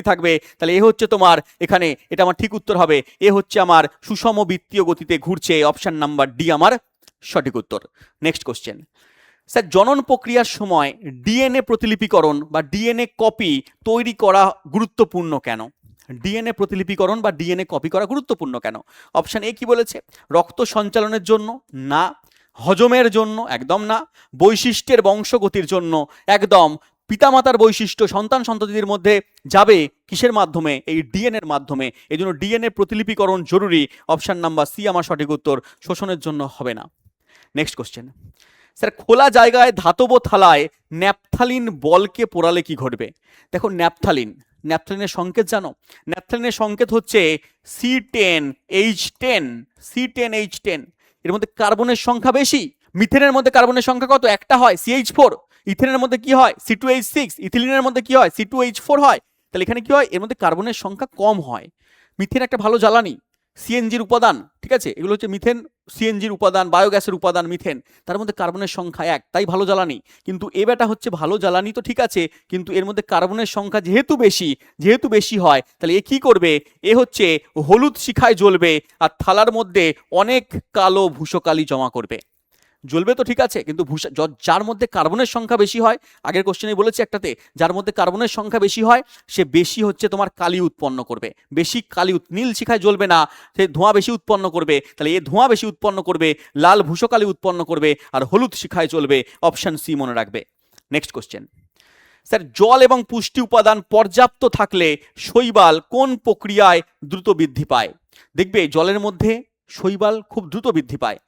থাকবে। তাহলে এ হচ্ছে তোমার এখানে, এটা আমার ঠিক উত্তর হবে, এ হচ্ছে আমার সুষম বৃত্তীয় গতিতে ঘুরছে, অপশন নাম্বার ডি আমার সঠিক উত্তর। নেক্সট কোশ্চেন, স্যার জনন প্রক্রিয়ার সময় ডিএনএ প্রতিলিপিকরণ বা ডিএনএ কপি তৈরি করা গুরুত্বপূর্ণ কেন? ডিএনএ প্রতিলিপিকরণ বা ডিএনএ কপি করা গুরুত্বপূর্ণ কেন? অপশন এ কি বলেছে? রক্ত সঞ্চালনের জন্য? না। হজমের জন্য? একদম না। বৈশিষ্ট্যের বংশগতির জন্য? একদম। পিতামাতার বৈশিষ্ট্য সন্তান সন্ততিদের মধ্যে যাবে কিসের মাধ্যমে? এই ডিএনএর মাধ্যমে। এই জন্য ডিএনএ প্রতিলিপিকরণ জরুরি, অপশন নাম্বার সি আমার সঠিক উত্তর, শোষণের জন্য হবে না। নেক্সট কোশ্চেন, স্যার খোলা জায়গায় ধাতব থালায় ন্যাপথালিন বলকে পোড়ালে কি ঘটবে? দেখো ন্যাপথালিনের সংকেত জানো? ন্যাপথালিনের সংকেত হচ্ছে C10H10, C10H10। এর মধ্যে কার্বনের সংখ্যা বেশি। মিথেনের মধ্যে কার্বনের সংখ্যা কত? একটা হয়, CH4। ইথেনের মধ্যে কি হয়? C2H6। ইথিলিনের মধ্যে কি হয়? C2H4 হয়। তাহলে এখানে কি হয়? এর মধ্যে কার্বনের সংখ্যা কম হয়। মিথেন একটা ভালো জ্বালানি, সিএনজির উপাদান, ঠিক আছে? এগুলো হচ্ছে মিথেন, সিএনজির উপাদান, বায়োগ্যাসের উপাদান মিথেন, তার মধ্যে কার্বনের সংখ্যা 1, তাই ভালো জ্বালানি। কিন্তু এবারটা হচ্ছে ভালো জ্বালানি তো ঠিক আছে, কিন্তু এর মধ্যে কার্বনের সংখ্যা যেহেতু বেশি হয়, তাহলে এ কি করবে? এ হচ্ছে হলুদ শিখায় জ্বলবে আর থালার মধ্যে অনেক কালো ভূষকালি জমা করবে। জ্বলবে তো ঠিক আছে, কিন্তু যার মধ্যে কার্বনের সংখ্যা বেশি হয়, আগের কোশ্চেনে বলেছি একটাতে, যার মধ্যে কার্বনের সংখ্যা বেশি হয় সে বেশি হচ্ছে তোমার কালি উৎপন্ন করবে, বেশি কালি। নীল শিখায় জ্বলবে না, সে ধোঁয়া বেশি উৎপন্ন করবে, তাহলে এ ধোঁয়া বেশি উৎপন্ন করবে, লাল ভূষকালি উৎপন্ন করবে, আর হলুদ শিখায় জ্বলবে, অপশন সি মনে রাখবে। নেক্সট কোশ্চেন, স্যার জল এবং পুষ্টি উপাদান পর্যাপ্ত থাকলে শৈবাল কোন প্রক্রিয়ায় দ্রুত বৃদ্ধি পায়? দেখবে জলের মধ্যে শৈবাল খুব দ্রুত বৃদ্ধি পায়।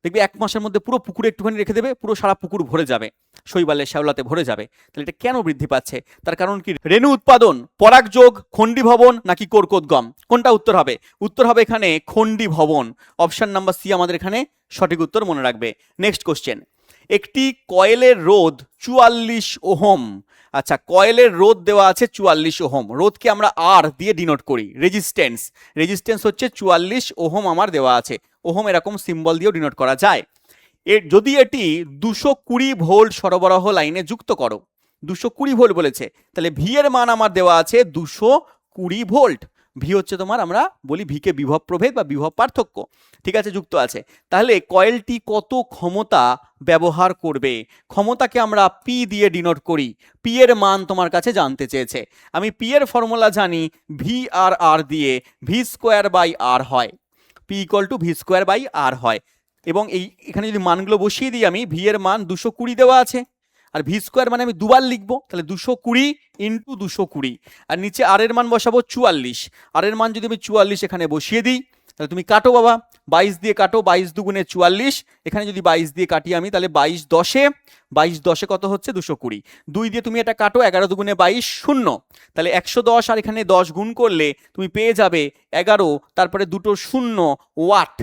দেখবে 1 মাসের মধ্যে পুরো পুকুরে একটুখানি রেখে দেবে, পুরো সারা পুকুর ভরে যাবে, শৈবালের শ্যাওলাতে ভরে যাবে। তাহলে এটা কেন বৃদ্ধি পাচ্ছে? তার কারণ কি? রেণু উৎপাদন, পরাগযোগ, খণ্ডী ভবন নাকি কর্কোদ্গম? কোনটা উত্তর হবে? উত্তর হবে এখানে খণ্ডী ভবন, অপশন নাম্বার সি আমাদের এখানে সঠিক উত্তর, মনে রাখবে। নেক্সট কোশ্চেন, একটি কয়েলের রোধ 44 ওহম। আচ্ছা, কয়েলের রোধ দেওয়া আছে 44 ওহম। রোধকে আমরা আর দিয়ে ডিনোট করি, রেজিস্ট্যান্স হচ্ছে 44 ওহম আমার দেওয়া আছে। ওহম এরকম সিম্বল দিয়েও ডিনোট করা যায়। যদি এটি 220 ভোল্ট সরবরাহ লাইনে যুক্ত করো, 220 ভোল্ট বলেছে, তাহলে ভি এর মান আমার দেওয়া আছে 220 ভোল্ট। ভি হচ্ছে তোমার, আমরা বলি ভিকে বিভব প্রভেদ বা বিভব পার্থক্য, ঠিক আছে, যুক্ত আছে। তাহলে কয়েলটি কত ক্ষমতা ব্যবহার করবে? ক্ষমতাকে আমরা পি দিয়ে ডিনোট করি। পি এর মান তোমার কাছে জানতে চেয়েছে। আমি পি এর ফর্মুলা জানি, ভি আর আর দিয়ে v²/r হয়, পি ইকুয়াল টু v²/r হয়। এবং এখানে যদি মানগুলো বসিয়ে দিই, আমি ভি এর মান 220 দেওয়া আছে, আর ভি স্কোয়ার মানে আমি দুবার লিখবো, তাহলে 220 ইন্টু 220, আর নিচে আর এর মান বসাবো 44। আর এর মান যদি আমি 44 এখানে বসিয়ে দিই, তাহলে তুমি কাটো বাবা, 22 দিয়ে কাটো, 22 দুগুণে 44, এখানে যদি 22 দিয়ে কাটি আমি, তাহলে 22 দশে কত হচ্ছে? 220। 2 দিয়ে তুমি এটা কাটো, 11 দুগুণে 22, 0, তাহলে 110, আর এখানে 10 গুণ করলে তুমি পেয়ে যাবে 11, তারপরে দুটো 0 ওয়াট।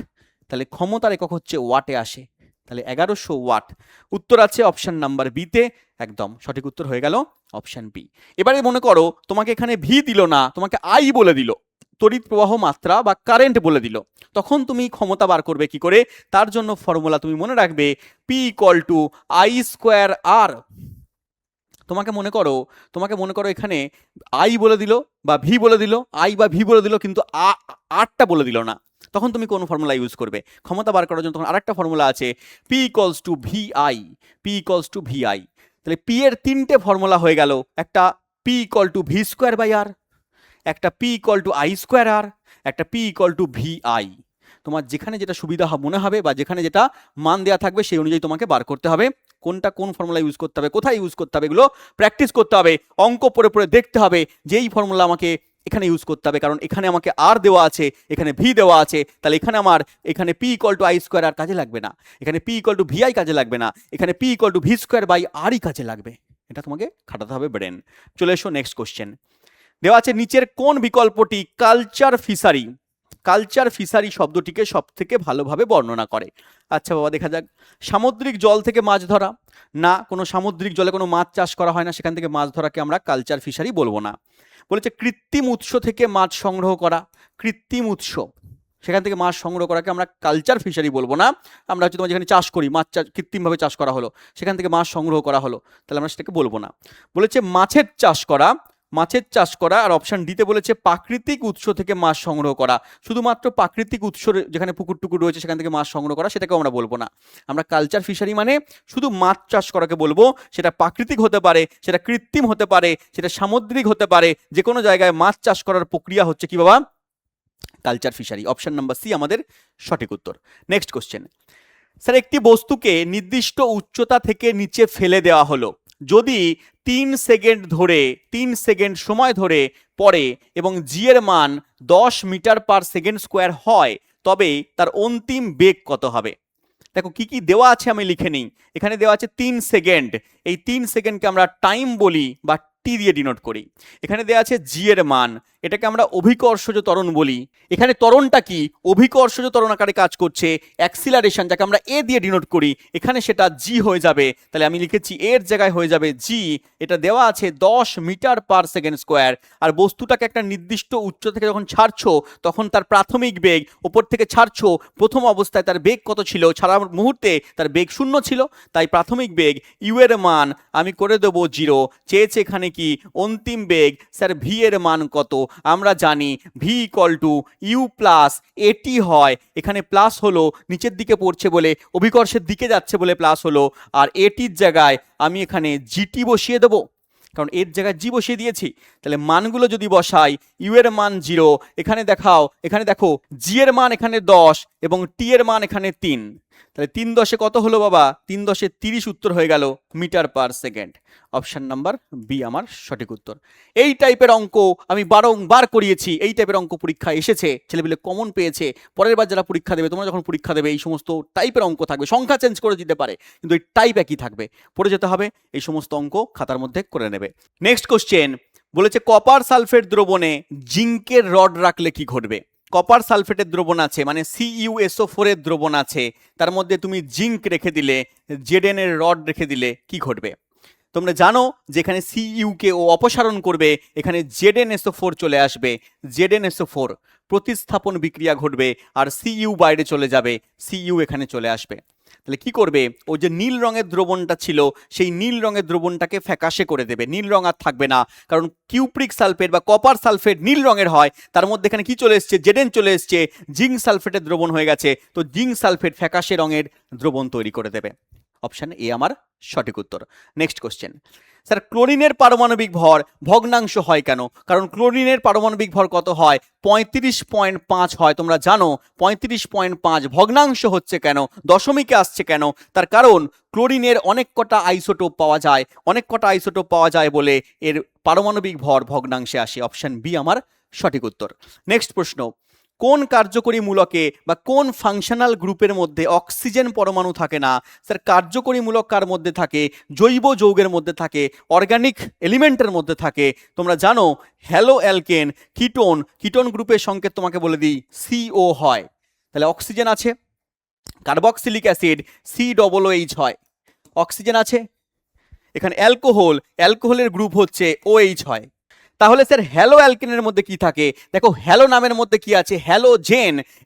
তাহলে ক্ষমতার একক হচ্ছে ওয়াটে আসে। তাহলে 1100 ওয়াট। উত্তর আছে অপশন নাম্বার বিতে, একদম সঠিক উত্তর হয়ে গেল অপশন বি। এবারে মনে করো তোমাকে এখানে ভি দিল না, তোমাকে আই বলে দিল, তড়িৎ প্রবাহ মাত্রা বা কারেন্ট বলে দিল, তখন তুমি ক্ষমতা বার করবে কি করে? তার জন্য ফর্মুলা তুমি মনে রাখবে, P equal to I square R. তোমাকে মনে করো এখানে আই বলে দিল বা ভি বলে দিল, আই বা ভি বলে দিল, কিন্তু আরটা বলে দিল না, তখন তুমি কোন ফর্মুলা ইউজ করবে? ক্ষমতা বার করার জন্য তখন আরেকটা ফর্মুলা আছে, P equals to V I, P equals to V I. তাহলে পি এর তিনটে ফর্মুলা হয়ে গেল, একটা P equal to V square by R, একটা P equal to I square R, একটা P equal to V I. তোমার যেখানে যেটা সুবিধা মনে হবে বা যেখানে যেটা মান দেওয়া থাকবে সেই অনুযায়ী তোমাকে বার করতে হবে কোনটা কোন ফর্মুলা ইউজ করতে হবে, কোথায় ইউজ করতে হবে, এগুলো প্র্যাকটিস করতে হবে, অঙ্ক পড়ে পড়ে দেখতে হবে যে এই ফর্মুলা আমাকে এখানে ইউজ করতে হবে, কারণ এখানে আমাকে আর দেওয়া আছে, এখানে ভি দেওয়া আছে, তাহলে এখানে P equal to I square R কাজে লাগবে না, এখানে P equal to V I কাজে লাগবে না, এখানে P equal to V square by আরই কাজে লাগবে। এটা তোমাকে খাটাতে হবে ব্রেন। চলে এসো নেক্সট কোশ্চেন। দেওয়া আছে নিচের কোন বিকল্পটি কালচার ফিশারি, কালচার ফিশারি শব্দটিকে সব থেকে ভালোভাবে বর্ণনা করে? আচ্ছা বাবা দেখা যাক। সামুদ্রিক জল থেকে মাছ ধরা, না, কোনো সামুদ্রিক জলে কোনো মাছ চাষ করা হয় না, সেখান থেকে মাছ ধরাকে আমরা কালচার ফিশারি বলবো না। বলেছে কৃত্রিম উৎস থেকে মাছ সংগ্রহ করা, কৃত্রিম উৎস সেখান থেকে মাছ সংগ্রহ করাকে আমরা কালচার ফিশারি বলবো না, আমরা হচ্ছে তোমার যেখানে চাষ করি, মাছ চাষ কৃত্রিমভাবে চাষ করা হলো, সেখান থেকে মাছ সংগ্রহ করা হলো, তাহলে আমরা সেটাকে বলবো না। বলেছে মাছের চাষ করা, মাছের চাষ করা, আর অপশন ডিতে বলেছে প্রাকৃতিক উৎস থেকে মাছ সংগ্রহ করা, শুধুমাত্র প্রাকৃতিক উৎস যেখানে পুকুর টুকুর রয়েছে সেখান থেকে মাছ সংগ্রহ করা, সেটাকেও আমরা বলবো না। আমরা কালচার ফিশারি মানে শুধু মাছ চাষ করাকে বলবো, সেটা প্রাকৃতিক হতে পারে, সেটা কৃত্রিম হতে পারে, সেটা সামুদ্রিক হতে পারে, যে কোনো জায়গায় মাছ চাষ করার প্রক্রিয়া হচ্ছে কি বাবা? Culture fishery. Option number C আমাদের সঠিক উত্তর। Next question. স্যার একটি বস্তুকে নির্দিষ্ট উচ্চতা থেকে নিচে ফেলে দেওয়া হলো, যদি 3 সেকেন্ড সময় ধরে পড়ে এবং জি এর মান 10 মিটার পার সেকেন্ড স্কোয়ার হয়, তবে তার অন্তিম বেগ কত হবে? দেখো কি কি দেওয়া আছে আমি লিখে নিই। এখানে দেওয়া আছে 3 সেকেন্ড, এই 3 সেকেন্ডকে আমরা টাইম বলি বা টি দিয়ে ডিনোট করি। এখানে দেওয়া আছে জি এর মান, এটাকে আমরা অভিকর্ষজ ত্বরণ বলি। এখানে ত্বরণটা কি? অভিকর্ষজ ত্বরণ আকারে কাজ করছে, অ্যাক্সিলারেশন যাকে আমরা এ দিয়ে ডিনোট করি, এখানে সেটা জি হয়ে যাবে। তাহলে আমি লিখেছি এর জায়গায় হয়ে যাবে জি। এটা দেওয়া আছে 10 মিটার পার সেকেন্ড স্কোয়ার। আর বস্তুটাকে একটা নির্দিষ্ট উচ্চতা থেকে যখন ছাড়ছো তখন তার প্রাথমিক বেগ, ওপর থেকে ছাড়ছো, প্রথম অবস্থায় তার বেগ কত ছিল? ছাড়ার মুহূর্তে তার বেগ 0 ছিল, তাই প্রাথমিক বেগ ইউ এর মান আমি করে দেবো 0। চেয়েছে এখানে কি? অন্তিম বেগ। স্যার ভি এর মান কত? আমরা জানি V equal to U plus A T হয়, এখানে প্লাস হলো নিচের দিকে পড়ছে বলে, অভিকর্ষের দিকে যাচ্ছে বলে প্লাস হলো, আর এটির জায়গায় আমি এখানে জিটি বসিয়ে দেবো, কারণ এর জায়গায় জি বসিয়ে দিয়েছি। তাহলে মানগুলো যদি বসাই, ইউ এর মান 0, এখানে দেখো জি এর মান এখানে 10 এবং টি এর মান এখানে 3, তাহলে 3 10 কত হলো বাবা? 3 10 30 উত্তর হয়ে গেল metre per second. Option number B আমার সঠিক উত্তর। এই টাইপের অঙ্ক আমি বারংবার করিয়েছি, এই টাইপের অঙ্ক পরীক্ষা এসেছে, ছেলেপিলে কমন পেয়েছে। পরের বার যারা পরীক্ষা দেবে, তোমরা যখন পরীক্ষা দেবে এই সমস্ত টাইপের অঙ্ক থাকবে, সংখ্যা চেঞ্জ করে দিতে পারে কিন্তু এই টাইপ একই থাকবে, পড়ে যেতে হবে, এই সমস্ত অঙ্ক খাতার মধ্যে করে নেবে। নেক্সট কোশ্চেন বলেছে কপার সালফেট দ্রবণে জিঙ্কের রড রাখলে কি ঘটবে? কপার সালফেটের দ্রবণ আছে মানে CuSO4 এর দ্রবণ আছে, তার মধ্যে তুমি জিঙ্ক রেখে দিলে, জেডেন এর রড রেখে দিলে কি ঘটবে? তোমরা জানো যে এখানে Cu কে ও অপসারণ করবে, এখানে ZnSO4 চলে আসবে, ZnSO4 প্রতিস্থাপন বিক্রিয়া ঘটবে আর Cu বাইরে চলে যাবে, Cu এখানে চলে আসবে। তাহলে কি করবে? ও যে নীল রঙের দ্রবণটা ছিল সেই নীল রঙের দ্রবণটাকে ফ্যাকাশে করে দেবে, নীল রং আর থাকবে না, কারণ কিউপ্রিক সালফেট বা কপার সালফেট নীল রঙের হয়, তার মধ্যে এখানে কি চলে এসছে? জেডেন চলে এসছে, জিঙ্ক সালফেটের দ্রবণ হয়ে গেছে, তো জিঙ্ক সালফেট ফ্যাকাশে রঙের দ্রবণ তৈরি করে দেবে। অপশন এ আমার সঠিক উত্তর। Next question. স্যার ক্লোরিনের পারমাণবিক ভর ভগ্নাংশ হয় কেন? কারণ ক্লোরিনের পারমাণবিক ভর কত হয়? 35.5 হয়, তোমরা জানো 35.5 ভগ্নাংশ হচ্ছে কেন, দশমিকে আসছে কেন? তার কারণ ক্লোরিনের অনেক কটা আইসোটোপ পাওয়া যায় বলে এর পারমাণবিক ভর ভগ্নাংশে আসে। অপশন বি আমার সঠিক উত্তর। নেক্সট প্রশ্ন। কোন কার্যকরী মূলকে বা কোন ফাংশনাল গ্রুপের মধ্যে অক্সিজেন পরমাণু থাকে না? স্যার কার্যকরী মূলক কার মধ্যে থাকে? জৈব যৌগের মধ্যে থাকে, অর্গানিক এলিমেন্টের মধ্যে থাকে। তোমরা জানো হ্যালো অ্যালকেন, কিটোন গ্রুপের সংকেত তোমাকে বলে দিই CO হয়। তাহলে অক্সিজেন আছে, কার্বক্সিলিক অ্যাসিড COOH হয়। অক্সিজেন আছে, এখানে অ্যালকোহলের গ্রুপ হচ্ছে OH হয়। তাহলে স্যার হ্যালো অ্যালকেনের মধ্যে কি থাকে? দেখো হ্যালো নামের মধ্যে কি আছে?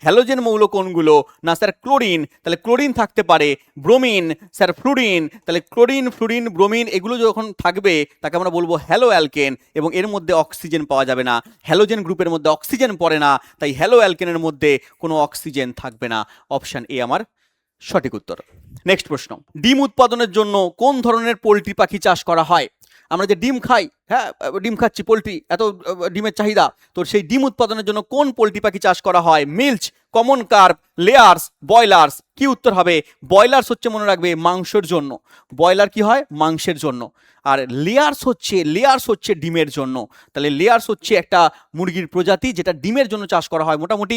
হ্যালোজেন মৌল কোনগুলো? না স্যার ক্লোরিন, তাহলে ক্লোরিন থাকতে পারে। ব্রোমিন, স্যার ফ্লুরিন, তাহলে ক্লোরিন ফ্লুরিন ব্রোমিন এগুলো যখন থাকবে তাকে আমরা বলবো হ্যালো অ্যালকেন, এবং এর মধ্যে অক্সিজেন পাওয়া যাবে না। হ্যালোজেন গ্রুপের মধ্যে অক্সিজেন পড়ে না, তাই হ্যালো অ্যালকেনের মধ্যে কোনো অক্সিজেন থাকবে না। অপশন এ আমার সঠিক উত্তর। নেক্সট প্রশ্ন, ডিম উৎপাদনের জন্য কোন ধরনের পোলট্রি পাখি চাষ করা হয়? আমরা যে ডিম খাই, হ্যাঁ ডিম খাচ্ছি, পোলট্রি এত ডিমের চাহিদা, তো সেই ডিম উৎপাদনের জন্য কোন পোলট্রি পাখি চাষ করা হয়? মিল্চ, কমন কার্প, লেয়ার্স, বয়লার্স। কি উত্তর হবে? বয়লার্স হচ্ছে, মনে রাখবে, মাংসের জন্য। ব্রয়লার কি হয়? মাংসের জন্য। আর লেয়ার্স হচ্ছে ডিমের জন্য। তাহলে লেয়ার্স হচ্ছে একটা মুরগির প্রজাতি যেটা ডিমের জন্য চাষ করা হয়। মোটামুটি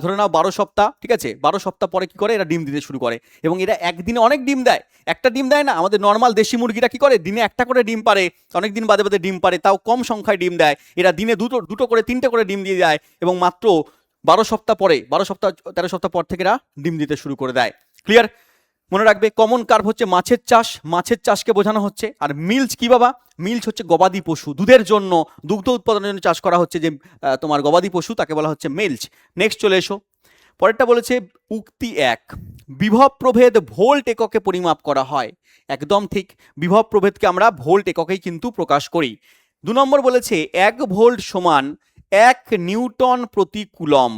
ধরে নাও 12 সপ্তাহ, ঠিক আছে, 12 সপ্তাহ পরে কি করে এরা ডিম দিতে শুরু করে, এবং এরা একদিনে অনেক ডিম দেয়। একটা ডিম দেয় না, আমাদের নর্মাল দেশি মুরগিরা কি করে দিনে একটা করে ডিম পারে, অনেক দিন বাদে বাদে ডিম পারে, তাও কম সংখ্যায় ডিম দেয়। এরা দিনে দুটো করে 3টে করে ডিম দিয়ে দেয়, এবং মাত্র 13 সপ্তাহ পর থেকে এরা ডিম দিতে শুরু করে দেয়। ক্লিয়ার? মনে রাখবে, কমন কার্ভ হচ্ছে মাছের চাষকে বোঝানো হচ্ছে। আর মিল্চ কি বাবা? মিল্চ হচ্ছে গবাদি পশু, দুধের জন্য, দুগ্ধ উৎপাদনের জন্য চাষ করা হচ্ছে যে তোমার গবাদি পশু, তাকে বলা হচ্ছে মিল্চ। নেক্সট চলে এসো, পরেরটা বলেছে উক্তি 1, বিভব প্রভেদ ভোল্ট এককে পরিমাপ করা হয়। একদম ঠিক, বিভব প্রভেদকে আমরা ভোল্ট এককেই কিন্তু প্রকাশ করি। 2 নম্বর বলেছে 1 ভোল্ট সমান 1 নিউটন প্রতি কুলম।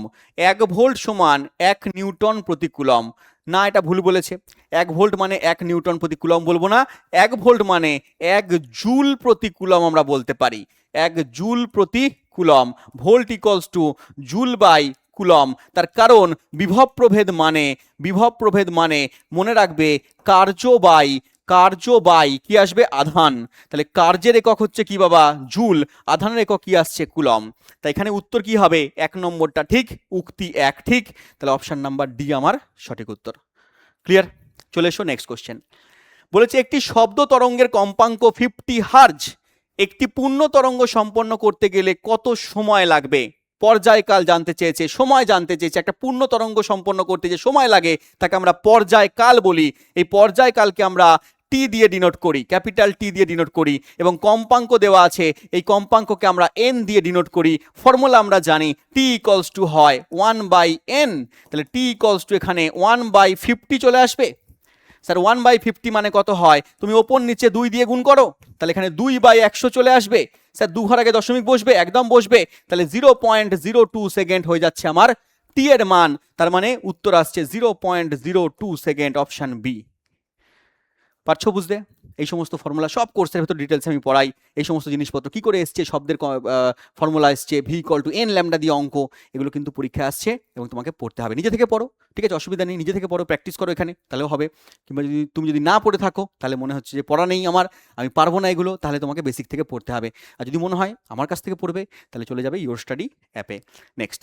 1 ভোল্ট সমান 1 নিউটন প্রতি কুলম। না, এটা ভুল বলেছে। 1 ভোল্ট মানে 1 নিউটন প্রতি কুলম বলবো না, 1 ভোল্ট মানে 1 জুল প্রতি কুলম আমরা বলতে পারি। 1 জুল প্রতি coulomb, volt equals to joule by coulomb. তার কারণ বিভব প্রভেদ মানে মনে রাখবে কার্য বাই কি আসবে? আধান। তাহলে কার্যের একক হচ্ছে কি বাবা? জুল। আধানের একক কি আসছে? কুলম। তাই এখানে উত্তর কি হবে? 1 নম্বরটা ঠিক, উক্তি 1 ঠিক। তাহলে অপশন নাম্বার ডি আমার সঠিক উত্তর। ক্লিয়ার? চলে এসো নেক্সট কোশ্চেন। বলেছে একটি শব্দ তরঙ্গের কম্পাঙ্ক 50 হার্জ একটি পূর্ণ তরঙ্গ সম্পন্ন করতে গেলে কত সময় লাগবে? পর্যায়কাল জানতে চেয়েছে, সময় জানতে চেয়েছে। একটা পূর্ণ তরঙ্গ সম্পন্ন করতে যে সময় লাগে তাকে আমরা পর্যায়কাল বলি। এই পর্যায়কালকে আমরা টি দিয়ে ডিনোট করি, ক্যাপিটাল টি দিয়ে ডিনোট করি, এবং কম্পাঙ্ক দেওয়া আছে, এই কম্পাঙ্ককে আমরা এন দিয়ে ডিনোট করি। ফর্মুলা আমরা জানি, টি ইকুয়ালস টু হয় 1/n। তাহলে টি ইকুয়ালস টু এখানে 1/50 চলে আসবে। স্যার 1/50 মানে কত হয়? তুমি ওপর নিচে 2 দিয়ে গুণ করো, তাহলে এখানে 2/100 চলে আসবে। স্যার 2 ঘর আগে দশমিক বসবে, একদম বসবে। তাহলে 0.02 সেকেন্ড হয়ে যাচ্ছে আমার টি এর মান। তার মানে উত্তর আসছে 0.02 সেকেন্ড, অপশন বি। পারছো বুঝতে? এই সমস্ত ফর্মুলা সব কোর্সের ভেতর ডিটেলস আমি পড়াই। এই সমস্ত জিনিসপত্র কি করে এসছে, শব্দের ফর্মুলা এসছে, V equal two N lambda দিয়ে অঙ্ক, এগুলো কিন্তু পরীক্ষা আসছে এবং তোমাকে পড়তে হবে। নিজে থেকে পড়ো, ঠিক আছে, অসুবিধা নেই, নিজে থেকে পড়ো, প্র্যাকটিস করো এখানে, তাহলেও হবে। কিংবা তুমি যদি না পড়ে থাকো, তাহলে মনে হচ্ছে যে পড়া নেই আমার, আমি পারবো না এগুলো, তাহলে তোমাকে বেসিক থেকে পড়তে হবে। আর যদি মনে হয় আমার কাছ থেকে পড়বে, তাহলে চলে যাবে ইয়োর স্টাডি অ্যাপে। নেক্সট,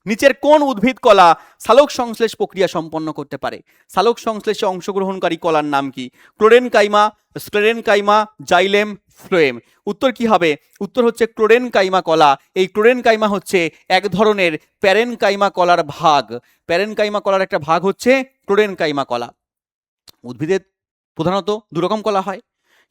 নিচের কোন উদ্ভিদ কলা সালোক সংশ্লেষ প্রক্রিয়া সম্পন্ন করতে পারে? সালোক সংশ্লেষে অংশগ্রহণকারী কলার নাম কি? ক্লোরেনকাইমা, স্ক্লেরেনকাইমা, জাইলেম, ফ্লোয়েম। উত্তর কি হবে? উত্তর হচ্ছে ক্লোরেনকাইমা কলা। এই ক্লোরেনকাইমা হচ্ছে এক ধরনের প্যারেনকাইমা কলার ভাগ। প্যারেনকাইমা কলার একটা ভাগ হচ্ছে ক্লোরেনকাইমা কলা। উদ্ভিদের প্রধানত 2 রকম কলা হয়।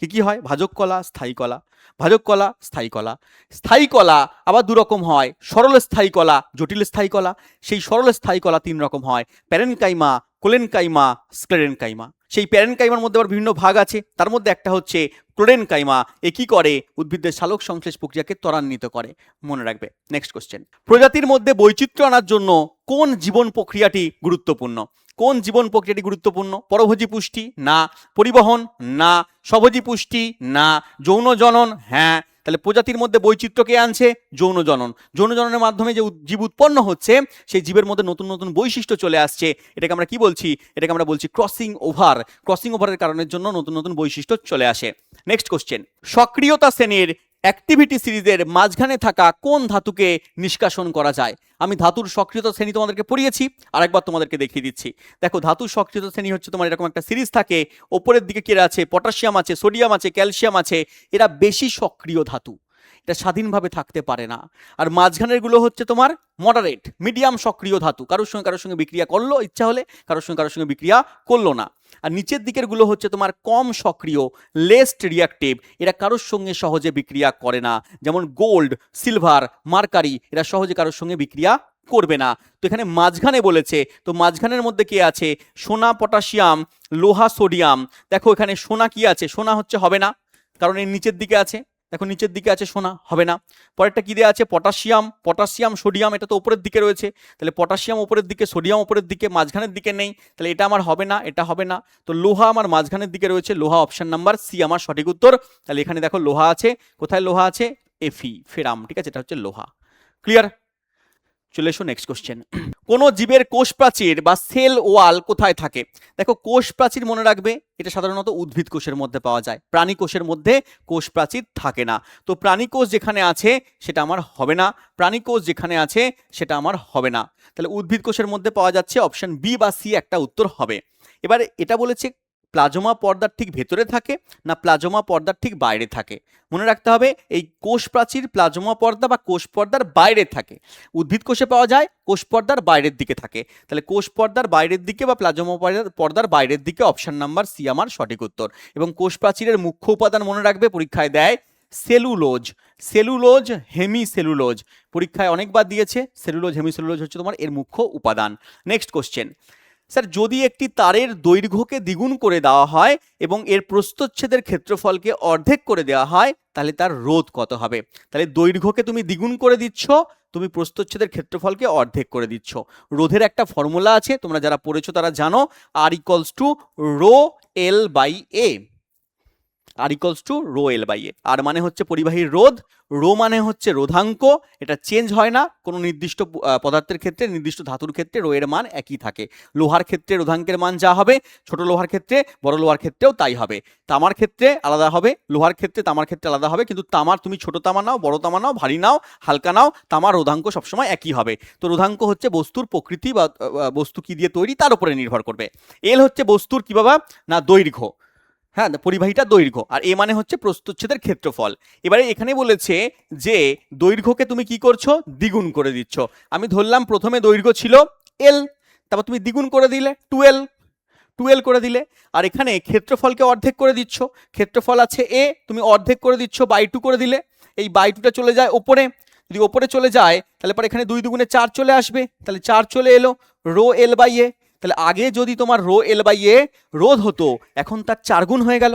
কি কি হয়? ভাজক কলা, স্থায়ী কলা। ভাজক কলা, স্থায়ী কলা। স্থায়ী কলা আবার 2 রকম হয়, সরল স্থায়ী কলা, জটিল স্থায়ী কলা। সেই সরল স্থায়ী কলা 3 রকম হয়, প্যারেনকাইমা, কোলেনকাইমা, স্ক্লেরেনকাইমা। সেই প্যারেনকাইমার মধ্যে আবার বিভিন্ন ভাগ আছে, তার মধ্যে একটা হচ্ছে ক্লোরেনকাইমা। এ কি করে? উদ্ভিদের সালোক সংশ্লেষ প্রক্রিয়াকে ত্বরান্বিত করে, মনে রাখবে। নেক্সট কোশ্চেন, প্রজাতির মধ্যে বৈচিত্র্য আনার জন্য কোন জীবন প্রক্রিয়াটি গুরুত্বপূর্ণ? কোন জীবন প্রক্রিয়াটি গুরুত্বপূর্ণ? পরভোজী পুষ্টি? না। পরিবহন? না। স্বভোজী পুষ্টি? না। যৌন জনন? হ্যাঁ। তাহলে প্রজাতির মধ্যে বৈচিত্র্য কে আনছে? যৌন জনন। যৌন জননের মাধ্যমে যে জীব উৎপন্ন হচ্ছে, সেই জীবের মধ্যে নতুন নতুন বৈশিষ্ট্য চলে আসছে। এটাকে আমরা কি বলছি? এটাকে আমরা বলছি ক্রসিং ওভার। ক্রসিং ওভারের কারণের জন্য নতুন নতুন বৈশিষ্ট্য চলে আসে। নেক্সট কোশ্চেন, সক্রিয়তা শ্রেণীর অ্যাক্টিভিটি সিরিজের মাঝখানে থাকা কোন ধাতুকে নিষ্কাশন করা যায়? আমি ধাতুর সক্রিয়তা শ্রেণী তোমাদেরকে পড়িয়েছি, আরেকবার তোমাদেরকে দেখিয়ে দিচ্ছি। দেখো, ধাতুর সক্রিয়তা শ্রেণী হচ্ছে তোমার এরকম একটা সিরিজ থাকে, ওপরের দিকে কি আছে? পটাশিয়াম আছে, সোডিয়াম আছে, ক্যালসিয়াম আছে। এরা বেশি সক্রিয় ধাতু। এটা স্বাধীনভাবে থাকতে পারে না। আর মাঝখানেরগুলো হচ্ছে তোমার মডারেট, মিডিয়াম সক্রিয় ধাতু, কারোর সঙ্গে বিক্রিয়া করলো ইচ্ছা হলে, কারোর সঙ্গে বিক্রিয়া করলো না। আর নিচের দিকের গুলো হচ্ছে তোমার কম সক্রিয়, লেস্ট রিয়াক্টিভ, এরা কারোর সঙ্গে সহজে বিক্রিয়া করে না, যেমন গোল্ড, সিলভার, মার্কারি, এরা সহজে কারোর সঙ্গে বিক্রিয়া করবে না। তো এখানে মাঝখানে বলেছে, তো মাঝখানের মধ্যে কি আছে? সোনা, পটাশিয়াম, লোহা, সোডিয়াম। দেখো এখানে সোনা কি আছে? সোনা হচ্ছে হবে না, কারণ এর নিচের দিকে আছে, দেখো নিচের দিকে আছে, সোনা হবে না। পরেরটা কি দেওয়া আছে? পটাশিয়াম, সোডিয়াম, এটা তো উপরের দিকে রয়েছে, তাহলে পটাশিয়াম উপরের দিকে, সোডিয়াম উপরের দিকে, মাঝখানের দিকে নেই, তাহলে এটা আমার হবে না, এটা হবে না। তো লোহা আমার মাঝখানের দিকে রয়েছে, লোহা অপশন নাম্বার সি আমার সঠিক উত্তর। তাহলে এখানে দেখো লোহা আছে, কোথায় লোহা আছে? এফি, ফেরাম, ঠিক আছে, এটা হচ্ছে লোহা। ক্লিয়ার? চলে এসো নেক্সট কোশ্চেন। কোন জীবের কোষ প্রাচীর বা সেল ওয়াল কোথায় থাকে? দেখো কোষ প্রাচীর মনে রাখবে, এটা সাধারণত উদ্ভিদ কোষের মধ্যে পাওয়া যায়, প্রাণী কোষের মধ্যে কোষ প্রাচীর থাকে না। তো প্রাণী কোষ যেখানে আছে সেটা আমার হবে না, প্রাণী কোষ যেখানে আছে সেটা আমার হবে না। তাহলে উদ্ভিদ কোষের মধ্যে পাওয়া যাচ্ছে, অপশন বি বা সি একটা উত্তর হবে। এবারে এটা বলেছে প্লাজমা পর্দার ঠিক ভেতরে থাকে না প্লাজমা পর্দার ঠিক বাইরে থাকে। মনে রাখতে হবে এই কোষ প্রাচীর প্লাজমা পর্দা বা কোষ পর্দার বাইরে থাকে। উদ্ভিদ কোষে পাওয়া যায়, কোষ পর্দার বাইরের দিকে থাকে। তাহলে কোষ পর্দার বাইরের দিকে বা প্লাজমা পর্দার বাইরের দিকে, অপশন নাম্বার সি আমার সঠিক উত্তর। এবং কোষ প্রাচীরের মুখ্য উপাদান মনে রাখবে, পরীক্ষায় দেয় সেলুলোজ, সেলুলোজ, হেমিসেলুলোজ, পরীক্ষায় অনেকবার দিয়েছে। সেলুলোজ, হেমিসেলুলোজ হচ্ছে তোমার এর মুখ্য উপাদান। নেক্সট কোশ্চেন, স্যার যদি একটি তারের দৈর্ঘ্যকে দ্বিগুণ করে দেওয়া হয় এবং এর প্রস্থচ্ছেদের ক্ষেত্রফলকে অর্ধেক করে দেওয়া হয়, তাহলে তার রোধ কত হবে? তাহলে দৈর্ঘ্যকে তুমি দ্বিগুণ করে দিচ্ছ, তুমি প্রস্থচ্ছেদের ক্ষেত্রফলকে অর্ধেক করে দিচ্ছ। রোধের একটা ফর্মুলা আছে, তোমরা যারা পড়েছো তারা জানো, R equals to rho L by A. R equals to rho L by A. R মানে হচ্ছে পরিবাহীর রোধ, রো মানে হচ্ছে রোধাঙ্ক, এটা চেঞ্জ হয় না কোনো নির্দিষ্ট পদার্থের ক্ষেত্রে, নির্দিষ্ট ধাতুর ক্ষেত্রে রো এর মান একই থাকে। লোহার ক্ষেত্রে রোধাঙ্কের মান যা হবে, ছোট লোহার ক্ষেত্রে বড় লোহার ক্ষেত্রেও তাই হবে। তামার ক্ষেত্রে আলাদা হবে, লোহার ক্ষেত্রে তামার ক্ষেত্রে আলাদা হবে, কিন্তু তামার তুমি ছোট তামা নাও, বড় তামা নাও, ভারী নাও, হালকা নাও, তামার রোধাঙ্ক সবসময় একই হবে। তো রোধাঙ্ক হচ্ছে বস্তুর প্রকৃতি বা বস্তু কি দিয়ে তৈরি তার উপরে নির্ভর করবে। এল হচ্ছে বস্তুর কি বাবা? না দৈর্ঘ্য, হ্যাঁ পরিবাহীটা দৈর্ঘ্য, আর এ মানে হচ্ছে প্রস্থচ্ছেদের ক্ষেত্রফল। এবারে এখানে বলেছে যে দৈর্ঘ্যকে তুমি কি করছো? দ্বিগুণ করে দিচ্ছ। আমি ধরলাম প্রথমে দৈর্ঘ্য ছিল এল, তারপর তুমি দ্বিগুণ করে দিলে টুয়েল করে দিলে। আর এখানে ক্ষেত্রফলকে অর্ধেক করে দিচ্ছ, ক্ষেত্রফল আছে এ, তুমি অর্ধেক করে দিচ্ছ, বাই 2 করে দিলে। এই বাই 2টা চলে যায় ওপরে, যদি ওপরে চলে যায় তাহলে পরে এখানে 2 দুগুণে 4 চলে আসবে, তাহলে 4 চলে এলো, রো এল বাই এ। তাহলে আগে যদি তোমার রো এল বাই এ রোধ হতো, এখন তার 4 গুণ হয়ে গেল।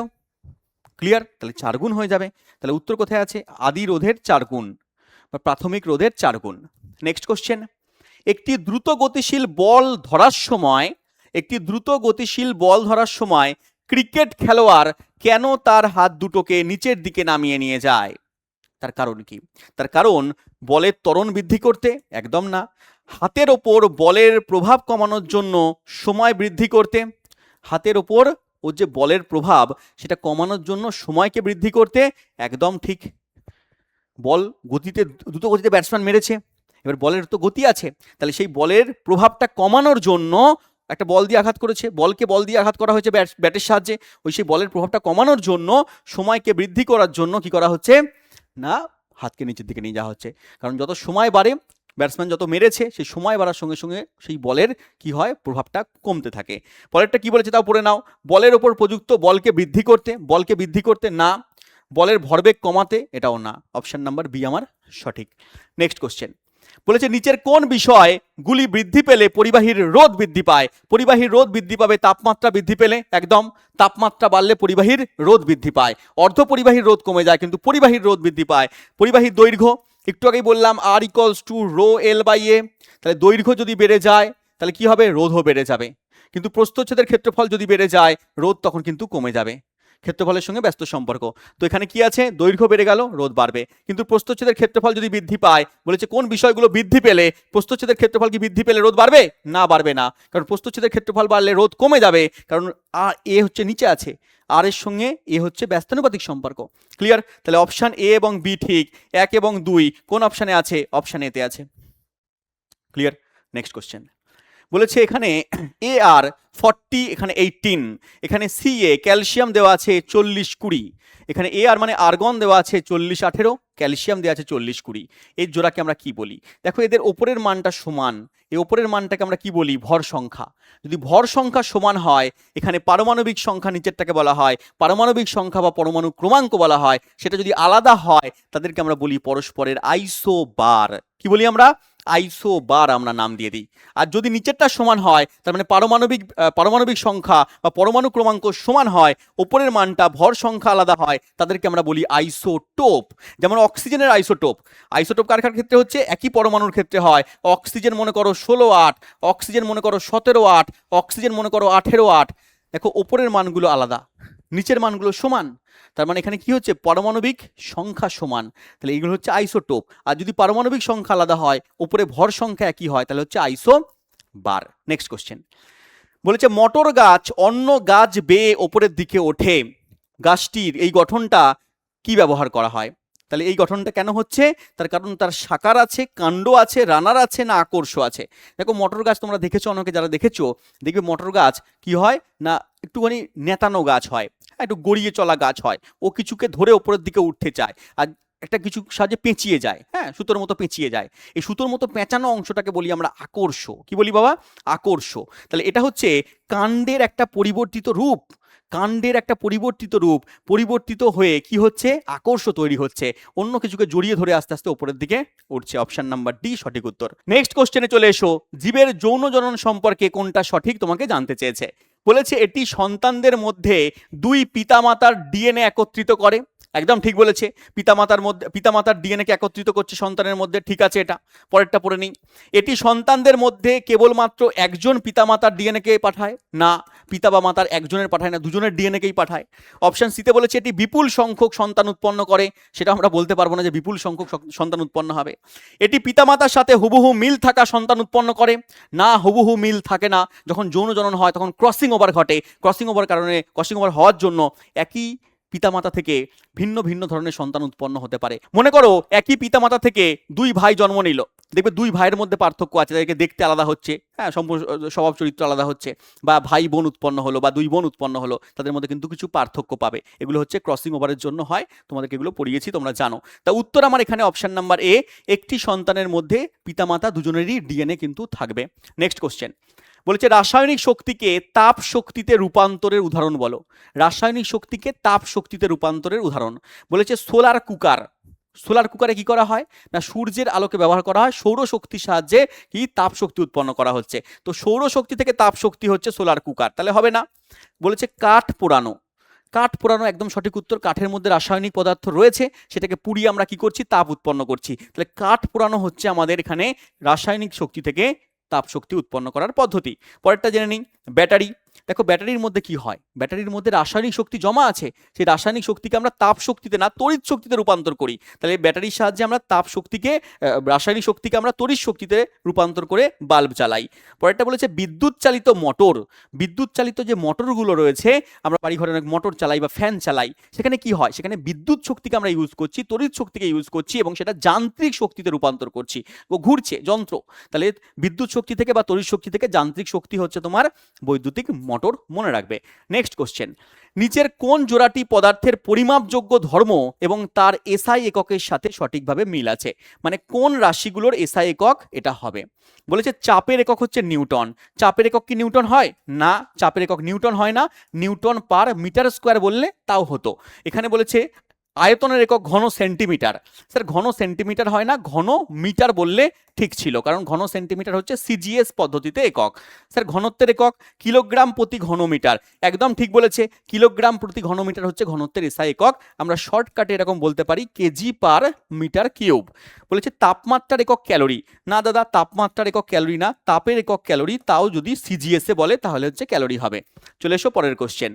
ক্লিয়ার? তাহলে 4 গুণ হয়ে যাবে। তাহলে উত্তর কোথায় আছে? আদি রোধের 4 গুণ বা প্রাথমিক রোধের 4 গুণ। নেক্সট কোশ্চেন, একটি দ্রুত গতিশীল বল ধরার সময় ক্রিকেট খেলোয়াড় কেন তার হাত দুটোকে নিচের দিকে নামিয়ে নিয়ে যায়? তার কারণ কি? তার কারণ বলের ত্বরণ বৃদ্ধি করতে? একদম না। হাতের ওপর বলের প্রভাব কমানোর জন্য সময় বৃদ্ধি করতে? হাতের ওপর ও যে বলের প্রভাব সেটা কমানোর জন্য সময়কে বৃদ্ধি করতে? একদম ঠিক। বল গতিতে, দ্রুত গতিতে ব্যাটসম্যান মেরেছে, এবার বলের তো গতি আছে, তাহলে সেই বলের প্রভাবটা কমানোর জন্য একটা বল দিয়ে আঘাত করেছে, বলকে বল দিয়ে আঘাত করা হয়েছে ব্যাটের সাহায্যে, ওই সেই বলের প্রভাবটা কমানোর জন্য, সময়কে বৃদ্ধি করার জন্য কি করা হচ্ছে না হাতকে নিচের দিকে নিয়ে যাওয়া হচ্ছে। কারণ যত সময় বাড়ে, ব্যাটসম্যান যত মেরেছে, সেই সময় বাড়ার সঙ্গে সঙ্গে সেই বলের কি হয়, প্রভাবটা কমতে থাকে। পরেরটা কি বলেছে তাও পড়ে নাও। বলের ওপর প্রযুক্ত বলকে বৃদ্ধি করতে না। বলের ভরবেগ কমাতে? এটাও না। অপশন নাম্বার বি আমার সঠিক। নেক্সট কোশ্চেন বলেছে নিচের কোন বিষয় গুলি বৃদ্ধি পেলে পরিবাহীর রোধ বৃদ্ধি পায়? পরিবাহীর রোধ বৃদ্ধি পাবে তাপমাত্রা বৃদ্ধি পেলে, একদম। তাপমাত্রা বাড়লে পরিবাহীর রোধ বৃদ্ধি পায়। অর্ধ পরিবাহীর রোধ কমে যায়, কিন্তু পরিবাহীর রোধ বৃদ্ধি পায়। পরিবাহীর দৈর্ঘ্য, একটু আগেই বললাম R equals to rho L by A. তাহলে দৈর্ঘ্য যদি বেড়ে যায় তাহলে কি হবে? রোধও বেড়ে যাবে। কিন্তু প্রস্থচ্ছেদের ক্ষেত্রফল যদি বেড়ে যায়, রোধ তখন কিন্তু কমে যাবে। ক্ষেত্রফলের সঙ্গে ব্যস্ত সম্পর্ক। তো এখানে কি আছে? দৈর্ঘ্য বেড়ে গেল, রোধ বাড়বে। কিন্তু প্রস্থচ্ছেদের ক্ষেত্রফল যদি বৃদ্ধি পায়, বলেছে কোন বিষয়গুলো বৃদ্ধি পেলে, প্রস্থচ্ছেদের ক্ষেত্রফল কি বৃদ্ধি পেলে রোধ বাড়বে? না, বাড়বে না। কারণ প্রস্থচ্ছেদের ক্ষেত্রফল বাড়লে রোধ কমে যাবে, কারণ আর এ হচ্ছে নিচে আছে, আর এর সঙ্গে এ হচ্ছে ব্যস্তানুপাতিক সম্পর্ক। ক্লিয়ার? তাহলে অপশান এ এবং বি ঠিক। 1 এবং 2 কোন অপশানে আছে? অপশান এতে আছে। ক্লিয়ার? নেক্সট কোশ্চেন বলেছে এখানে AR 40, এখানে 18, এখানে CA ক্যালসিয়াম দেওয়া আছে 40-20, এখানে AR মানে আর্গন দেওয়া আছে 40-18, ক্যালসিয়াম দেওয়া আছে 40-20। এর জোড়াকে আমরা কি বলি? দেখো এদের ওপরের মানটা সমান, এই ওপরের মানটাকে আমরা কি বলি? ভর সংখ্যা। যদি ভর সংখ্যা সমান হয়, এখানে পারমাণবিক সংখ্যা নিচেরটাকে বলা হয় পারমাণবিক সংখ্যা বা পরমাণু ক্রমাঙ্ক বলা হয়। সেটা যদি আলাদা হয় তাদেরকে আমরা বলি পরস্পরের আইসোবার। কি বলি আমরা? আইসোবার আমরা নাম দিয়ে দিই। আর যদি নিচেরটা সমান হয়, তার মানে পারমাণবিক সংখ্যা বা পরমাণু ক্রমাঙ্ক সমান হয়, ওপরের মানটা ভর সংখ্যা আলাদা হয়, তাদেরকে আমরা বলি আইসোটোপ। যেমন অক্সিজেনের আইসোটোপ, আইসোটোপ কার কার ক্ষেত্রে হচ্ছে? একই পরমাণুর ক্ষেত্রে হয়। অক্সিজেন মনে করো 16-8, অক্সিজেন মনে করো 17-8, অক্সিজেন মনে করো 18-8। দেখো ওপরের মানগুলো আলাদা, নিচের মানগুলো সমান, তার মানে এখানে কি হচ্ছে? পারমাণবিক সংখ্যা সমান, তাহলে এইগুলো হচ্ছে আইসোটোপ। আর যদি পারমাণবিক সংখ্যা আলাদা হয়, উপরে ভর সংখ্যা একই হয়, তাহলে হচ্ছে আইসোবার। নেক্সট কোশ্চেন বলেছে মটর গাছ অন্য গাছ বেয়ে ওপরের দিকে ওঠে, গাছটির এই গঠনটা কি ব্যবহার করা হয়? তাহলে এই গঠনটা কেন হচ্ছে? তার কারণ তার শাখার আছে, কাণ্ড আছে, রানার আছে, না আকর্ষ আছে। দেখো মটর গাছ তোমরা দেখেছো, অনেকে যারা দেখেছো দেখবে মটর গাছ কি হয় না, একটুখানি নেতানো গাছ হয়, একটু গড়িয়ে চলা গাছ হয়। ও কিছুকে ধরে ওপরের দিকে উঠতে চায় আর একটা কিছু সাহায্যে পেঁচিয়ে যায়, হ্যাঁ, সুতোর মতো পেঁচিয়ে যায়। এই সুতোর মতো পেঁচানো অংশটাকে বলি আমরা আকর্ষ। কি বলি বাবা? আকর্ষ। তাহলে এটা হচ্ছে কাণ্ডের একটা পরিবর্তিত রূপ, কাণ্ডের একটা পরিবর্তিত রূপ, পরিবর্তিত হয়ে কি হচ্ছে? আকর্ষ তৈরি হচ্ছে, অন্য কিছুকে জড়িয়ে ধরে আস্তে আস্তে উপরের দিকে উঠছে। অপশন নাম্বার ডি সঠিক উত্তর। নেক্সট কোশ্চেনে চলে এসো, জীবের যৌন জনন সম্পর্কে কোনটা সঠিক তোমাকে জানতে চেয়েছে। বলেছে এটি সন্তানদের মধ্যে দুই পিতামাতার ডিএনএ একত্রিত করে। একদম ঠিক বলেছে, পিতামাতার ডিএনএ কে একত্রিত করছে সন্তানের মধ্যে, ঠিক আছে। এটা পরেরটা পড়ে নিই। এটি সন্তানদের মধ্যে কেবলমাত্র একজন পিতামাতার ডিএনএ কে পাঠায় না, পিতা বা মাতার একজনের পাঠায় না, দুজনের ডিএনএ কেই পাঠায়। অপশন সিতে বলেছে এটি বিপুল সংখ্যক সন্তান উৎপন্ন করে, সেটা আমরা বলতে পারবো না যে বিপুল সংখ্যক সন্তান উৎপন্ন হবে। এটি পিতামাতার সাথে হুবহু মিল থাকা সন্তান উৎপন্ন করে না, হুবহু মিল থাকে না। যখন যৌন জনন হয় তখন ক্রসিং ওভার ঘটে, ক্রসিং ওভার হওয়ার জন্য একই পিতামাতা থেকে ভিন্ন ভিন্ন ধরনের সন্তান উৎপন্ন হতে পারে। মনে করো একই পিতামাতা থেকে দুই ভাই জন্ম নিল, দেখবে দুই ভাইয়ের মধ্যে পার্থক্য আছে, তাদেরকে দেখতে আলাদা হচ্ছে, হ্যাঁ, স্বভাব চরিত্র আলাদা হচ্ছে। বা ভাই বোন উৎপন্ন হলো বা দুই বোন উৎপন্ন হলো, তাদের মধ্যে কিন্তু কিছু পার্থক্য পাবে। এগুলো হচ্ছে ক্রসিং ওভারের জন্য হয়, তোমাদেরকে এগুলো পড়িয়েছি, তোমরা জানো। তা উত্তর আমার এখানে অপশন নাম্বার এ, একটি সন্তানের মধ্যে পিতামাতা দুজনেরই ডিএনএ কিন্তু থাকবে। নেক্সট কোশ্চেন বলেছে রাসায়নিক শক্তিকে তাপ শক্তিতে রূপান্তরের উদাহরণ বলো। রাসায়নিক শক্তিকে তাপ শক্তিতে রূপান্তরের উদাহরণ বলেছে সোলার কুকার। সোলার কুকারে কি করা হয় না, সূর্যের আলোকে ব্যবহার করা হয়, সৌরশক্তির সাহায্যে কি তাপ শক্তি উৎপন্ন করা হচ্ছে। তো সৌরশক্তি থেকে তাপ শক্তি হচ্ছে সোলার কুকার, তাহলে হবে না। বলেছে কাঠ পোড়ানো, কাঠ পোড়ানো একদম সঠিক উত্তর। কাঠের মধ্যে রাসায়নিক পদার্থ রয়েছে, সেটাকে পুড়িয়ে আমরা কি করছি? তাপ উৎপন্ন করছি। তাহলে কাঠ পোড়ানো হচ্ছে আমাদের এখানে রাসায়নিক শক্তি থেকে তাপ শক্তি উৎপন্ন করার পদ্ধতি। পরেরটা জেনে নিই, ব্যাটারি। দেখো ব্যাটারির মধ্যে কি হয়, ব্যাটারির মধ্যে রাসায়নিক শক্তি জমা আছে, সেই রাসায়নিক শক্তিকে আমরা তাপ শক্তিতে না তড়িৎ শক্তিতে রূপান্তর করি। তাহলে ব্যাটারির সাহায্যে আমরা তাপ শক্তিকে, রাসায়নিক শক্তিকে আমরা তড়িৎ শক্তিতে রূপান্তর করে বাল্ব জ্বালাই। পরেরটা বলেছে বিদ্যুৎ চালিত মোটর। বিদ্যুৎ চালিত যে মোটরগুলো রয়েছে, আমরা বাড়ি ঘরে অনেক মোটর চালাই বা ফ্যান চালাই, সেখানে কি হয়? সেখানে বিদ্যুৎ শক্তিকে আমরা ইউজ করছি, তড়িৎ শক্তিকে ইউজ করছি এবং সেটা যান্ত্রিক শক্তিতে রূপান্তর করছি, ও ঘুরছে যন্ত্র। তাহলে বিদ্যুৎ শক্তি থেকে বা তড়িৎ শক্তি থেকে যান্ত্রিক শক্তি হচ্ছে তোমার বৈদ্যুতিক মোটর, মনে রাখবে। নেক্সট কোশ্চেন, নিচের কোন জোড়াটি পদার্থের পরিমাপযোগ্য ধর্ম এবং তার এসআই এককের সাথে সঠিকভাবে মিল আছে? মানে কোন রাশিগুলোর এসআই একক এটা হবে। বলেছে চাপের একক হচ্ছে নিউটন। চাপের একক কি নিউটন হয় না? চাপের একক নিউটন হয় না, নিউটন পার মিটার স্কোয়ার বললে তাও হতো। এখানে বলেছে আয়তনের একক ঘন সেন্টিমিটার। স্যার ঘন সেন্টিমিটার হয় না, ঘন মিটার বললে ঠিক ছিল, কারণ ঘন সেন্টিমিটার হচ্ছে সিজিএস পদ্ধতিতে একক। স্যার ঘনত্বের একক কিলোগ্রাম প্রতি ঘনমিটার, একদম ঠিক বলেছে, কিলোগ্রাম প্রতি ঘনমিটার হচ্ছে ঘনত্বের এসআই একক। আমরা শর্টকাটে এরকম বলতে পারি কেজি পার মিটার কিউব। বলেছে তাপমাত্রার একক ক্যালোরি। না দাদা, তাপমাত্রার একক ক্যালোরি না, তাপের একক ক্যালোরি, তাও যদি সিজিএস এ বলে তাহলে হচ্ছে ক্যালোরি হবে। চলে এসো পরের কোশ্চেন।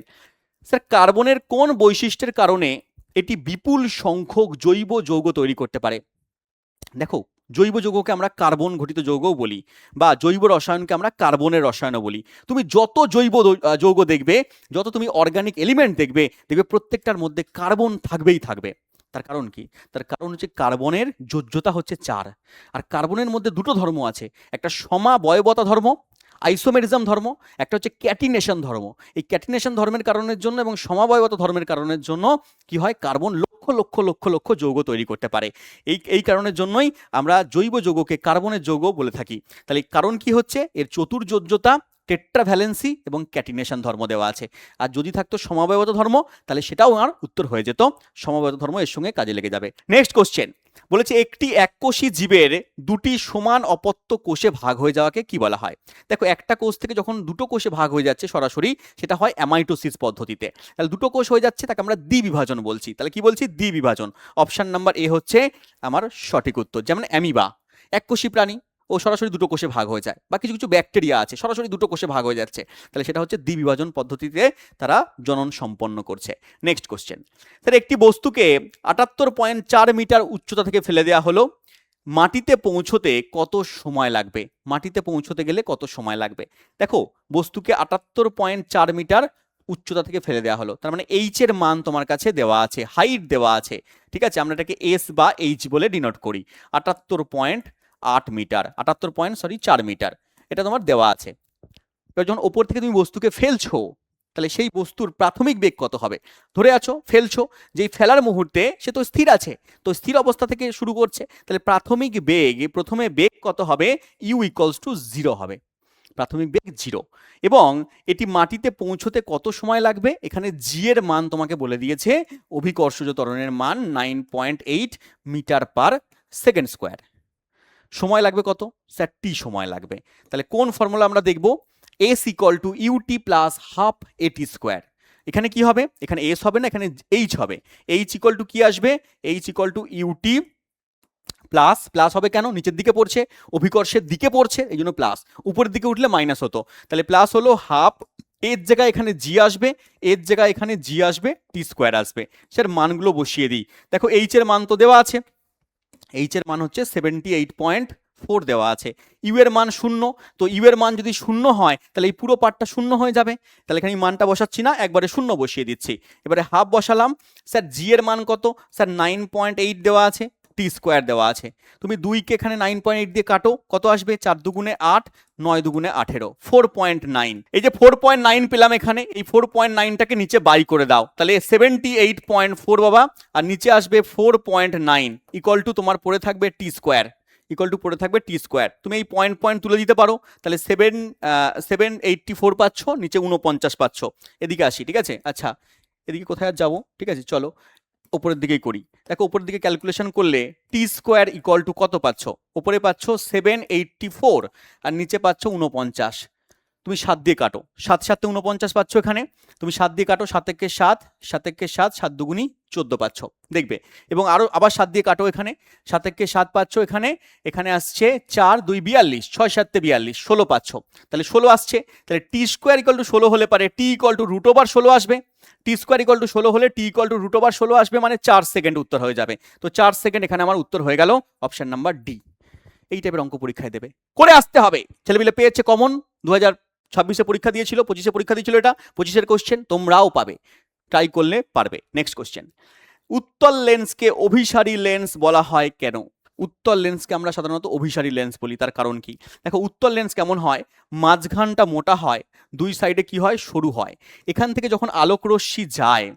স্যার কার্বনের কোন বৈশিষ্ট্যের কারণে এটি বিপুল সংখ্যক জৈব যৌগ তৈরি করতে পারে? দেখো জৈব যৌগকে আমরা কার্বন ঘটিত যৌগও বলি, বা জৈব রসায়নকে আমরা কার্বনের রসায়নও বলি। তুমি যত জৈব যৌগ দেখবে, যত তুমি অর্গানিক এলিমেন্ট দেখবে, প্রত্যেকটার মধ্যে কার্বন থাকবেই থাকবে। তার কারণ কি? তার কারণ হচ্ছে কার্বনের যোজ্যতা হচ্ছে 4, আর কার্বনের মধ্যে দুটো ধর্ম আছে, একটা সমাবয়বতা ধর্ম আইসোমেরিজম ধর্ম, একটা হচ্ছে ক্যাটিনেশন ধর্ম। এই ক্যাটিনেশন ধর্মের কারণের জন্য এবং সমাবয়বত ধর্মের কারণের জন্য কি হয়, কার্বন লক্ষ লক্ষ লক্ষ লক্ষ যৌগ তৈরি করতে পারে। এই কারণের জন্যই আমরা জৈব যৌগকে কার্বনের যৌগ বলে থাকি। তাহলে কারণ কি হচ্ছে, এর চতুর্যোজ্যতা, টেট্রাভ্যালেন্সি এবং ক্যাটিনেশন ধর্ম দেওয়া আছে। আর যদি থাকতো সমবায়বত ধর্ম, তাহলে সেটাও আমার উত্তর হয়ে যেত, সমবায়বত ধর্ম এর সঙ্গে কাজে লেগে যাবে। নেক্সট কোশ্চেন বলেছে, একটি এককোষী জীবের দুটি সমান অপত্য কোষে ভাগ হয়ে যাওয়াকে কি বলা হয়? দেখো, একটা কোষ থেকে যখন দুটো কোষে ভাগ হয়ে যাচ্ছে সরাসরি, সেটা হয় অ্যামাইটোসিস পদ্ধতিতে। তাহলে দুটো কোষ হয়ে যাচ্ছে, তাকে আমরা দ্বিবিভাজন বলছি। তাহলে কি বলছি? দ্বিবিভাজন। অপশন নাম্বার এ হচ্ছে আমার সঠিক উত্তর। যেমন অ্যামিবা, এককোষী প্রাণী, ও সরাসরি দুটো কোষে ভাগ হয়ে যায়, বা কিছু কিছু ব্যাকটেরিয়া আছে সরাসরি দুটো কোষে ভাগ হয়ে যাচ্ছে, তাহলে সেটা হচ্ছে দ্বিবিভাজন পদ্ধতিতে তারা জনন সম্পন্ন করছে। নেক্সট কোশ্চেন, তাহলে একটি বস্তুকে ৭৮.৪ মিটার উচ্চতা থেকে ফেলে দেওয়া হলো, মাটিতে পৌঁছতে কত সময় লাগবে? মাটিতে পৌঁছতে গেলে কত সময় লাগবে? দেখো, বস্তুকে ৭৮.৪ মিটার উচ্চতা থেকে ফেলে দেওয়া হলো, তার মানে এইচ এর মান তোমার কাছে দেওয়া আছে, হাইট দেওয়া আছে, ঠিক আছে? আমরা এটাকে এস বা এইচ বলে ডিনোট করি। ৭৮.৮ মিটার, ৪ মিটার, এটা তোমার দেওয়া আছে। এবার যখন ওপর থেকে তুমি বস্তুকে ফেলছো, তাহলে সেই বস্তুর প্রাথমিক বেগ কত হবে? ধরে আছো, ফেলছো, যেই ফেলার মুহূর্তে সে তো স্থির আছে, তো স্থির অবস্থা থেকে শুরু করছে, তাহলে প্রাথমিক বেগ, প্রথমে বেগ কত হবে? ইউ ইকুয়ালস টু 0 হবে, প্রাথমিক বেগ 0। এবং এটি মাটিতে পৌঁছতে কত সময় লাগবে? এখানে জি এর মান তোমাকে বলে দিয়েছে, অভিকর্ষজ ত্বরণের মান 9.8 মিটার পার সেকেন্ড স্কোয়ার। সময় লাগবে কত? স্যার টি সময় লাগবে। তাহলে কোন ফর্মুলা আমরা দেখব? S equal to U T plus half A T square. এখানে কি হবে? এখানে এস হবে না, এখানে এইচ হবে। এইচ ইকুয়াল টু কি আসবে? H equal to U T plus, plus হবে কেন? নিচের দিকে পড়ছে, অভিকর্ষের দিকে পড়ছে, এই জন্য প্লাস। উপরের দিকে উঠলে মাইনাস হতো, তাহলে প্লাস হলো হাফ, এর জায়গায় এখানে জি আসবে, এর জায়গায় এখানে জি আসবে, টি স্কোয়ার আসবে। স্যার মানগুলো বসিয়ে দিই। দেখো, এইচ এর মান তো দেওয়া আছে, এইচ এর মান হচ্ছে 78.4 দেওয়া আছে। ইউ এর মান 0, তো ইউ এর মান যদি 0 হয়, তাহলে এই পুরো পার্টটা 0 হয়ে যাবে। তাহলে এখানে মানটা বসাচ্ছি না, একবারে 0 বসিয়ে দিচ্ছি। এবারে হাফ বসালাম। স্যার জি এর মান কত? স্যার 9.8 দেওয়া আছে, টি স্কোয়ার দেওয়া আছে। তুমি 2কে এখানে 9.8 দিয়ে কাটো, কত আসবে? 4 দুগুণে 8, 9 দুগুণে 18, 4.9। এই যে 4.9 পেলাম এখানে, এই 4.9টাকে নিচে বাই করে দাও, তাহলে 78.4 বাবা, আর নিচে আসবে 4.9 ইকুয়াল টু তোমার পড়ে থাকবে টি স্কোয়ার, ইকুয়াল টু পড়ে থাকবে টি স্কোয়ার। তুমি এই পয়েন্ট পয়েন্ট তুলে দিতে পারো, তাহলে 784 পাচ্ছ, নিচে 49 পাচ্ছ। এদিকে আসি, ঠিক আছে? আচ্ছা, এদিকে কোথায় আর যাবো? ঠিক আছে, চলো ওপরের দিকেই করি। দেখো, উপরের দিকে ক্যালকুলেশন করলে টি স্কোয়ার ইকুয়াল টু কত পাচ্ছ? উপরে পাচ্ছ 784 আর নিচে পাচ্ছ 49। তুমি 7 দিয়ে কাটো, 7 7 49 পাচ্ছ এখানে, তুমি 7 দিয়ে কাটো, 7 একে 7, 7 একে 7, 7 দুগুণি 14 পাচ্ছ, দেখবে। এবং আরো আবার 7 দিয়ে কাটো, এখানে 7 একে 7 পাচ্ছ, এখানে এখানে আসছে 4 2 42, 6 7 42, 16 পাচ্ছ। তাহলে 16 আসছে, তাহলে টি স্কোয়ার ইকুয়াল টু 16 হলে পারে T equal to root over 16 আসবে। টি স্কোয়ার ইকুয়াল টু 16 হলে T equal to root over 16 আসবে, মানে 4 সেকেন্ড উত্তর হয়ে যাবে। তো 4 সেকেন্ড এখানে আমার উত্তর হয়ে গেল অপশন নাম্বার ডি। এই টাইপের অঙ্ক পরীক্ষায় দেবে, করে আসতে হবে। ছেলেপিলে পেয়েছে কমন, 2026-এ পরীক্ষা দিয়েছিল, 25-এ পরীক্ষা দিয়েছিল, এটা 25-এর কোশ্চেন, তোমরাও পাবে, ট্রাই করলে পারবে। নেক্সট কোশ্চেন, উত্তল লেন্সকে অভিসারী লেন্স বলা হয় কেন? উত্তল লেন্সকে আমরা সাধারণত অভিসারী লেন্স বলি, তার কারণ কি? দেখো, উত্তল লেন্স কেমন হয়? মাঝখানটা মোটা হয়, দুই সাইডে কি হয়? সরু হয়। এখান থেকে যখন আলোকরশ্মি যায়,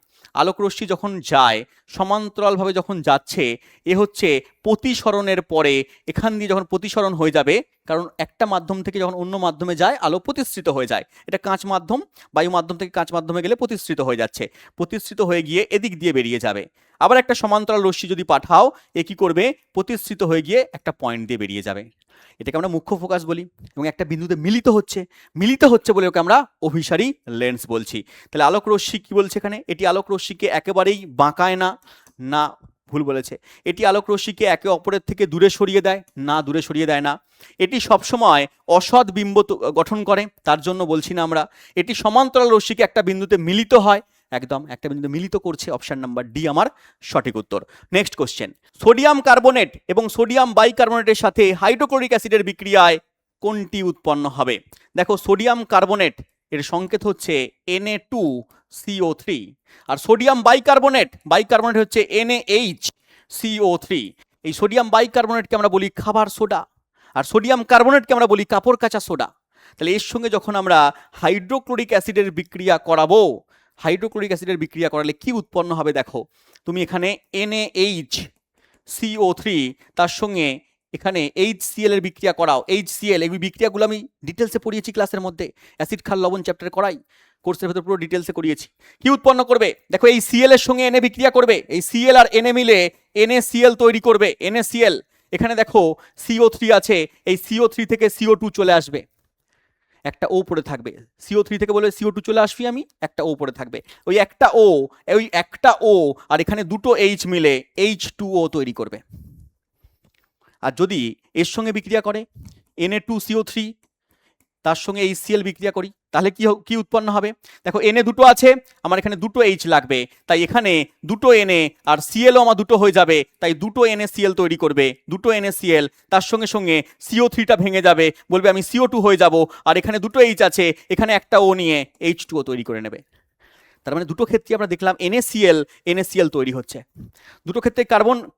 আলোকরশ্মি যখন যায় সমান্তরালভাবে যখন যাচ্ছে, এ হচ্ছে প্রতিসরণের পরে, এখান দিয়ে যখন প্রতিসরণ হয়ে যাবে, কারণ একটা মাধ্যম থেকে যখন অন্য মাধ্যমে যায় আলো প্রতিসৃত হয়ে যায়, এটা কাঁচ মাধ্যম, বায়ু মাধ্যম থেকে কাঁচ মাধ্যমে গেলে প্রতিসৃত হয়ে যাচ্ছে, প্রতিসৃত হয়ে গিয়ে এদিক দিয়ে বেরিয়ে যাবে। আবার একটা সমান্তরাল রশ্মি যদি পাঠাও, এ কি করবে? প্রতিসৃত হয়ে গিয়ে একটা পয়েন্ট দিয়ে বেরিয়ে যাবে, এটাকে আমরা মুখ্য ফোকাস বলি। এবং একটা বিন্দুতে মিলিত হচ্ছে বলে ওকে আমরা অভিসারী লেন্স বলছি। তাহলে আলোক রশ্মি কি বলছে এখানে? এটি আলোক রশ্মিকে একেবারেই বাঁকায় না, না ভুল বলেছে। এটি আলোক রশ্মিকে একে অপরের থেকে দূরে সরিয়ে দেয়, না দূরে সরিয়ে দেয় না। এটি সবসময় অসৎ বিম্ব গঠন করে, তার জন্য বলছি না আমরা। এটি সমান্তরাল রশ্মিকে একটা বিন্দুতে মিলিত হয়, একদম একটা বিন্দুতে মিলিত করছে, অপশন নাম্বার ডি আমার সঠিক উত্তর। নেক্সট কোশ্চেন, সোডিয়াম কার্বনেট এবং সোডিয়াম বাইকার্বনেটের সাথে হাইড্রোক্লোরিক অ্যাসিডের বিক্রিয়ায় কোনটি উৎপন্ন হবে? দেখো, সোডিয়াম কার্বনেট এর সংকেত হচ্ছে Na2CO3, আর সোডিয়াম বাইকার্বনেট হচ্ছে NaHCO3। এই সোডিয়াম বাইকার্বনেটকে আমরা বলি খাবার সোডা, আর সোডিয়াম কার্বনেটকে আমরা বলি কাপড় কাচা সোডা। তাহলে এর সঙ্গে যখন আমরা হাইড্রোক্লোরিক অ্যাসিডের বিক্রিয়া করাবো, হাইড্রোক্লোরিক অ্যাসিডের বিক্রিয়া করালে কি উৎপন্ন হবে দেখো, তুমি এখানে NaHCO3 তার সঙ্গে এখানে HCl এর বিক্রিয়া করাও, HCl, এই বিক্রিয়াগুলো আমি ডিটেলসে পড়িয়েছি ক্লাসের মধ্যে, অ্যাসিড ক্ষার লবণ চ্যাপ্টারে করাই, কোর্সের ভেতর পুরো ডিটেলসে করিয়েছি। কি উৎপন্ন করবে দেখো, এই Cl এর সঙ্গে Na বিক্রিয়া করবে, এই Cl আর Na মিলে NaCl তৈরি করবে, NaCl। এখানে দেখো CO3 আছে, এই CO3 থেকে CO2 চলে আসবে, একটা ও পড়ে থাকবে, CO3 থেকে বলে CO2 চলে আসবি আমি, একটা ও পড়ে থাকবে, ওই একটা ও আর এখানে দুটো H মিলে H2O তৈরি করবে। আর যদি এর সঙ্গে বিক্রিয়া করে Na2CO3 তার সঙ্গে HCl বিক্রিয়া করি, তাহলে কি উৎপন্ন হবে দেখো, Na দুটো আছে, আমার এখানে দুটো H লাগবে, তাই এখানে দুটো Na আর Clও আমার দুটো হয়ে যাবে, তাই দুটো NaCl তৈরি করবে, দুটো NaCl, তার সঙ্গে সঙ্গে CO3টা ভেঙে যাবে, বলবে আমি CO2 হয়ে যাব, আর এখানে দুটো H আছে, এখানে একটা O নিয়ে H2O তৈরি করে নেবে। তার মানে দুটো ক্ষেত্রে আমরা দেখলাম NaCl তৈরি হচ্ছে, দুটো ক্ষেত্রে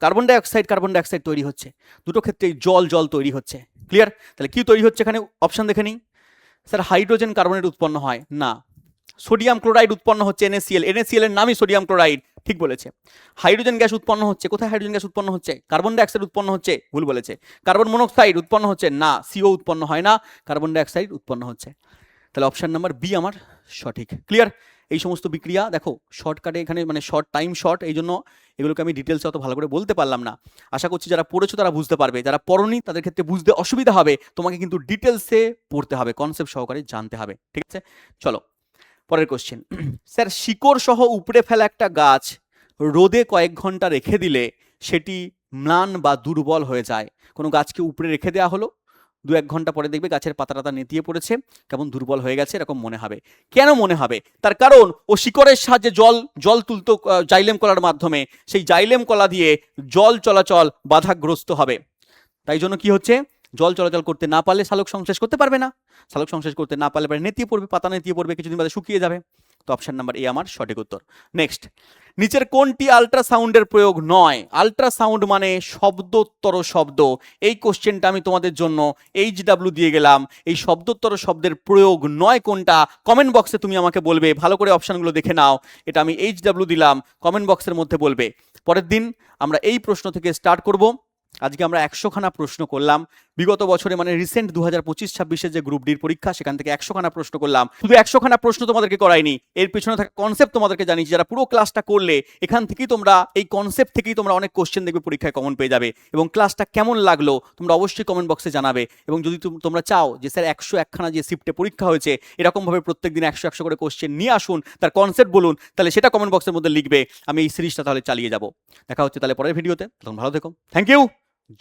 কার্বন ডাইঅক্সাইড তৈরি হচ্ছে, দুটো ক্ষেত্রে জল তৈরি হচ্ছে। ক্লিয়ার? তাহলে কি তৈরি হচ্ছে এখানে অপশন দেখে নিই। স্যার হাইড্রোজেন কার্বনেট উৎপন্ন হয় না, সোডিয়াম ক্লোরাইড উৎপন্ন হচ্ছে, NaCl এর নামই সোডিয়াম ক্লোরাইড, ঠিক বলেছে। হাইড্রোজেন গ্যাস উৎপন্ন হচ্ছে, কোথায় হাইড্রোজেন গ্যাস উৎপন্ন হচ্ছে, কার্বন ডাইঅক্সাইড উৎপন্ন হচ্ছে, ভুল বলেছে। কার্বন মনোক্সাইড উৎপন্ন হচ্ছে না, CO উৎপন্ন হয় না, কার্বন ডাইঅক্সাইড উৎপন্ন হচ্ছে। তাহলে অপশন নাম্বার বি আমার সঠিক। ক্লিয়ার? এই সমস্ত বিক্রিয়া দেখো শর্টকাটে এখানে মানে টাইম শর্ট, এই জন্য এগুলোকে আমি ডিটেলসে অত ভালো করে বলতে পারলাম না। আশা করছি যারা পড়েছো তারা বুঝতে পারবে, যারা পড়োনি তাদের ক্ষেত্রে বুঝতে অসুবিধা হবে, তোমাকে কিন্তু ডিটেলসে পড়তে হবে, কনসেপ্ট সহকারে জানতে হবে। ঠিক আছে, চলো পরের কোশ্চেন। স্যার শিকড় সহ উপড়ে ফেলা একটা গাছ রোদে কয়েক ঘন্টা রেখে দিলে সেটি ম্লান বা দুর্বল হয়ে যায়। কোনো গাছকে উপড়ে রেখে দেওয়া হলো, 2-1 ঘন্টা পরে দেখবে গাছের পাতা নেতিয়ে পড়েছে, কেমন দুর্বল হয়ে গেছে, এরকম মনে হবে। কেন মনে হবে? তার কারণ ও শিকড়ের সাহায্যে জল তুলতো জাইলেম কলার মাধ্যমে, সেই জাইলেম কলা দিয়ে জল চলাচল বাধাগ্রস্ত হবে। তাই জন্য কি হচ্ছে, জল চলাচল করতে না পারলে সালোক সংশ্লেষ করতে পারবে না, সালোক সংশ্লেষ করতে না পারলে নেতিয়ে পড়বে, পাতা নেতিয়ে পড়বে, কিছুদিন বাদে শুকিয়ে যাবে। তো অপশন নাম্বার এ আমার সঠিক উত্তর। নেক্সট, নিচের কোনটি আল্ট্রাসাউন্ডের প্রয়োগ নয়? আল্ট্রাসাউন্ড মানে শব্দোত্তর শব্দ, এই কোশ্চেনটা আমি তোমাদের জন্য HW দিয়ে গেলাম। এই শব্দোত্তর শব্দের প্রয়োগ নয় কোনটা, কমেন্ট বক্সে তুমি আমাকে বলবে, ভালো করে অপশনগুলো দেখে নাও। এটা আমি HW দিলাম, কমেন্ট বক্সের মধ্যে বলবে। পরের দিন আমরা এই প্রশ্ন থেকে স্টার্ট করব। আজকে আমরা 100খানা প্রশ্ন করলাম, বিগত বছরে মানে রিসেন্ট 2025-26 যে গ্রুপ ডির পরীক্ষা সেখান থেকে 100খানা প্রশ্ন করলাম। শুধু 100খানা প্রশ্ন তোমাদেরকে করাইনি, এর পেছনে থাকা কনসেপ্ট তোমাদেরকে জানিয়েছি। যারা পুরো ক্লাসটা করলে এখান থেকেই তোমরা এই কনসেপ্ট থেকেই তোমরা অনেক কোশ্চেন দেখবে পরীক্ষায় কমন পেয়ে যাবে। এবং ক্লাসটা কেমন লাগলো তোমরা অবশ্যই কমেন্ট বক্সে জানাবে। এবং যদি তোমরা চাও যে স্যার 101খানা যে শিফটে পরীক্ষা হয়েছে এরকমভাবে প্রত্যেকদিন 100 করে কোশ্চেন নিয়ে আসুন, তার কনসেপ্ট বলুন, তাহলে সেটা কমেন্ট বক্সের মধ্যে লিখবে। আমি এই সিরিজটা তাহলে চালিয়ে যাব। দেখা হচ্ছে তাহলে পরের ভিডিওতে, তখন ভালো থেকো। Thank you.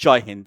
জয় হিন্দ।